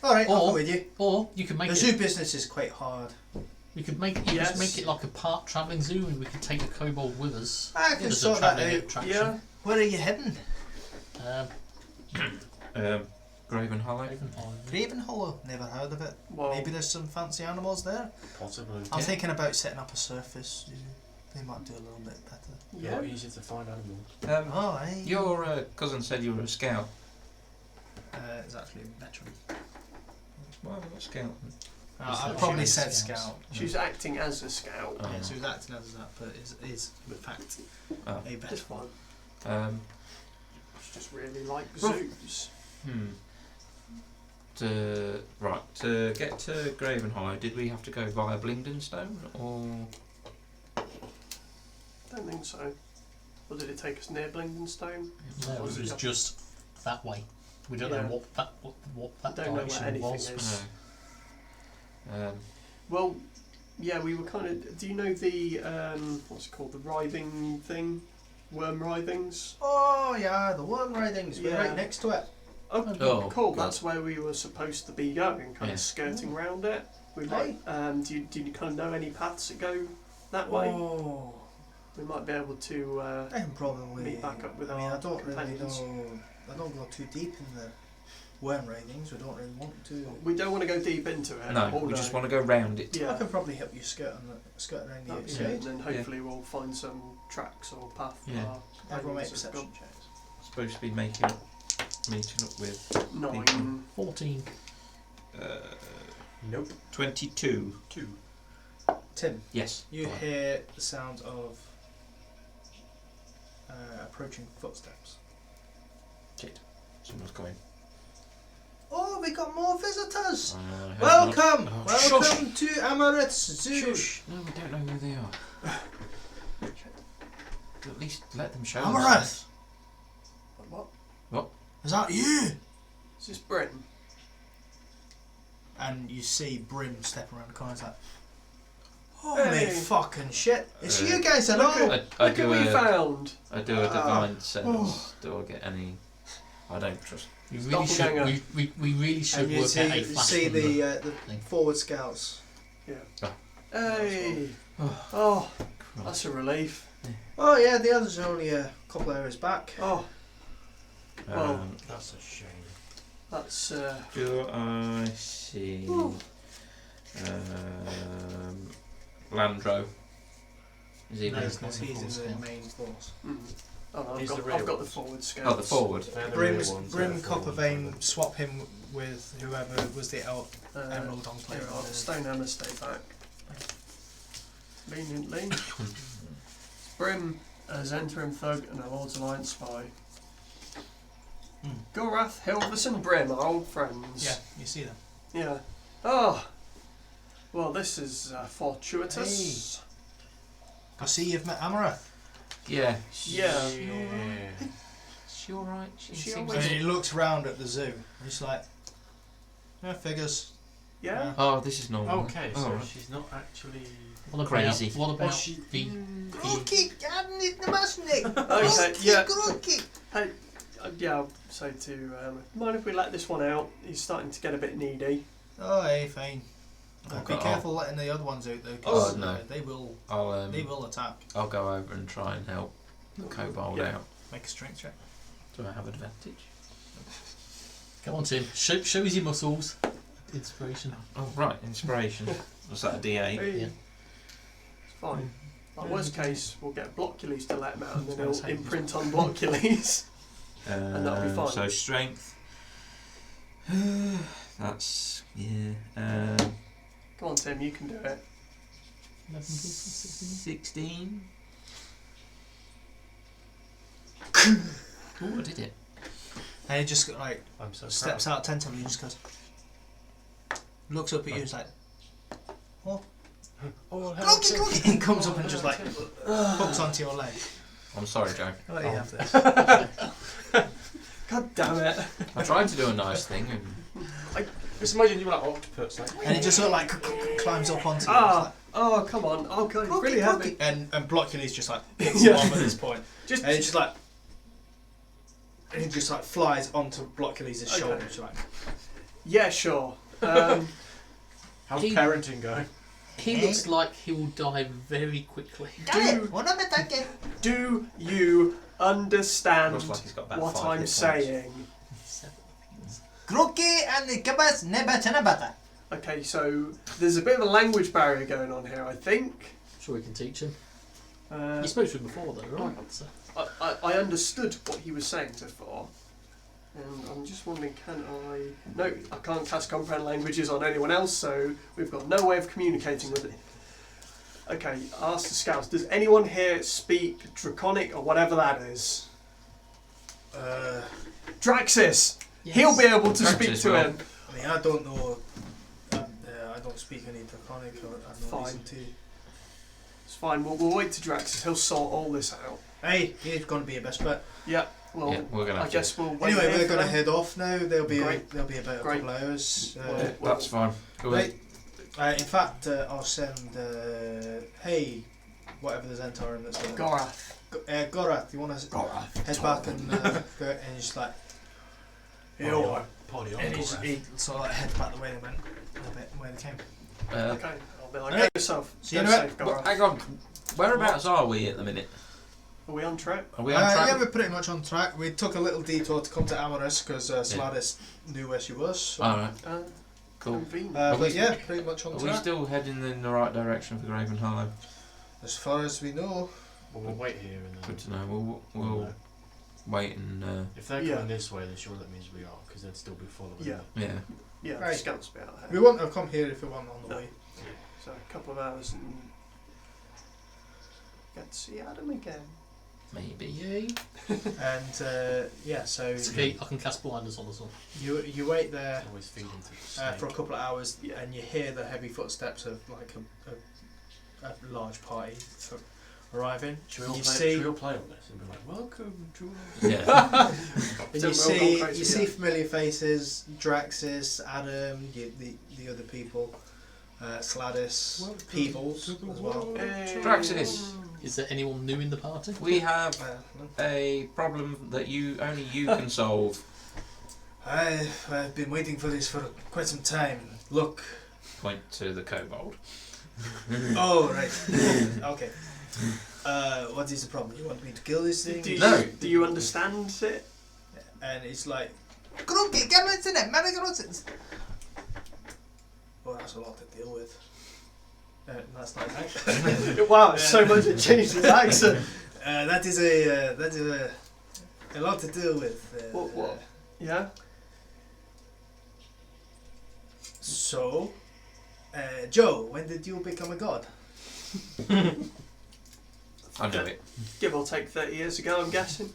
alright, I'll Or- go with you. Or you could make The it. zoo business is quite hard. We could make you Yes. just make it like a part travelling zoo, and we could take the kobold with us. I can as a sort that travelling out. attraction. Yeah. Where are you heading? Graven Hollow. Raven Hollow, never heard of it. Well, Maybe there's some fancy animals there. Possibly. I'm Yeah. thinking about setting up a surface zoo. They might do a little bit better. A yeah. lot easier to find animals. Oh, hey. Your cousin said you were a scout. It's actually a veteran. Well, what scout? I She probably was said scouts. scout. She's acting as a scout. Oh. Yeah, so he's acting as that, but is in fact Oh. a Just veteran. fun. She just really like Well- zoos. To get to Graven Hollow, did we have to go via Blingdenstone or? Don't think so. Or did it take us near Blingdenstone? No, it was just that way. We don't Yeah. know what that Don't know where direction anything was. is. No. Well, yeah, we were kind of. Do you know the what's it called? The writhing thing, worm writhings. Oh yeah, the worm ridings. We're Yeah. right next to it. Oh, Oh, cool. God. That's where we were supposed to be going, kind Yeah. of skirting around it. We Hey. might. Do you kind of know any paths that go that way? Oh, We might be able to. I can probably Meet back up with I mean, our I don't really companions. know. I don't go too deep in the worm ridings. We don't really want to. We don't want to go deep into it. No, we just want to go round it. I Yeah. can probably help you skirt around the That'd be outside. good, and then hopefully we'll find some tracks or path for Yeah. our Everyone make companions that have perception checks. Supposed to be meeting up with got 9. 14. Nope. 22. 2. Tim, Yes. you fine. hear the sound of approaching footsteps. Shit. Someone's coming. Oh, we got more visitors! I hope Welcome! not. Oh, Welcome to Amarith's Zoo! Shush. No, we don't know who they are. At least let them show Amarith! What? Is that you? Is this Britain? And you see Brim stepping around the corner. It's like, holy Hey. fucking shit! It's Uh, you guys at look all! at- I Look at do what we a, found! I do a divine sense. Oh. Do I get any? I don't trust. We really should. Doppelganger. We really should And you work out a see flash the from the thing. forward scouts Yeah. Oh. Hey! Oh, that's a relief. Oh yeah, the others are only a couple of hours back. Oh, well, That's a shame. that's Do I see Landro? Is he No, there? he's not. He's in Force, the yeah. main force. Oh, no, He's I've the got, real I've got the ones. forward scouts. Oh, the forward. They're the Brim, real ones, Brim they're the Copper ones, Vein, swap him with whoever was the Emerald on play. Here, I'll Stone Hammer, stay back. Leniently. Brim as Interim Thug and a Lord's Alliance spy. Gorath, Hilverson, Brim are old friends. Yeah, you see them. Yeah. Oh. Well, this is fortuitous. I see you've met Amarath. Yeah. Yeah. She alright? She She seems always- And he looks round at the zoo. And he's like, yeah, figures. Yeah. Oh, this is normal. Okay, Oh, so right. she's not actually. What about, Crazy. What about she- the Crookie, gadni namasnik. Okay, yeah. Crookie. Hey, yeah, I'll say to mind if we let this one out? He's starting to get a bit needy. Oh, hey, fine. Okay. Be careful letting the other ones out though, Oh, 'cause no. they will I'll attack. go over and try and help the Kobold Yeah. out. Make a strength check. Do I have advantage? Come on, Tim. Show us your muscles. Inspiration. Oh right, inspiration. Was that a D8? Hey, Yeah. It's fine. Like, worst case, we'll get Blockules to let him out and then I was he'll gonna say- imprint on Blockules. And that'll be fine. So strength. That's Come on, Tim, you can do it. 11 plus 16. 16. Oh, I did it. And he just like I'm so steps out tentatively and just goes, looks up at you and is like, Oh, crookie, crookie. And comes up and just like hooks onto your leg. I'm sorry, Joe. I'll let you have this. God damn it. I tried to do a nice thing and Just imagine you were like octopus, like. And he just sort of like climbs up onto you. Oh, come on. Oh, God, Crookie, really crookie. heavy. And Blockules just like picks him up at this point. Just, And he just like, and he just like flies onto Blockules' shoulder. Just like, yeah, sure. How's He- parenting going? He looks like he will die very quickly. Do you understand looks like he's got about what 5 I'm hit points. saying? crookie and the kabas nebatanabata. Okay, so there's a bit of a language barrier going on here, I think. Sure, we can teach him. Uh, You spoke to him before, though, right? So. I understood what he was saying before. And I'm just wondering, can I... No, I can't cast comprehend languages on anyone else, so we've got no way of communicating with it. Okay, ask the scouts, does anyone here speak Draconic or whatever that is? Draxis! Yes. He'll be able to speak Draxis to will. him. I mean, I don't know. I don't speak any Draconic, or I have no Fine. reason to. It's fine, we'll wait to Draxis, he'll sort all this out. Hey, he's going to be your best bet. Yeah, well, Yeah, we're gonna I have guess we'll wait Anyway, here we're for going to them. head off now. There'll be Great. about a Great. couple of hours. Well, That's fine. Go Right. ahead. In fact, I'll send. Hey, whatever the Zentarum that's there. Gorath. Gorath, you want to head back and go, and he's just like, Party on. and he sort of like heads back the way they went, a bit where they came. Okay, I'll be like, Alright. go yourself. See you Go in a safe, Well, Gorath. hang on. Whereabouts are we at the minute? Are we on track? Are we on track? Yeah, we're pretty much on track. We took a little detour to come to Amaris because Sladis knew where she was. So. Alright, cool. Convenient. Are we- But yeah, pretty much on Are we track. still heading in the right direction for Graven Hollow? As far as we know. Well, we'll wait here and Good then. to know. We'll wait and If they're Yeah. going this way, then sure that means we are, because they'd still be following. Yeah. yeah. Yeah, Right. the scouts will be out We here. wouldn't have come here if we weren't on the No. way. So a couple of hours and get to see Adam again. Maybe. Yay. And yeah, so It's okay, I can cast blinders on us all. you wait there Always feed into the for a snake. couple of hours, Yeah. and you hear the heavy footsteps of like a large party arriving. Should we all You play? see- Should we all play on this and be like, "Welcome to"? Yeah. And So you we're all see crazy, you see familiar faces: Draxis, Adam, the other people, Sladis, Welcome Peebles to the as well. world. Hey. Draxis. Is there anyone new in the party? We have No. a problem that only you can solve. I've been waiting for this for quite some time. Look, point to the kobold. Oh, right. Okay. What is the problem? You want me to kill this thing? Do you understand it? And it's like, Grunky, get it in it, man, well, that's a lot to deal with. That's not accent. Wow, so much it changed his accent. That is a lot to deal with. What? Yeah. So, Joe, when did you become a god? I know it. Give or take 30 years ago, I'm guessing.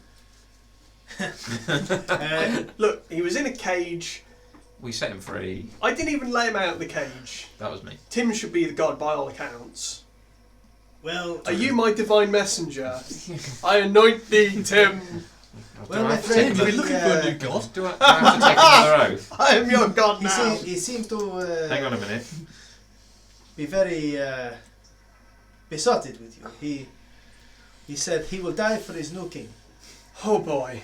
Uh, Look, he was in a cage. We set him free. I didn't even let him out of the cage. That was me. Tim should be the god by all accounts. well, Are you my divine messenger? I anoint thee, Tim. Well, do I my have to friend, take You've been looking for a new god. Do I have to take another oath? I am your god now. he seems to Hang on a minute. be very besotted with you. He said he will die for his new king. Oh boy.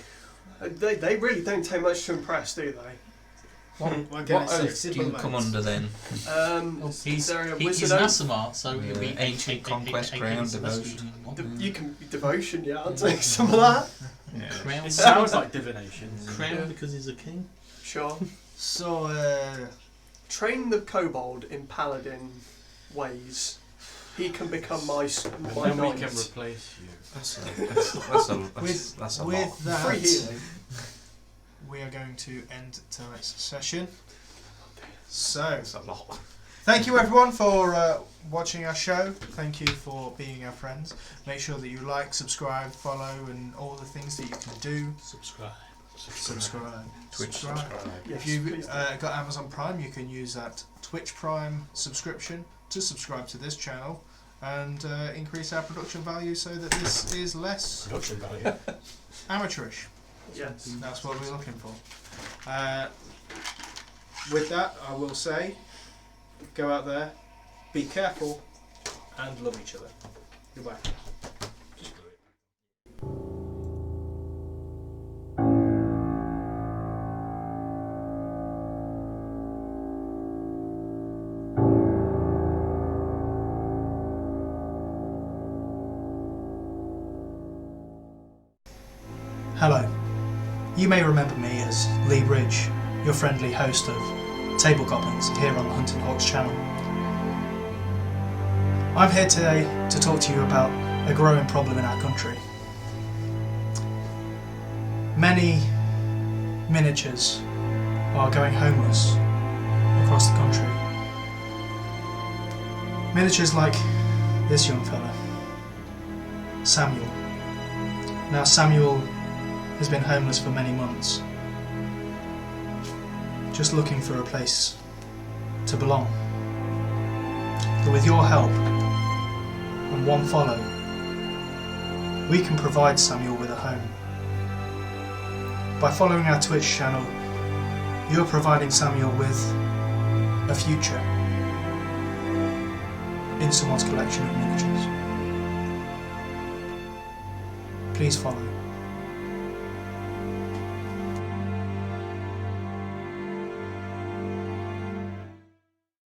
They really don't take much to impress, do they? What can I What say? oath do Simple you come minds. under then? Is there a He's wizard oath? Nasamar, so he'll be Ancient conquest, crown, devotion. You can be devotion, yeah, I'll take some of that. Yeah. Crown, It sounds like divination. crown Yeah. because he's a king. Sure. So, Train the kobold in paladin ways. He can become my And my then we knight. can replace you. That's a with lot. that, Free healing. we are going to end tonight's session. So, That's a lot. thank you everyone for watching our show. Thank you for being our friends. Make sure that you like, subscribe, follow, and all the things that you can do. Subscribe. Subscribe. Twitch Subscribe. subscribe. Yes, If you've please do. got Amazon Prime, you can use that Twitch Prime subscription to subscribe to this channel and increase our production value so that this is less Production value. amateurish. Yes. That's what we're looking for. With that, I will say, go out there, be careful, and love each other. Goodbye. Just do it. Hello. You may remember me as Leigh Bridge, your friendly host of Table Goblins here on the Hunting Hawks channel. I'm here today to talk to you about a growing problem in our country. Many miniatures are going homeless across the country. Miniatures like this young fella, Samuel. Now Samuel has been homeless for many months, just looking for a place to belong. But with your help and one follow, we can provide Samuel with a home. By following our Twitch channel, you're providing Samuel with a future in someone's collection of miniatures. Please follow.